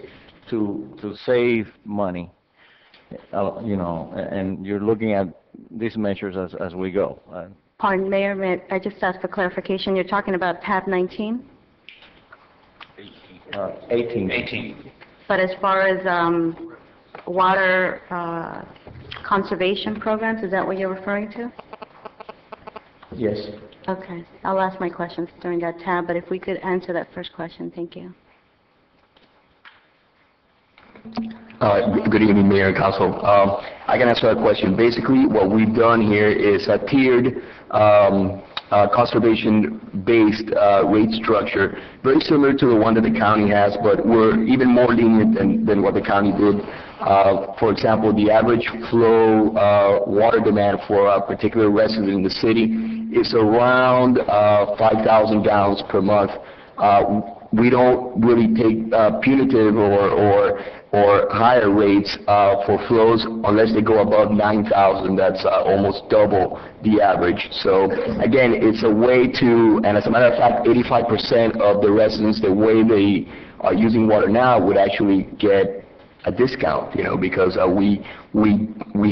to save money, and you're looking at these measures as we go. Pardon, Mayor, may I just ask for clarification? You're talking about tab 19? 18. 18. But as far as water conservation programs, is that what you're referring to? Yes. Okay. I'll ask my questions during that tab, but if we could answer that first question, thank you. Good evening, Mayor and Council. I can answer that question. Basically, what we've done here is a tiered conservation-based rate structure, very similar to the one that the county has, but we're even more lenient than what the county did. For example, the average flow water demand for a particular resident in the city is around 5,000 gallons per month. We don't really take punitive or higher rates for flows unless they go above 9,000. That's almost double the average. So again, it's a way to, and as a matter of fact, 85% of the residents, the way they using water now would actually get a discount, because we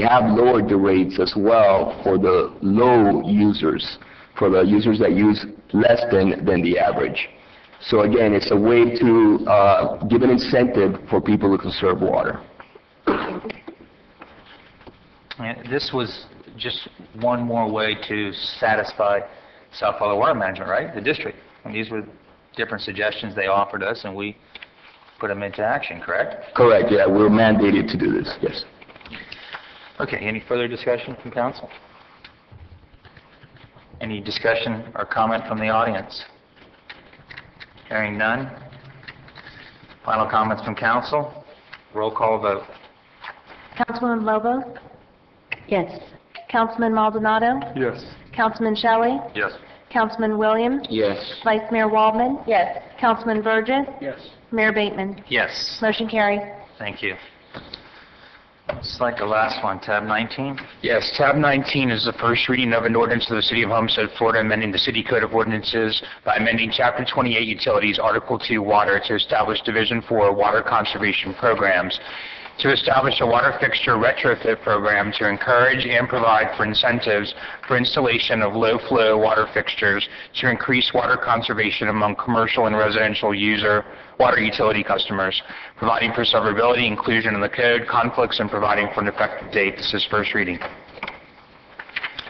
have lowered the rates as well for the low users, for the users that use less than the average. So again, it's a way to give an incentive for people to conserve water. And this was just one more way to satisfy South Florida Water Management, right? The district. And these were different suggestions they offered us, and we put them into action, correct? Correct, yeah. We're mandated to do this, yes. Okay, any further discussion from council? Any discussion or comment from the audience? Hearing none. Final comments from council. Roll call vote. Councilwoman Lobo? Yes. Councilman Maldonado? Yes. Councilman Shelley? Yes. Councilman Williams? Yes. Vice Mayor Waldman? Yes. Councilman Burgess? Yes. Mayor Bateman? Yes. Motion carries. Thank you. It's like the last one, tab 19. Yes, tab 19 is the first reading of an ordinance of the City of Homestead, Florida, amending the City Code of Ordinances by amending Chapter 28 Utilities, Article 2 Water to establish Division 4 Water Conservation Programs, to establish a water fixture retrofit program to encourage and provide for incentives for installation of low-flow water fixtures to increase water conservation among commercial and residential water utility customers, providing for severability, inclusion in the code, conflicts, and providing for an effective date. This is first reading.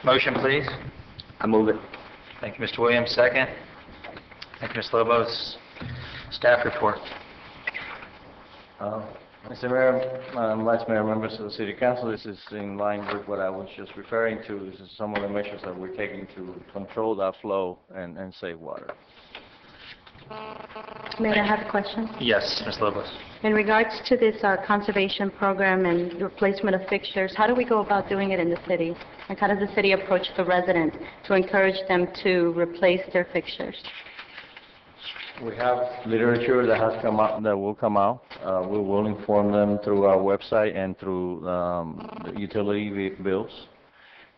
Motion, please. I move it. Thank you, Mr. Williams. Second. Thank you, Ms. Lobos. Staff report. Mr. Mayor, Vice Mayor, members of the City Council, this is in line with what I was just referring to. This is some of the measures that we're taking to control that flow and save water. Mayor, I have a question. Yes, Ms. Lobos. In regards to this conservation program and replacement of fixtures, how do we go about doing it in the city? Like, how does the city approach the resident to encourage them to replace their fixtures? We have literature that has come out, that will come out. We will inform them through our website and through the utility bills.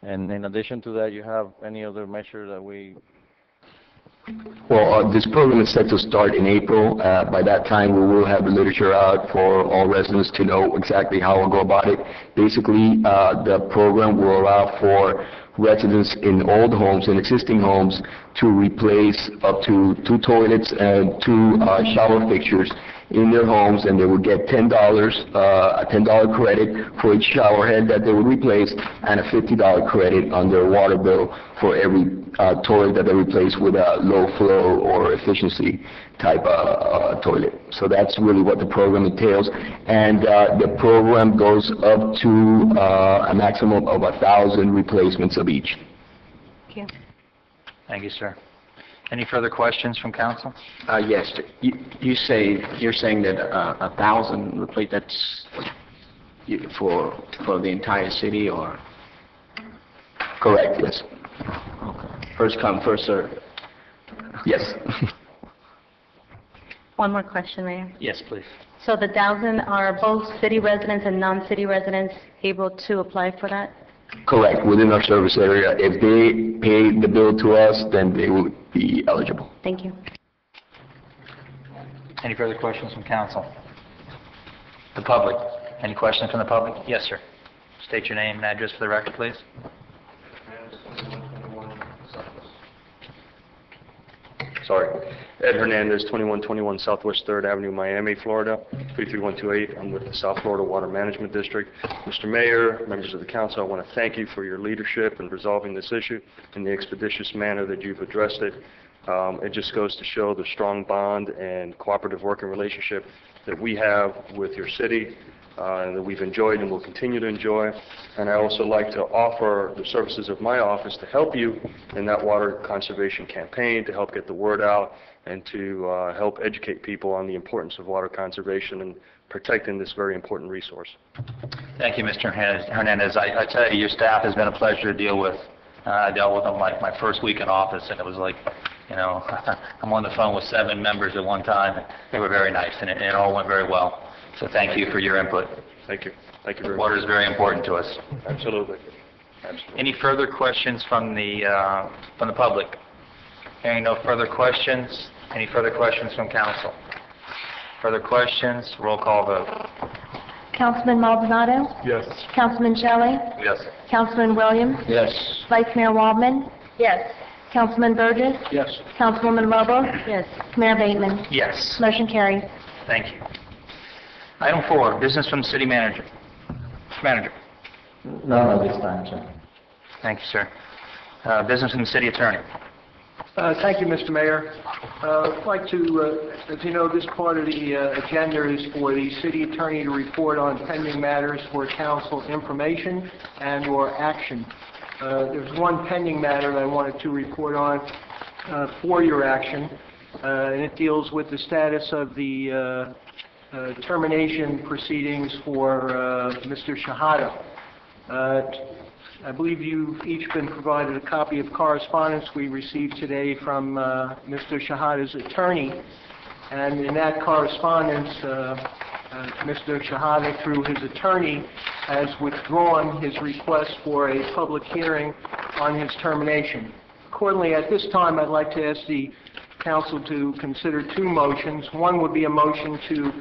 And in addition to that, you have any other measure that we... Well, this program is set to start in April. By that time, we will have the literature out for all residents to know exactly how we'll go about it. Basically, the program will allow for residents in old homes and existing homes to replace up to 2 toilets and 2 shower fixtures in their homes, and they would get $10, a $10 credit for each shower head that they would replace, and a $50 credit on their water bill for every toilet that they replace with a low flow or efficiency type toilet. So that's really what the program entails, and the program goes up to a maximum of 1,000 replacements of each. Thank you. Thank you, sir. Any further questions from council? Yes. You're saying that 1,000 replace, that's for the entire city, or? Correct, yes. Okay. First come, first serve. Yes. One more question, Mayor. Yes, please. So the 1,000 are both city residents and non-city residents able to apply for that? Correct, within our service area. If they pay the bill to us, then they will be eligible. Thank you. Any further questions from council? The public. Any questions from the public? Yes, sir. State your name and address for the record, please. Sorry. Ed Hernandez, 2121 Southwest 3rd Avenue, Miami, Florida, 33128. I'm with the South Florida Water Management District. Mr. Mayor, members of the council, I want to thank you for your leadership in resolving this issue in the expeditious manner that you've addressed it. It just goes to show the strong bond and cooperative working relationship that we have with your city, and that we've enjoyed and will continue to enjoy. And I also like to offer the services of my office to help you in that water conservation campaign, to help get the word out, and to help educate people on the importance of water conservation and protecting this very important resource. Thank you, Mr. Hernandez. I tell you, your staff has been a pleasure to deal with. I dealt with them like my first week in office, and it was like, you know, I'm on the phone with 7 members at one time. They were very nice, and it all went very well. So thank you for your input. Thank you. Thank you very much. Water is very important to us. Absolutely. Absolutely. Any further questions from the public? Hearing no further questions, any further questions from council? Further questions? Roll call vote. Councilman Maldonado? Yes. Councilman Shelley? Yes. Councilman Williams? Yes. Vice Mayor Waldman? Yes. Councilman Burgess? Yes. Councilwoman Lobo? Yes. Mayor Bateman? Yes. Motion carries. Thank you. Item 4, business from the city manager. Manager. None at this time, sir. Thank you, sir. Business from the city attorney. Thank you, Mr. Mayor. I'd like to, as you know, this part of the agenda is for the city attorney to report on pending matters for council information and/or action. There's one pending matter that I wanted to report on for your action, and it deals with the status of the termination proceedings for Mr. Shahada. I believe you've each been provided a copy of correspondence we received today from Mr. Shahada's attorney, and in that correspondence, Mr. Shahada, through his attorney, has withdrawn his request for a public hearing on his termination. Accordingly, at this time, I'd like to ask the council to consider two motions. One would be a motion to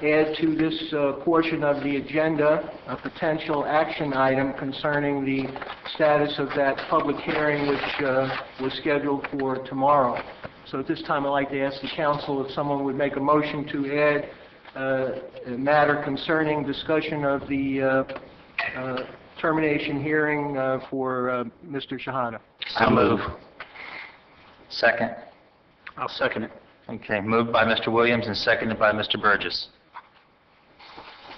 add to this portion of the agenda a potential action item concerning the status of that public hearing which was scheduled for tomorrow. So at this time I'd like to ask the council if someone would make a motion to add a matter concerning discussion of the termination hearing for Mr. Shahada. So move. Second. I'll second it. Okay, moved by Mr. Williams and seconded by Mr. Burgess.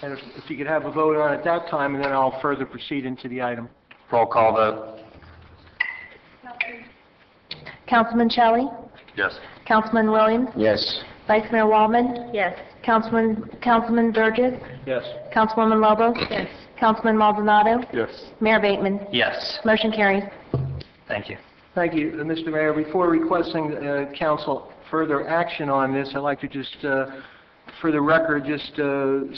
And if you could have a vote on it at that time, and then I'll further proceed into the item. Roll call vote. Councilman Shelley? Yes. Councilman Williams? Yes. Vice Mayor Waldman? Yes. Councilman Burgess? Yes. Councilwoman Lobo? Yes. Councilman Maldonado? Yes. Mayor Bateman? Yes. Motion carries. Thank you. Thank you, Mr. Mayor. Before requesting council further action on this, I'd like to just, for the record, just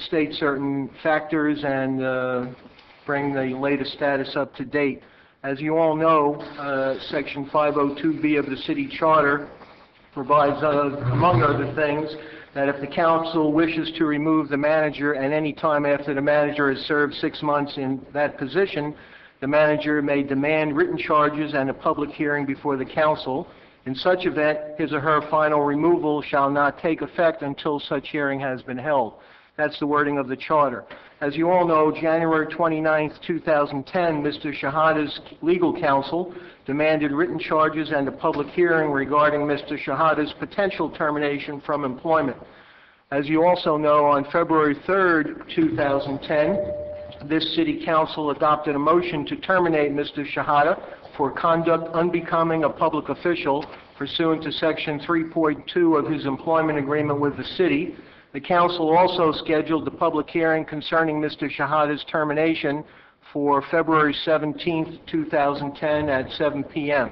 state certain factors and bring the latest status up to date. As you all know, Section 502B of the City Charter provides, among other things, that if the council wishes to remove the manager at any time after the manager has served 6 months in that position, the manager may demand written charges and a public hearing before the council. In such event, his or her final removal shall not take effect until such hearing has been held. That's the wording of the charter. As you all know, January 29, 2010, Mr. Shahada's legal counsel demanded written charges and a public hearing regarding Mr. Shahada's potential termination from employment. As you also know, on February 3, 2010, this City Council adopted a motion to terminate Mr. Shahada for conduct unbecoming a public official pursuant to Section 3.2 of his employment agreement with the City. The Council also scheduled the public hearing concerning Mr. Shahada's termination for February 17, 2010 at 7 p.m.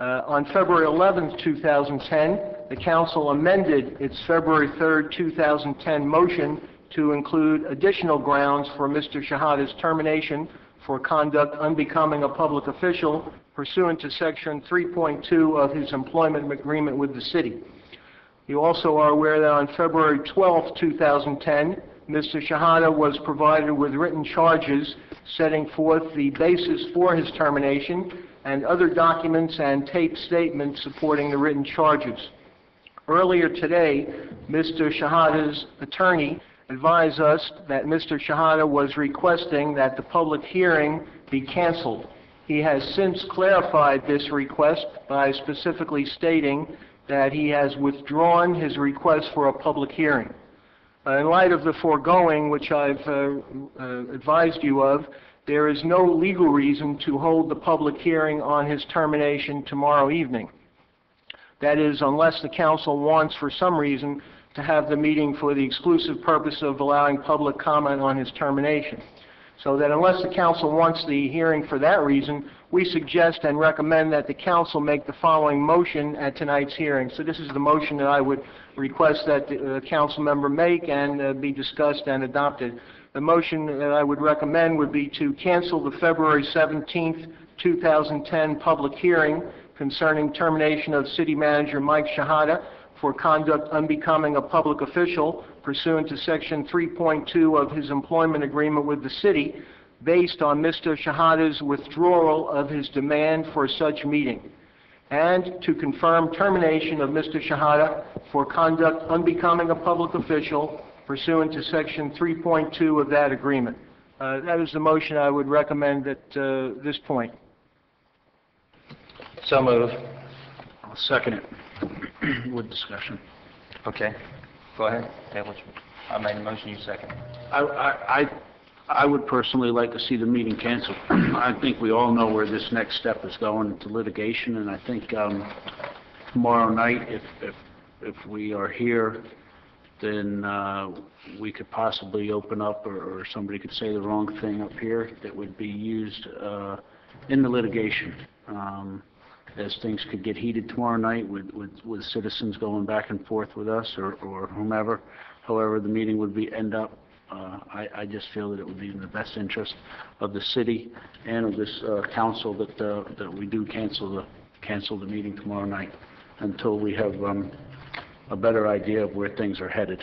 On February 11, 2010, the Council amended its February 3, 2010 motion to include additional grounds for Mr. Shahada's termination for conduct unbecoming a public official pursuant to Section 3.2 of his employment agreement with the City. You also are aware that on February 12, 2010, Mr. Shahada was provided with written charges setting forth the basis for his termination and other documents and taped statements supporting the written charges. Earlier today, Mr. Shahada's attorney advised us that Mr. Shahada was requesting that the public hearing be canceled. He has since clarified this request by specifically stating that he has withdrawn his request for a public hearing. In light of the foregoing, which I've advised you of, there is no legal reason to hold the public hearing on his termination tomorrow evening. That is, unless the council wants, for some reason, to have the meeting for the exclusive purpose of allowing public comment on his termination. So that unless the council wants the hearing for that reason, we suggest and recommend that the council make the following motion at tonight's hearing. So this is the motion that I would request that the council member make and be discussed and adopted. The motion that I would recommend would be to cancel the February 17, 2010 public hearing concerning termination of City Manager Mike Shahada for conduct unbecoming a public official pursuant to Section 3.2 of his employment agreement with the city, based on Mr. Shahada's withdrawal of his demand for such meeting, and to confirm termination of Mr. Shahada for conduct unbecoming a public official pursuant to Section 3.2 of that agreement. That is the motion I would recommend at this point. So move. I'll second it with discussion. Okay. Go ahead. I made the motion, you second. I would personally like to see the meeting canceled. I think we all know where this next step is going, into litigation, and I think tomorrow night, if we are here, then we could possibly open up, or somebody could say the wrong thing up here that would be used in the litigation. As things could get heated tomorrow night with citizens going back and forth with us or whomever, however the meeting would end up. I just feel that it would be in the best interest of the city and of this council that we do cancel the meeting tomorrow night until we have a better idea of where things are headed.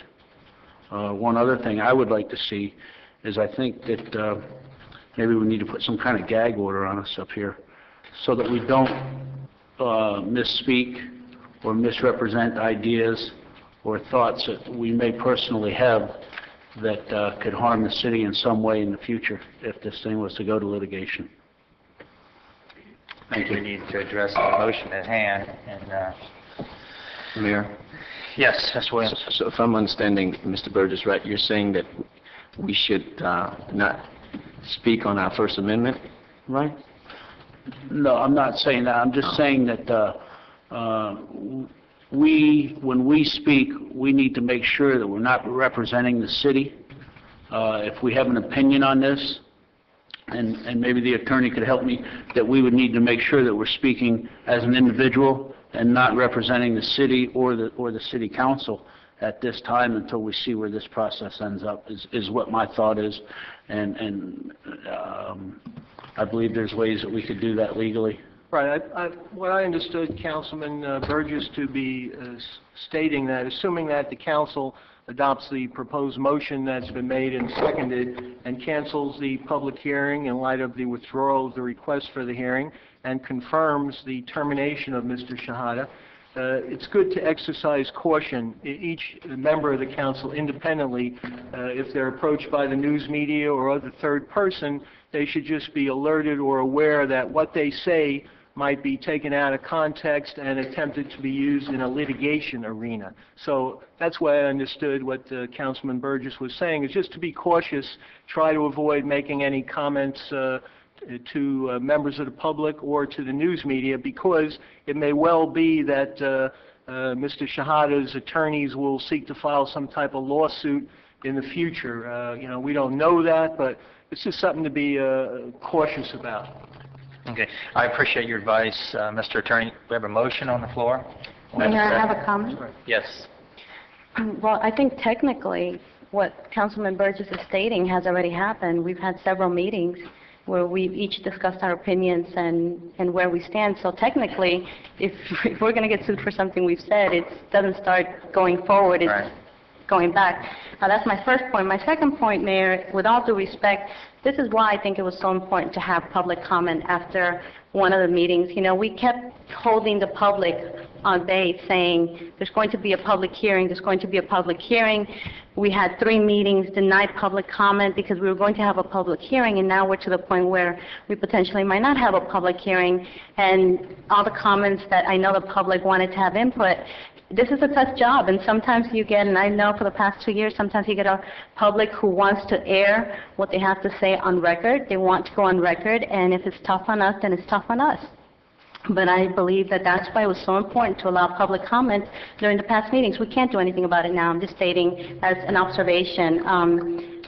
One other thing I would like to see is I think that maybe we need to put some kind of gag order on us up here so that we don't misspeak or misrepresent ideas or thoughts that we may personally have that could harm the city in some way in the future if this thing was to go to litigation. I think we need to address the motion at hand. And Mayor? yes, Mr. Williams. So if I'm understanding Mr. Burgess right, you're saying that we should not speak on our First Amendment, right? No, I'm not saying that. I'm just saying that when we speak, we need to make sure that we're not representing the city. If we have an opinion on this, and maybe the attorney could help me, that we would need to make sure that we're speaking as an individual and not representing the city or the city council at this time until we see where this process ends up, is what my thought is. And I believe there's ways that we could do that legally. Right. What I understood Councilman Burgess to be stating that, assuming that the council adopts the proposed motion that's been made and seconded and cancels the public hearing in light of the withdrawal of the request for the hearing and confirms the termination of Mr. Shahada, it's good to exercise caution. Each member of the council independently, if they're approached by the news media or other third person, they should just be alerted or aware that what they say might be taken out of context and attempted to be used in a litigation arena. So that's why I understood what Councilman Burgess was saying, is just to be cautious, try to avoid making any comments to members of the public or to the news media, because it may well be that Mr. Shahada's attorneys will seek to file some type of lawsuit in the future. We don't know that, but it's just something to be cautious about. Okay. I appreciate your advice, Mr. Attorney. We have a motion on the floor. Mayor, I have a comment. Yes. Well, I think technically what Councilman Burgess is stating has already happened. We've had several meetings where we've each discussed our opinions and where we stand. So technically, if we're going to get sued for something we've said, it doesn't start going forward. It's going back. That's my first point. My second point, Mayor, with all due respect, this is why I think it was so important to have public comment after one of the meetings. We kept holding the public on bay, saying there's going to be a public hearing, there's going to be a public hearing. We had 3 meetings, denied public comment because we were going to have a public hearing, and now we're to the point where we potentially might not have a public hearing. And all the comments that I know the public wanted to have input, this is a tough job, and sometimes you get, and I know for the past 2 years, sometimes you get a public who wants to air what they have to say on record. They want to go on record, and if it's tough on us, then it's tough on us. But I believe that that's why it was so important to allow public comment during the past meetings. We can't do anything about it now. I'm just stating as an observation.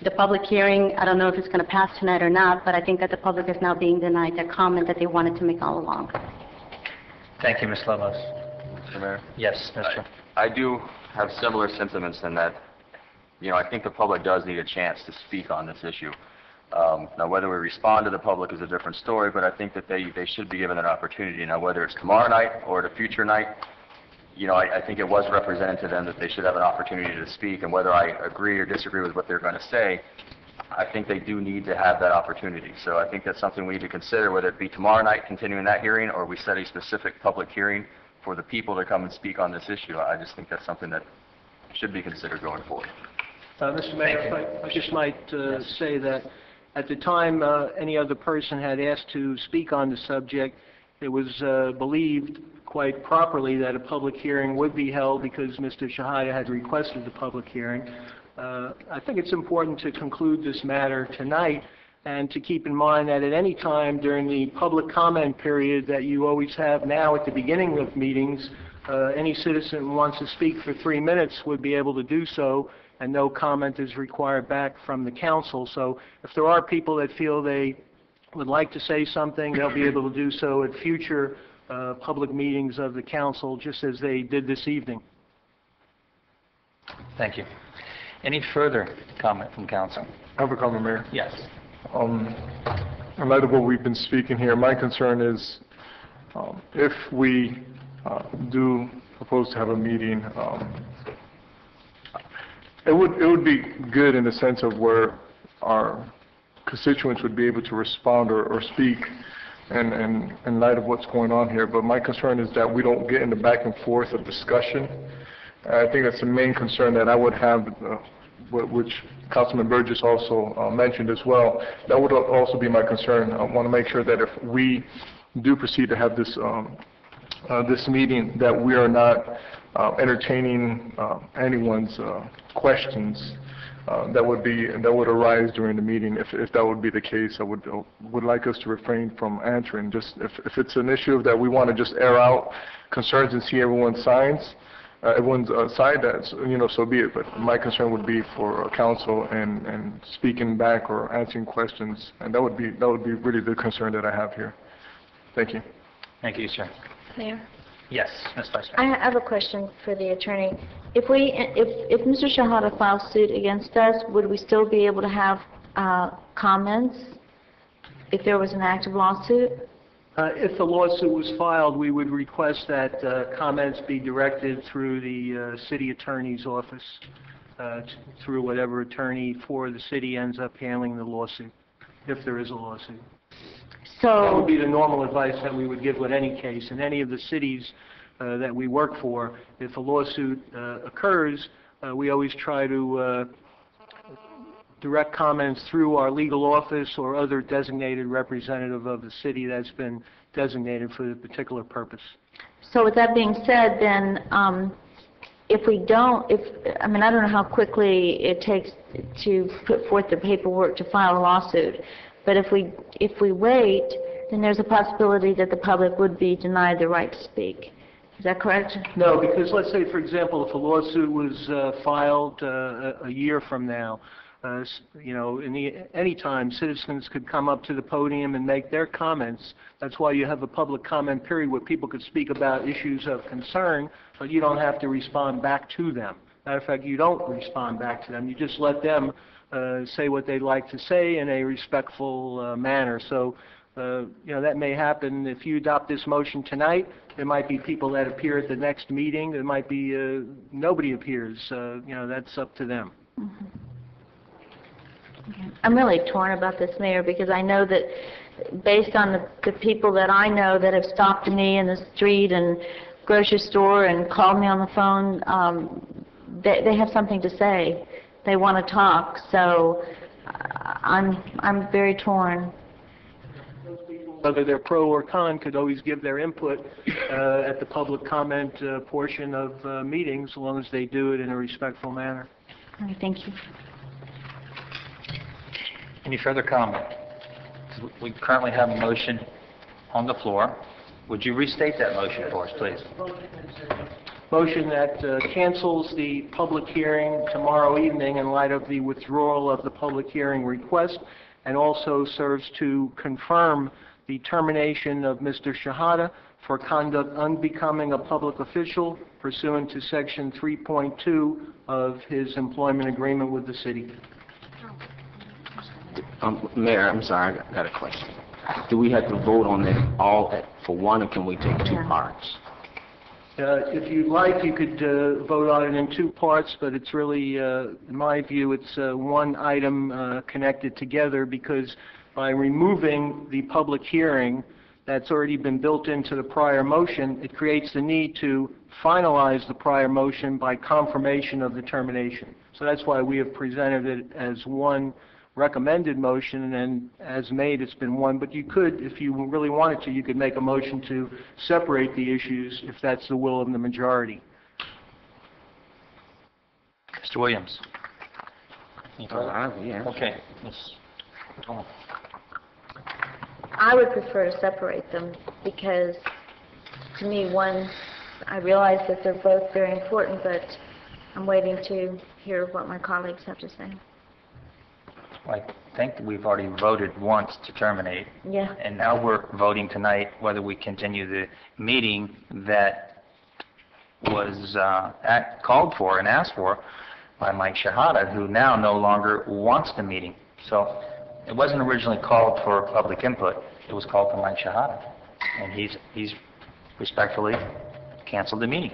The public hearing, I don't know if it's going to pass tonight or not, but I think that the public is now being denied their comment that they wanted to make all along. Thank you, Ms. Lemos. Mr. Mayor? Yes, Mr. I do have similar sentiments in that, I think the public does need a chance to speak on this issue. Now, whether we respond to the public is a different story, but I think that they should be given an opportunity. Now, whether it's tomorrow night or at a future night, I think it was represented to them that they should have an opportunity to speak, and whether I agree or disagree with what they're going to say, I think they do need to have that opportunity. So I think that's something we need to consider, whether it be tomorrow night continuing that hearing, or we set a specific public hearing for the people to come and speak on this issue. I just think that's something that should be considered going forward. Mr. Mayor, if I just might say that at the time any other person had asked to speak on the subject, it was believed quite properly that a public hearing would be held because Mr. Shahada had requested the public hearing. I think it's important to conclude this matter tonight and to keep in mind that at any time during the public comment period that you always have now at the beginning of meetings, any citizen who wants to speak for 3 minutes would be able to do so, and no comment is required back from the council. So if there are people that feel they would like to say something, they'll be able to do so at future public meetings of the council, just as they did this evening. Thank you. Any further comment from council? I have a comment, Mayor. Yes. In light of what we've been speaking here, my concern is if we do propose to have a meeting, it would be good in the sense of where our constituents would be able to respond or speak in light of what's going on here. But my concern is that we don't get in the back and forth of discussion. I think that's the main concern that I would have, which Councilman Burgess also mentioned as well. That would also be my concern. I want to make sure that if we do proceed to have this this meeting, that we are not entertaining anyone's questions that would arise during the meeting. If that would be the case, I would like us to refrain from answering. Just if it's an issue that we want to just air out concerns and see everyone's side, that's so be it. But my concern would be for council and speaking back or answering questions, and that would be really the concern that I have here. Thank you. Thank you, sir. Mayor? Yes, Ms. Vice I Mayor. have a question for the attorney. If Mr. Shahada files suit against us, would we still be able to have comments if there was an active lawsuit? If the lawsuit was filed, we would request that comments be directed through the city attorney's office, through whatever attorney for the city ends up handling the lawsuit, if there is a lawsuit. That would be the normal advice that we would give with any case. In any of the cities that we work for, if a lawsuit occurs, we always try to direct comments through our legal office or other designated representative of the city that's been designated for the particular purpose. So with that being said, then, if we don't, I don't know how quickly it takes to put forth the paperwork to file a lawsuit, but if we wait, then there's a possibility that the public would be denied the right to speak. Is that correct? No, because let's say, for example, if a lawsuit was filed a year from now, any time citizens could come up to the podium and make their comments. That's why you have a public comment period where people could speak about issues of concern, but you don't have to respond back to them. Matter of fact, you don't respond back to them. You just let them say what they'd like to say in a respectful manner. So, that may happen. If you adopt this motion tonight, there might be people that appear at the next meeting. There might be nobody appears. That's up to them. Mm-hmm. I'm really torn about this, Mayor, because I know that based on the people that I know that have stopped me in the street and grocery store and called me on the phone, they have something to say. They want to talk. So I'm very torn. Whether they're pro or con could always give their input at the public comment portion of meetings, as long as they do it in a respectful manner. All right, thank you. Any further comment? We currently have a motion on the floor. Would you restate that motion for us, please? Motion that cancels the public hearing tomorrow evening in light of the withdrawal of the public hearing request, and also serves to confirm the termination of Mr. Shahada for conduct unbecoming a public official pursuant to Section 3.2 of his employment agreement with the city. Mayor, I'm sorry, I got a question. Do we have to vote on that all for one, or can we take two parts? If you'd like, you could vote on it in two parts, but it's really, in my view, it's one item connected together, because by removing the public hearing that's already been built into the prior motion, it creates the need to finalize the prior motion by confirmation of the termination. So that's why we have presented it as one recommended motion, and as made, it's been one. But you could, if you really wanted to, you could make a motion to separate the issues if that's the will of the majority. Mr. Williams? Yeah. Okay. I would prefer to separate them because, to me, one, I realize that they're both very important, but I'm waiting to hear what my colleagues have to say. I think we've already voted once to terminate. Yeah. And now we're voting tonight whether we continue the meeting that was called for and asked for by Mike Shahada, who now no longer wants the meeting. So it wasn't originally called for public input. It was called for Mike Shahada. And he's respectfully canceled the meeting.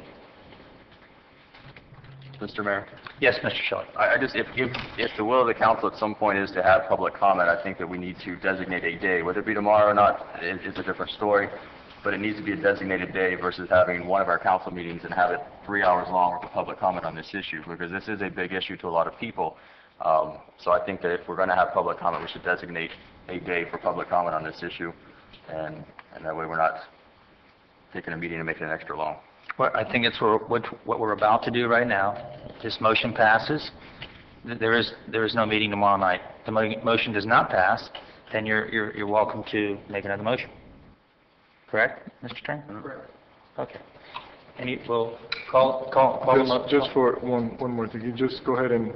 Mr. Mayor? Yes, Mr. Shelley. I just, if the will of the council at some point is to have public comment, I think that we need to designate a day. Whether it be tomorrow or not is a different story, but it needs to be a designated day versus having one of our council meetings and have it 3 hours long for public comment on this issue, because this is a big issue to a lot of people. So I think that if we're going to have public comment, we should designate a day for public comment on this issue, and that way we're not taking a meeting and making it extra long. Well, I think it's what we're about to do right now. This motion passes. There is no meeting tomorrow night. The motion does not pass, then you're welcome to make another motion. Correct, Mr. Train? Correct. Okay. And we'll call Just for one more thing, you just go ahead and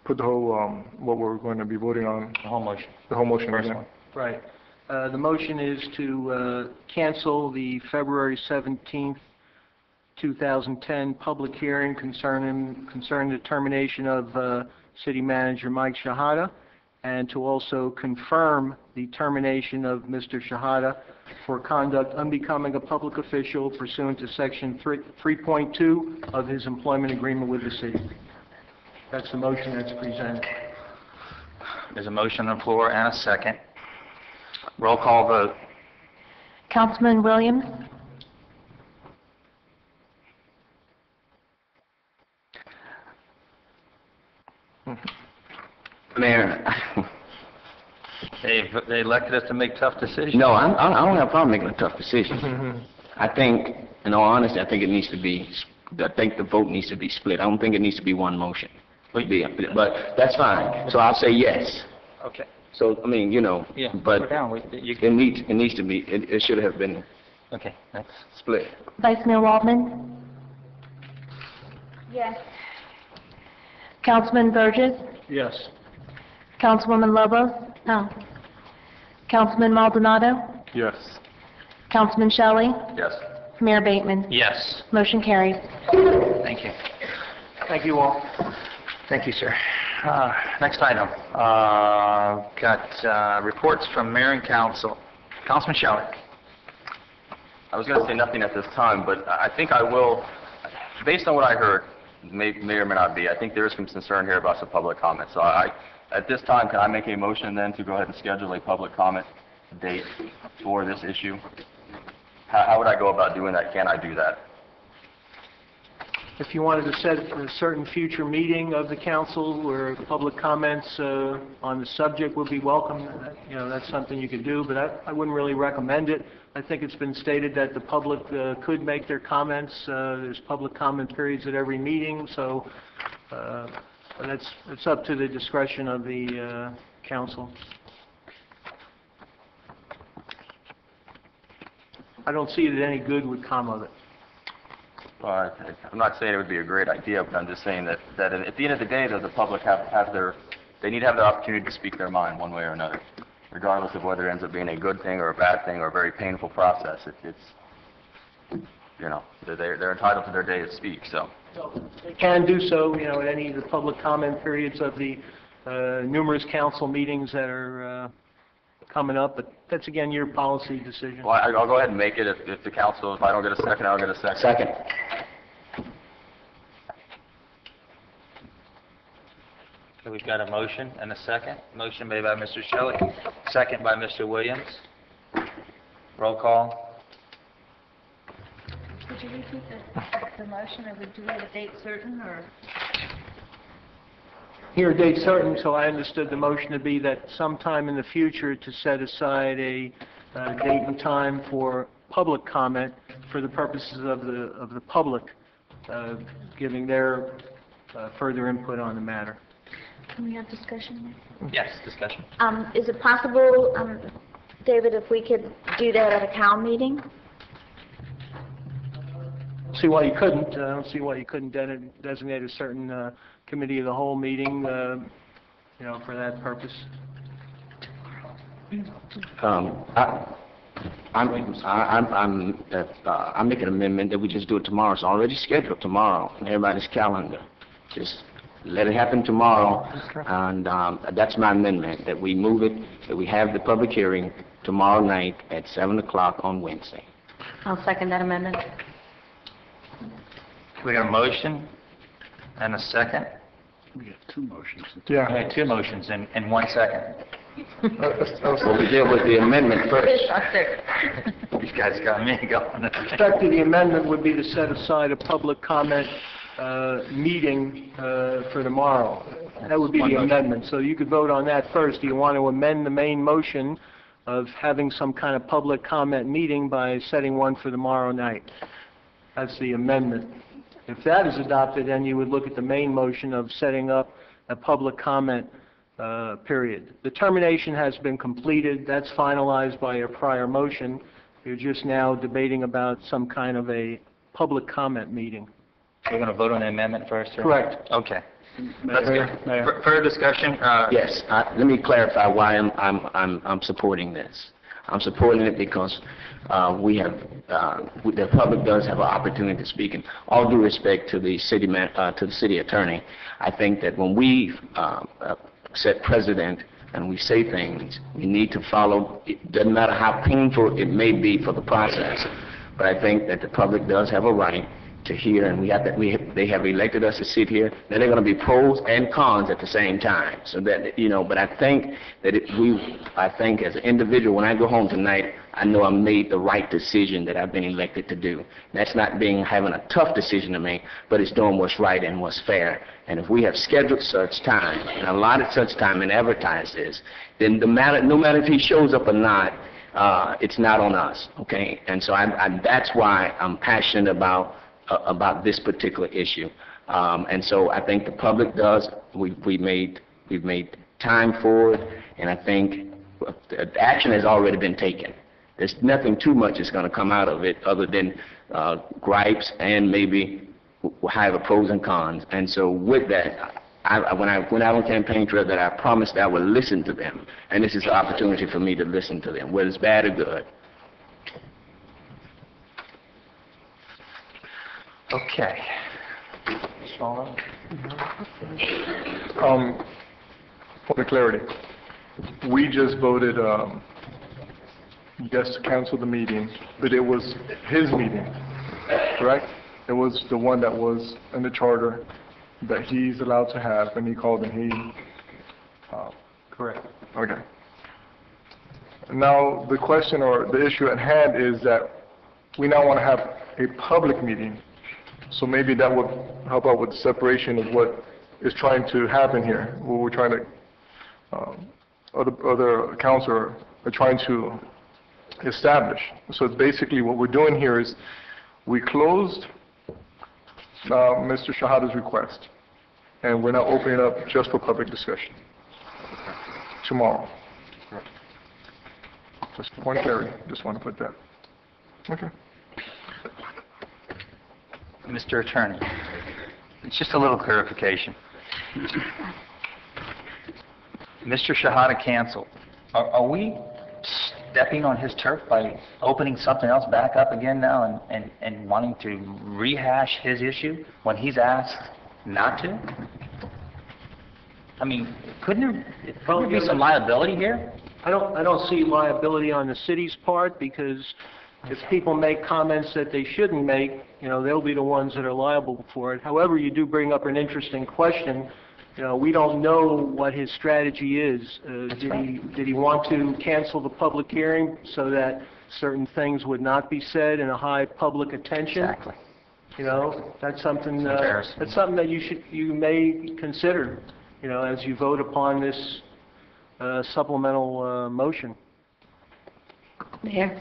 put the whole what we're going to be voting on. The whole motion. The whole motion. First again. one. Right. The motion is to cancel the February 17th, 2010 public hearing concerning the termination of City Manager Mike Shahada, and to also confirm the termination of Mr. Shahada for conduct unbecoming a public official pursuant to Section 3.2 of his employment agreement with the city. That's the motion that's presented. There's a motion on the floor and a second. Roll call vote. Councilman Williams? Mayor, They elected us to make tough decisions. no, I don't have a problem making a tough decision. I think, in all honesty, I think it needs to be, I think the vote needs to be split. I don't think it needs to be one motion. But that's fine. So I'll say yes. Okay. So, I mean, you know, Yeah, but put down. it needs to be, it should have been Okay, that's split. Vice Mayor Waldman? Yes. Councilman Burgess? Yes. Councilwoman Lobos? No. Councilman Maldonado? Yes. Councilman Shelley? Yes. Mayor Bateman? yes. Motion carries. Thank you. Thank you all. Thank you, sir. Next item. Got reports from mayor and council. Councilman Shelley. I was going to say nothing at this time, but I think I will, based on what I heard, may or may not be, I think there is some concern here about some public comment. So at this time, can I make a motion then to go ahead and schedule a public comment date for this issue? How would I go about doing that? Can I do that? If you wanted to set a certain future meeting of the council where public comments on the subject would be welcome, you know, that's something you could do, but I wouldn't really recommend it. I think it's been stated that the public could make their comments. There's public comment periods at every meeting, so it's up to the discretion of the council. I don't see that any good would come of it. I'm not saying it would be a great idea, but I'm just saying that at the end of the day, though, the public they need to have their opportunity to speak their mind one way or another, regardless of whether it ends up being a good thing or a bad thing or a very painful process. It's you know, they're entitled to their day to speak. So they can do so, you know, at any of the public comment periods of the numerous council meetings that are coming up, but that's again your policy decision. Well, I'll go ahead and make it if the council, if I don't get a second, I'll get a second. Second. Okay, we've got a motion and a second. Motion made by Mr. Shelley, second by Mr. Williams. Roll call. Could you repeat the motion, or do we have a date certain, or? Here, a date certain, so I understood the motion to be that sometime in the future to set aside a date and time for public comment for the purposes of the public giving their further input on the matter. Can we have discussion? Yes, discussion. Is it possible, David, if we could do that at a CAL meeting? See why you couldn't. I don't see why you couldn't designate a certain committee of the whole meeting, for that purpose. I'm making an amendment that we just do it tomorrow. It's already scheduled tomorrow on everybody's calendar. Just let it happen tomorrow, and that's my amendment, that we move it, that we have the public hearing tomorrow night at 7 o'clock on Wednesday. I'll second that amendment. We got a motion and a second. We have two motions. Yeah. We had two motions in 1 second. Well, we deal with the amendment first. These guys got me going. Effectively, the amendment would be to set aside a public comment meeting for tomorrow. That would be the amendment. So you could vote on that first. Do you want to amend the main motion of having some kind of public comment meeting by setting one for tomorrow night? That's the amendment. If that is adopted, then you would look at the main motion of setting up a public comment period. The termination has been completed. That's finalized by your prior motion. You're just now debating about some kind of a public comment meeting. We're going to vote on the amendment first? Or? Correct. Okay. That's good. Further discussion? Yes. Let me clarify why I'm supporting this. I'm supporting it because the public does have an opportunity to speak. And all due respect to the city attorney, I think that when we set precedent and we say things, we need to follow. It doesn't matter how painful it may be for the process, but I think that the public does have a right to hear, and they have elected us to sit here. Then they're going to be pros and cons at the same time. So that but I think that I think as an individual, when I go home tonight, I know I made the right decision that I've been elected to do. That's not having a tough decision to make, but it's doing what's right and what's fair. And if we have scheduled such time and allotted such time and advertised this, then no matter if he shows up or not, it's not on us. Okay, and so that's why I'm passionate about this particular issue, and so I think the public does. We've made time for it, and I think the action has already been taken. There's nothing too much that's going to come out of it other than gripes and maybe have the pros and cons. And so with that, when I went out on campaign trail, that I promised I would listen to them, and this is the opportunity for me to listen to them, whether it's bad or good. Okay. For the clarity, we just voted yes to cancel the meeting, but it was his meeting, correct? It was the one that was in the charter that he's allowed to have, and he called and he... Correct. Okay. Now, the question or the issue at hand is that we now want to have a public meeting. So maybe that would help out with the separation of what is trying to happen here. What we're trying to, other council are trying to establish. So it's basically what we're doing here is we closed Mr. Shahada's request, and we're now opening up just for public discussion tomorrow. Just for point of clarity, just want to put that. Okay. Mr. Attorney, it's just a little clarification. Mr. Shahada canceled. Are we stepping on his turf by opening something else back up again now and wanting to rehash his issue when he's asked not to? I mean, couldn't there be some liability here? I don't see liability on the city's part, because if people make comments that they shouldn't make, they'll be the ones that are liable for it. However, you do bring up an interesting question. We don't know what his strategy is. Did he want to cancel the public hearing so that certain things would not be said in a high public attention? Exactly. That's something that you may consider, as you vote upon this supplemental motion. Mayor?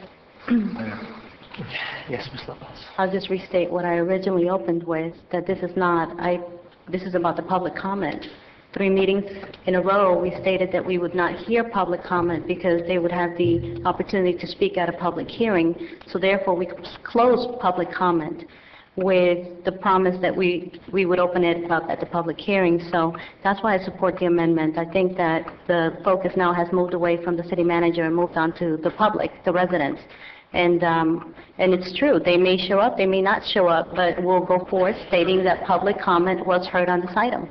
Yes, Ms. Lopez. I'll just restate what I originally opened with, that this is about the public comment. 3 meetings in a row, we stated that we would not hear public comment because they would have the opportunity to speak at a public hearing. So therefore, we closed public comment with the promise that we would open it up at the public hearing. So that's why I support the amendment. I think that the focus now has moved away from the city manager and moved on to the public, the residents. And it's true, they may show up, they may not show up, but we'll go forth stating that public comment was heard on this item.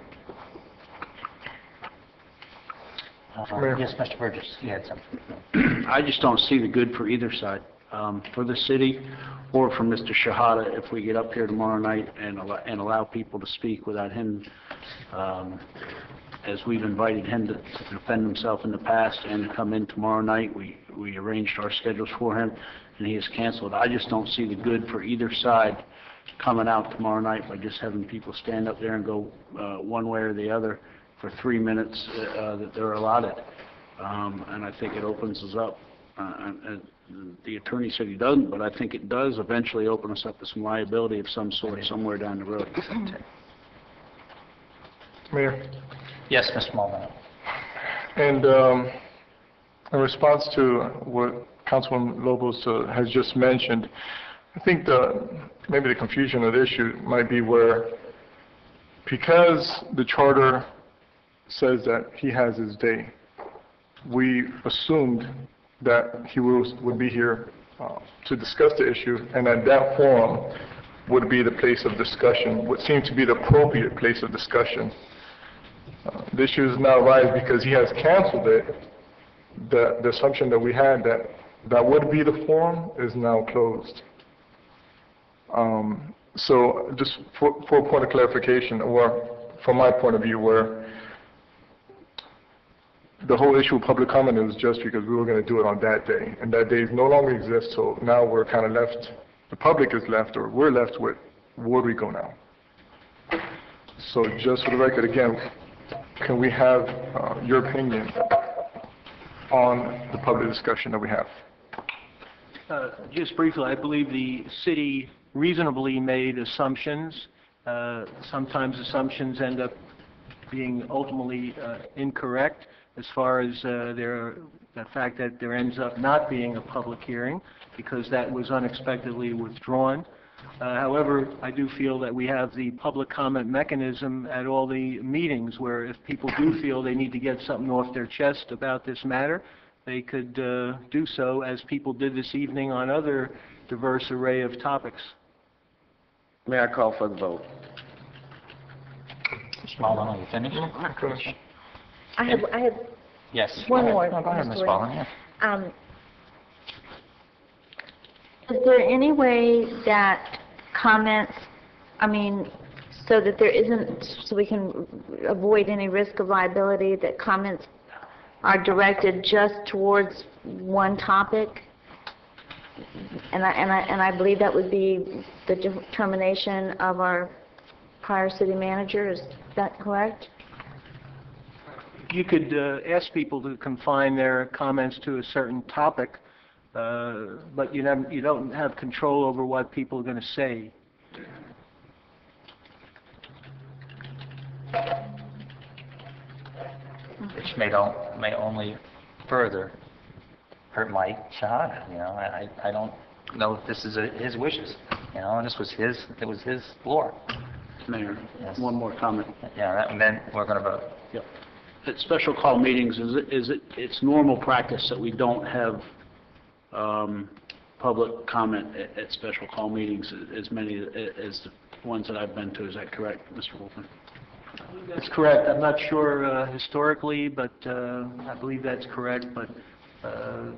Yes, Mr. Burgess, you had something. I just don't see the good for either side, for the city or for Mr. Shahada, if we get up here tomorrow night and allow people to speak without him, as we've invited him to defend himself in the past and to come in tomorrow night. We arranged our schedules for him, and he has canceled. I just don't see the good for either side coming out tomorrow night by just having people stand up there and go one way or the other for 3 minutes that they're allotted. And I think it opens us up. The attorney said he doesn't, but I think it does eventually open us up to some liability of some sort somewhere down the road. Mayor? Yes, Mr. Maldonado. And in response to what Councilwoman Lobos has just mentioned, I think maybe the confusion of the issue might be where, because the charter says that he has his day, we assumed that he would be here to discuss the issue, and that that forum would be the place of discussion, would seem to be the appropriate place of discussion. The issue is now arise because he has canceled it. The assumption that we had that would be the forum is now closed. So just for a point of clarification, or from my point of view, where the whole issue of public comment is just because we were going to do it on that day, and that day no longer exists, so now we're kind of left, the public is left, or we're left with, where do we go now? So just for the record, again, can we have your opinion on the public discussion that we have? Just briefly, I believe the city reasonably made assumptions. Sometimes assumptions end up being ultimately incorrect, as far as the fact that there ends up not being a public hearing, because that was unexpectedly withdrawn. However, I do feel that we have the public comment mechanism at all the meetings, where if people do feel they need to get something off their chest about this matter, they could do so, as people did this evening on other diverse array of topics. May I call for the vote? Mr. Maldonado, you finished? I have Yes. one more. No, go ahead, Ms. Baldwin. Yeah. Is there any way that comments, so that there isn't, so we can avoid any risk of liability, that comments are directed just towards one topic? And I believe that would be the determination of our prior city manager. Is that correct? You could ask people to confine their comments to a certain topic, but you don't have control over what people are going to say. Which may only further hurt Mike Shahada. I don't know if this is his wishes. And this was it was his floor. Mayor, yes. One more comment. Yeah, and then we're going to vote. Yep. At special call meetings, it's normal practice that we don't have public comment at special call meetings, as many as the ones that I've been to. Is that correct, Mr. Wolfman? That's correct. I'm not sure historically, but I believe that's correct. But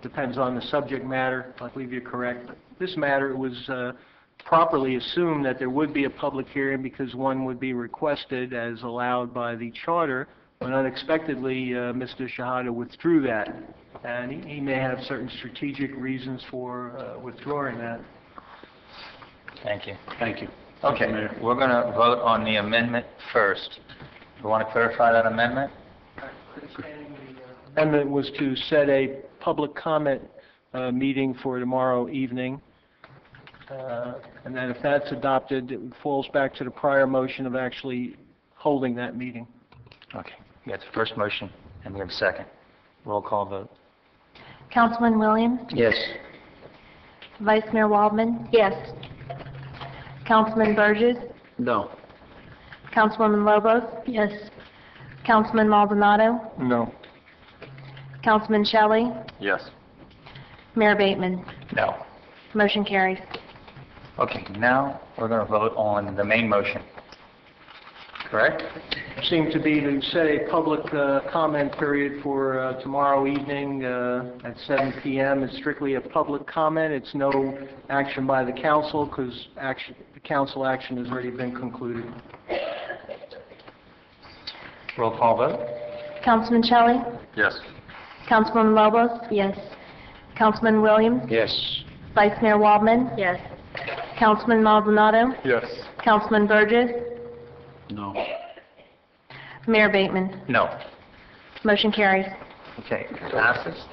depends on the subject matter. I believe you're correct. This matter, it was properly assumed that there would be a public hearing because one would be requested as allowed by the charter, but unexpectedly, Mr. Shahada withdrew that. And he may have certain strategic reasons for withdrawing that. Thank you. Thank you. Okay, we're going to vote on the amendment first. You want to clarify that amendment? Amendment was to set a public comment meeting for tomorrow evening. And then if that's adopted, it falls back to the prior motion of actually holding that meeting. Okay, we got the first motion, and we have a second. Roll call vote. Councilman Williams? Yes. Vice Mayor Waldman? Yes. Councilman Burgess? No. Councilwoman Lobos? Yes. Councilman Maldonado? No. Councilman Shelley? Yes. Mayor Bateman? No. Motion carries. Okay, now we're going to vote on the main motion. Correct? Seemed to be to set a public comment period for tomorrow evening at 7 p.m. It's strictly a public comment. It's no action by the council because the council action has already been concluded. Roll call vote. Councilman Shelley? Yes. Councilwoman Lobos? Yes. Councilman Williams? Yes. Vice Mayor Waldman? Yes. Councilman Maldonado? Yes. Councilman Burgess? No. Mayor Bateman? No. Motion carries. Okay, passes.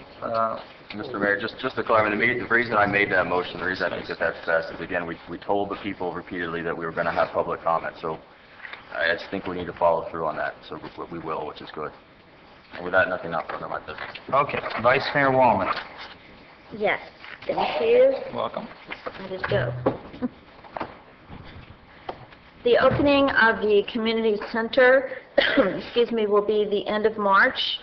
Mr. Mayor, just to clarify, the reason I made that motion, the reason I think that that's best is, again, we told the people repeatedly that we were going to have public comment, so I just think we need to follow through on that, so we will, which is good. And with that, nothing else further on my business. Okay, Vice Mayor Waldman. Yes. Thank you. Welcome. I'll just go. The opening of the community center, excuse me, will be the end of March.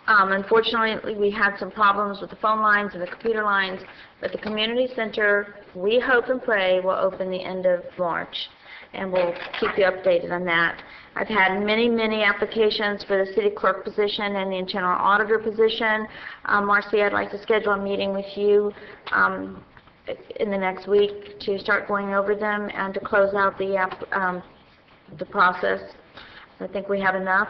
Unfortunately, we had some problems with the phone lines and the computer lines, but the community center, we hope and pray, will open the end of March, and we'll keep you updated on that. I've had many, many applications for the city clerk position and the internal auditor position. Marcy, I'd like to schedule a meeting with you in the next week to start going over them and to close out the process. I think we have enough.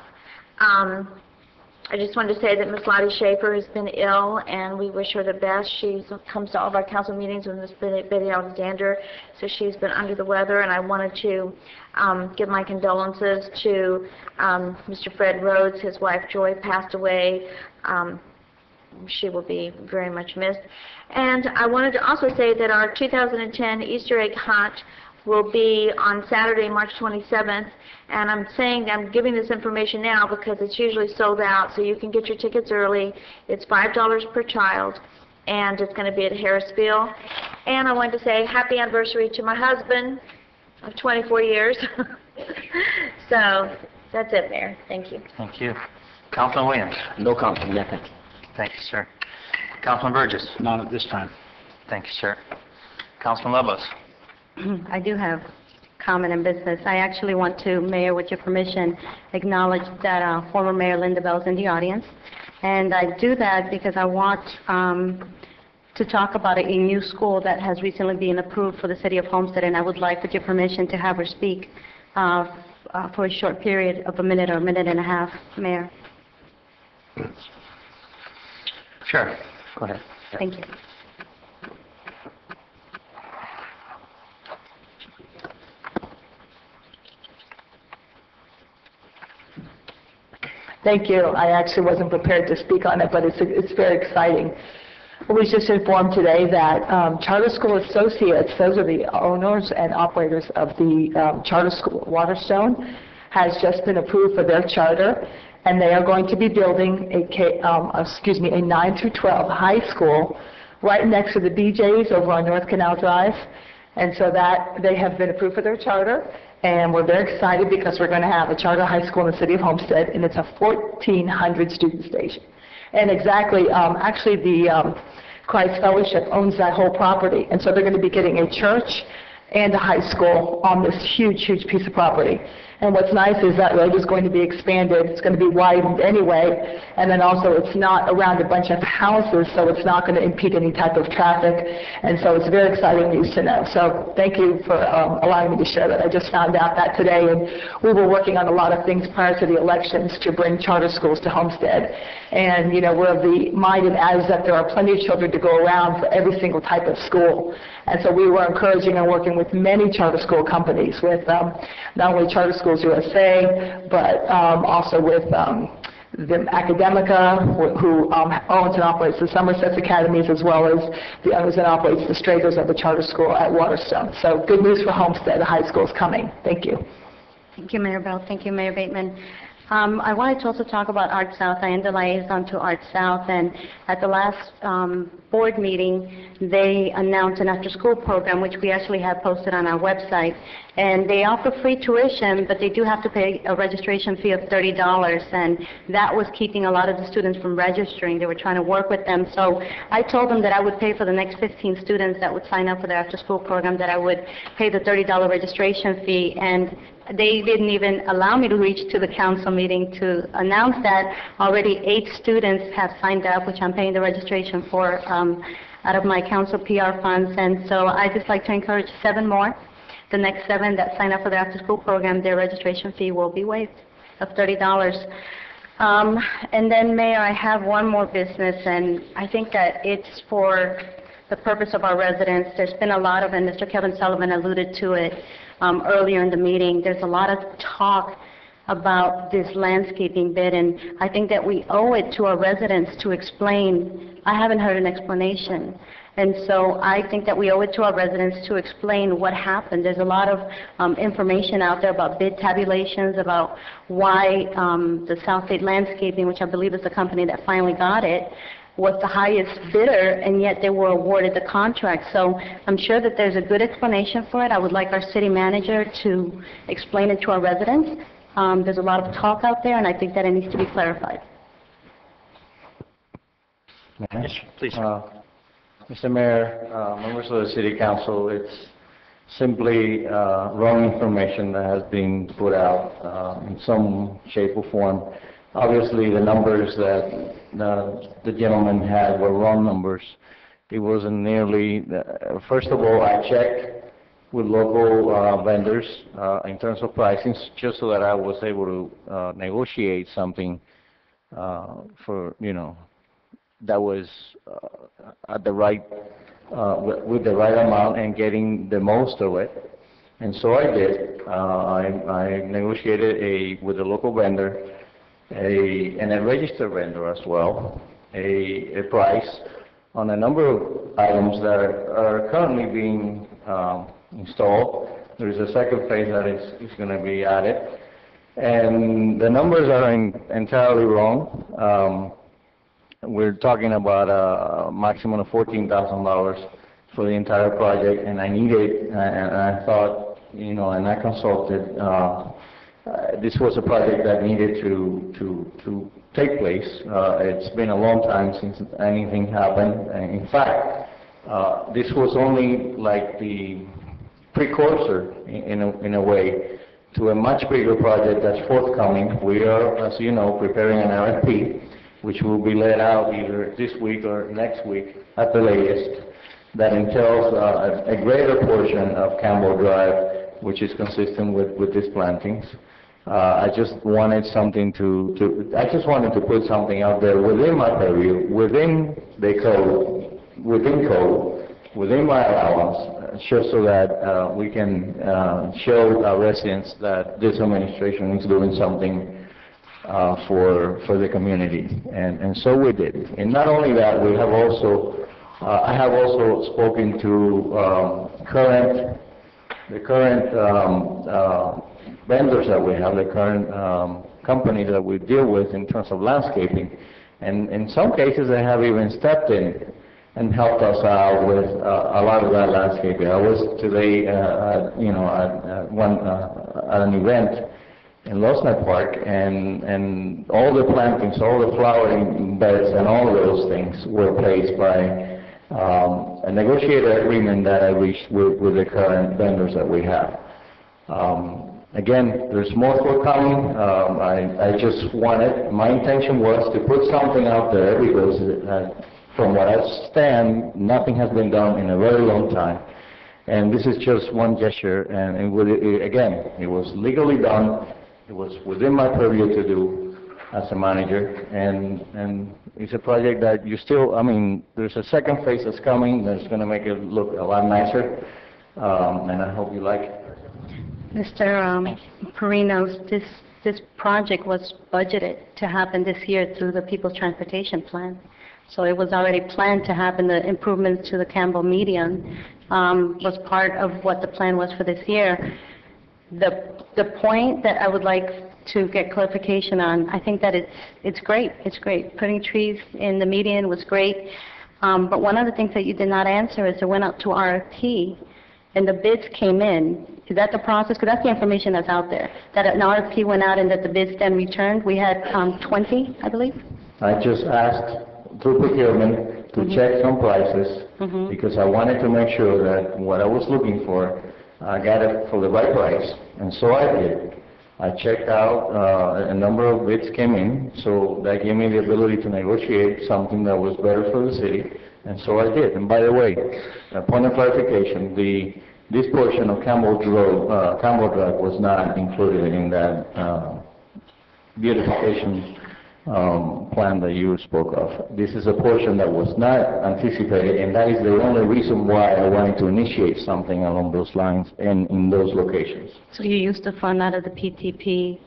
I just wanted to say that Ms. Lottie Schaefer has been ill, and we wish her the best. She comes to all of our council meetings with Ms. Betty Alexander, so she's been under the weather, and I wanted to give my condolences to Mr. Fred Rhodes. His wife, Joy, passed away. She will be very much missed. And I wanted to also say that our 2010 Easter egg hunt will be on Saturday, March 27th. And I'm giving this information now because it's usually sold out, so you can get your tickets early. It's $5 per child, and it's going to be at Harrisville. And I wanted to say happy anniversary to my husband of 24 years. So that's it, Mayor. Thank you. Thank you. Councilman Williams. No comment. Yeah, thank you. Thank you, sir. Councilman Burgess. None at this time. Thank you, sir. Councilman Lobos. I do have comment and business. I actually want to, Mayor, with your permission, acknowledge that former Mayor Linda Bell's in the audience. And I do that because I want to talk about a new school that has recently been approved for the city of Homestead, and I would like, with your permission, to have her speak for a short period of a minute or a minute and a half, Mayor. Sure. Go ahead. Thank you. Thank you. I actually wasn't prepared to speak on it, but it's very exciting. I was just informed today that Charter School Associates, those are the owners and operators of the charter school, Waterstone, has just been approved for their charter, and they are going to be building a 9 through 12 high school right next to the BJ's over on North Canal Drive. And so that they have been approved for their charter, and we're very excited because we're going to have a charter high school in the city of Homestead, and it's a 1,400 student station. And exactly, actually the Christ Fellowship owns that whole property, and so they're going to be getting a church and a high school on this huge, huge piece of property. And what's nice is that road is going to be expanded, it's going to be widened anyway, and then also it's not around a bunch of houses, so it's not going to impede any type of traffic, and so it's very exciting news to know. So thank you for allowing me to share that. I just found out that today, and we were working on a lot of things prior to the elections to bring charter schools to Homestead. And, you know, we're of the minded as that there are plenty of children to go around for every single type of school. And so we were encouraging and working with many charter school companies, with not only Charter Schools USA, but also with the Academica, who owns and operates the Somerset Academies, as well as the owners and operates the Stragers of the charter school at Waterstone. So good news for Homestead, the high school is coming. Thank you. Thank you, Mayor Bell. Thank you, Mayor Bateman. I wanted to also talk about Art South. I am the liaison to Art South, and at the last board meeting, they announced an after-school program, which we actually have posted on our website. And they offer free tuition, but they do have to pay a registration fee of $30, and that was keeping a lot of the students from registering. They were trying to work with them. So I told them that I would pay for the next 15 students that would sign up for the after-school program, that I would pay the $30 registration fee, and they didn't even allow me to reach to the council meeting to announce that already 8 students have signed up, which I'm paying the registration for out of my council PR funds. And so I just like to encourage 7 more. The next 7 that sign up for the after-school program, their registration fee will be waived of $30. And then, Mayor, I have one more business, and I think that it's for the purpose of our residents. There's been a lot of, and Mr. Kevin Sullivan alluded to it earlier in the meeting, there's a lot of talk about this landscaping bid, and I think that we owe it to our residents to explain. I haven't heard an explanation. And so I think that we owe it to our residents to explain what happened. There's a lot of information out there about bid tabulations, about why the Southgate Landscaping, which I believe is the company that finally got it, was the highest bidder, and yet they were awarded the contract. So I'm sure that there's a good explanation for it. I would like our city manager to explain it to our residents. There's a lot of talk out there, and I think that it needs to be clarified. Yes, please. Mr. Mayor, members of the City Council, it's simply wrong information that has been put out in some shape or form. Obviously, the numbers that the gentleman had were wrong numbers. It wasn't nearly, first of all, I checked with local vendors in terms of pricing, just so that I was able to negotiate something for, you know, that was at the right, with the right amount and getting the most of it. And so I did. I negotiated with a local vendor, and a registered vendor as well, a price on a number of items that are currently being installed. There is a second phase that is going to be added. And the numbers are entirely wrong. We're talking about a maximum of $14,000 for the entire project, and I needed, and I thought, you know, and I consulted, this was a project that needed to take place. It's been a long time since anything happened. And in fact, this was only like the precursor, in a way, to a much bigger project that's forthcoming. We are, as you know, preparing an RFP, which will be let out either this week or next week at the latest, that entails a greater portion of Campbell Drive, which is consistent with these plantings. I just wanted something I just wanted to put something out there within my purview, within the code, within my allowance, just so that we can show our residents that this administration is doing something for the community, and so we did. And not only that, we have also, I have also spoken to the current vendors that we have, the current companies that we deal with in terms of landscaping, and in some cases they have even stepped in and helped us out with a lot of that landscaping. I was today, at an event in Losner Park, and all the plantings, all the flowering beds, and all those things were placed by a negotiated agreement that I reached with the current vendors that we have. Again, there's more forthcoming. I just wanted, my intention was to put something out there because from what I understand, nothing has been done in a very long time. And this is just one gesture, and again, it was legally done. It was within my purview to do as a manager, and it's a project that you still, I mean, there's a second phase that's coming that's going to make it look a lot nicer, and I hope you like it. Mr. Perinos, this project was budgeted to happen this year through the People's Transportation Plan. So it was already planned to happen. The improvements to the Campbell median was part of what the plan was for this year. The point that I would like to get clarification on, I think that it's great. It's great. Putting trees in the median was great. But one of the things that you did not answer is it went out to RFP, and the bids came in. Is that the process? Because that's the information that's out there, that an RFP went out and that the bids then returned. We had 20, I believe. I just asked through procurement to check some prices because I wanted to make sure that what I was looking for, I got it for the right price, and so I did. I checked out, a number of bids came in, so that gave me the ability to negotiate something that was better for the city, and so I did. And by the way, a point of clarification, this portion of Campbell Drive was not included in that beautification plan that you spoke of. This is a portion that was not anticipated, and that is the only reason why I wanted to initiate something along those lines and in those locations. So you used the fund out of the PTP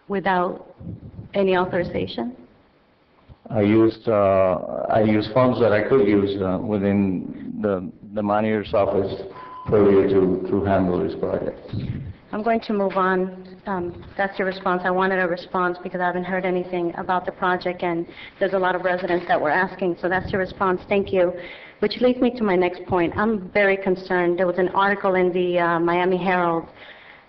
without any authorization? I used funds that I could use within the manager's office prior to handle this project. I'm going to move on. That's your response. I wanted a response because I haven't heard anything about the project, and there's a lot of residents that were asking, so that's your response. Thank you. Which leads me to my next point. I'm very concerned. There was an article in the Miami Herald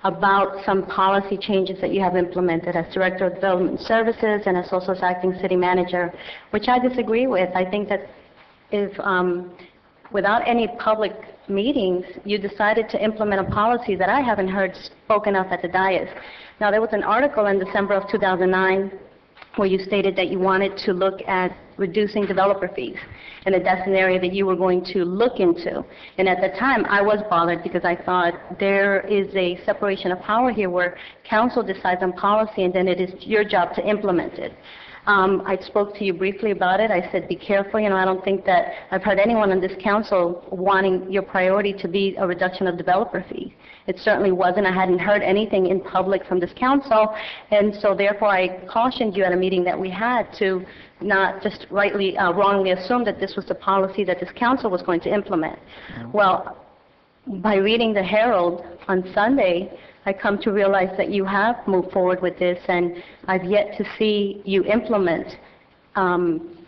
about some policy changes that you have implemented as Director of Development Services and as also as Acting City Manager, which I disagree with. I think that if without any public meetings, you decided to implement a policy that I haven't heard spoken of at the dais. Now, there was an article in December of 2009 where you stated that you wanted to look at reducing developer fees, and that that's an area that you were going to look into. And at the time, I was bothered because I thought there is a separation of power here where council decides on policy and then it is your job to implement it. I spoke to you briefly about it. I said, be careful. You know, I don't think that I've heard anyone on this council wanting your priority to be a reduction of developer fees. It certainly wasn't. I hadn't heard anything in public from this council, and so therefore I cautioned you at a meeting that we had to not just wrongly assume that this was the policy that this council was going to implement. Well, by reading the Herald on Sunday, I come to realize that you have moved forward with this, and I've yet to see you implement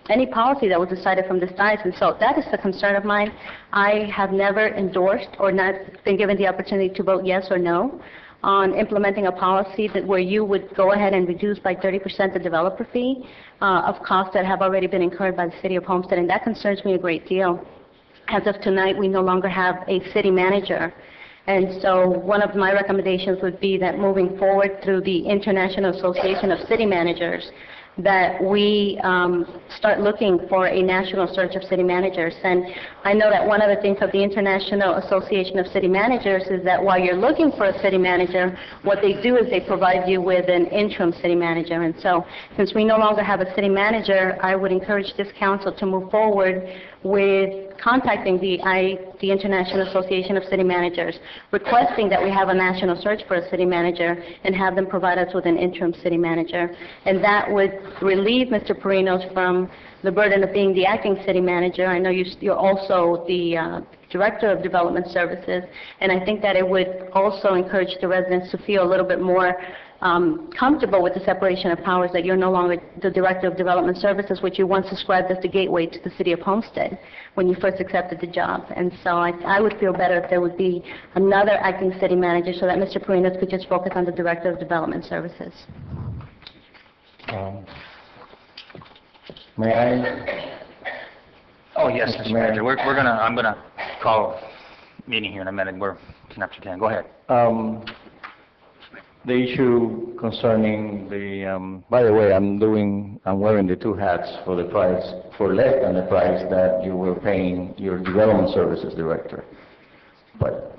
any policy that was decided from this dais, and so that is the concern of mine. I have never endorsed or not been given the opportunity to vote yes or no on implementing a policy that where you would go ahead and reduce by 30% the developer fee of costs that have already been incurred by the City of Homestead, and that concerns me a great deal. As of tonight, we no longer have a city manager. And so one of my recommendations would be that moving forward through the International Association of City Managers, that we start looking for a national search of city managers. And I know that one of the things of the International Association of City Managers is that while you're looking for a city manager, what they do is they provide you with an interim city manager. And so since we no longer have a city manager, I would encourage this council to move forward with contacting the International Association of City Managers, requesting that we have a national search for a city manager and have them provide us with an interim city manager. And that would relieve Mr. Perinos from the burden of being the acting city manager. I know you're also the Director of Development Services, and I think that it would also encourage the residents to feel a little bit more comfortable with the separation of powers, that you're no longer the Director of Development Services, which you once described as the gateway to the City of Homestead when you first accepted the job. And so I would feel better if there would be another acting city manager so that Mr. Perinos could just focus on the Director of Development Services. May I? Oh, yes, Mr. Manager. I'm gonna call a meeting here in a minute. We're after 10. Go ahead. The issue concerning by the way, I'm wearing the two hats for the price, for less than the price that you were paying your development services director. But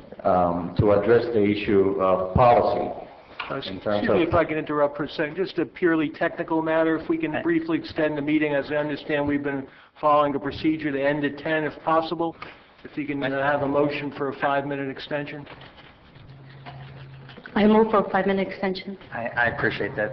to address the issue of policy, in terms Excuse me of... if I can interrupt for a second, just a purely technical matter, if we can briefly extend the meeting, as I understand we've been following a procedure to end at 10 if possible, if you can have a motion for a 5-minute extension. I move for a 5-minute extension. I appreciate that.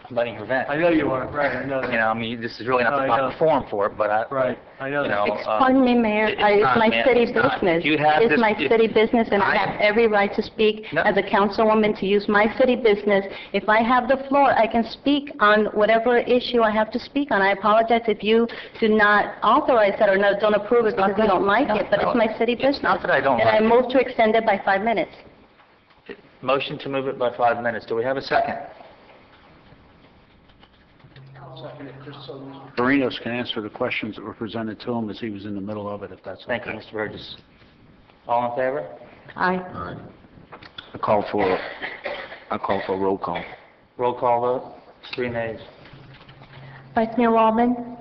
I'm letting her vent. I know you are, right, I know that. You know, I mean, this is really not I the proper know. forum for it, but Right, I know that. Pardon me, Mayor, it's it's not, my ma'am, city it's not. business. You have It's this- my if- city business, and I I- have every right to speak as a councilwoman, to use my city business. If I have the floor, I can speak on whatever issue I have to speak on. I apologize if you do not authorize that or don't approve it because you don't like it, but it's my city business. not that I don't And I like it. move to extend it by 5 minutes. Motion to move it by 5 minutes. Do we have a second? Marinos can answer the questions that were presented to him as he was in the middle of it, if that's okay. Thank you, Mr. Burgess. All in favor? Aye. I call for a roll call. Roll call vote. 3 nays. Vice Mayor Waldman?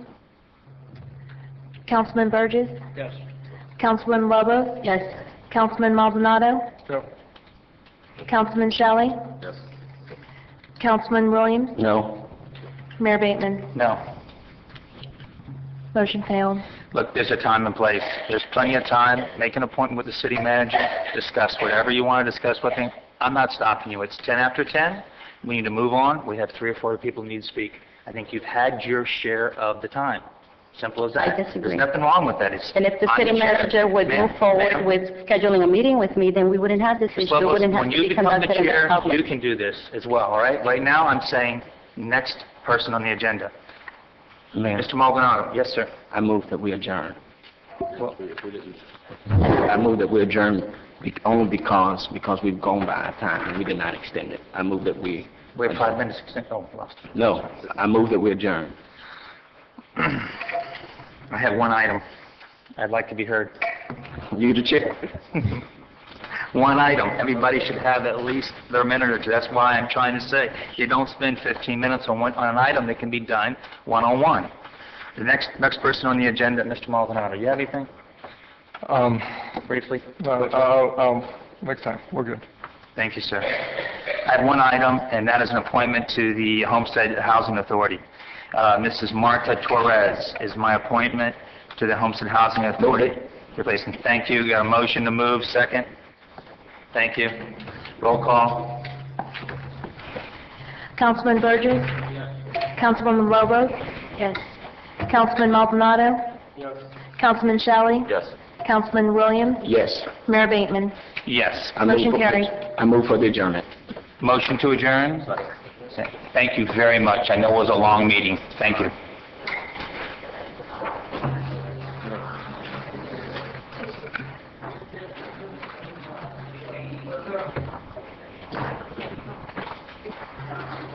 Councilman Burgess? Yes. Councilman Lobos? Yes. Councilman Maldonado? No. Councilman Shelley? Yes. Councilman Williams? No? Mayor Bateman? No. Motion failed. Look, there's a time and place. There's plenty of time. Make an appointment with the city manager. Discuss whatever you want to discuss with him. I'm not stopping you. It's 10 after 10. We need to move on. We have 3 or 4 people who need to speak. I think you've had your share of the time. Simple as that. I disagree. There's nothing wrong with that. It's And if the on city the chair. manager would Ma'am, move forward ma'am. with scheduling a meeting with me, then we wouldn't have this issue. It Lobos, wouldn't have when to you be become the conducted in chair, public. you can do this as well, all right? Right now, I'm saying next person on the agenda. Mayor, Mr. Maldonado. Yes, sir. I move that we adjourn. Well, I move that we adjourn only because we've gone by our time and we did not extend it. I move that we... we have 5 minutes. Oh, lost. No, I move that we adjourn. I have one item. I'd like to be heard. You the chair. One item. Everybody should have at least their minute or two. That's why I'm trying to say, you don't spend 15 minutes on an item that can be done one-on-one. The next person on the agenda, Mr. Maldonado. You have anything? Briefly? Next time, we're good. Thank you, sir. I have one item, and that is an appointment to the Homestead Housing Authority. Mrs. Marta Torres is my appointment to the Homestead Housing Authority. Replacement. Thank you. Got a motion to move. Second. Thank you. Roll call. Councilman Burgess? Yes. Councilwoman Lobos? Yes. Councilman Maldonado? Yes. Councilman Shelley? Yes. Councilman Williams? Yes. Mayor Bateman? Yes. Motion carries. I move for the adjournment. Motion to adjourn? Thank you very much. I know it was a long meeting. Thank you.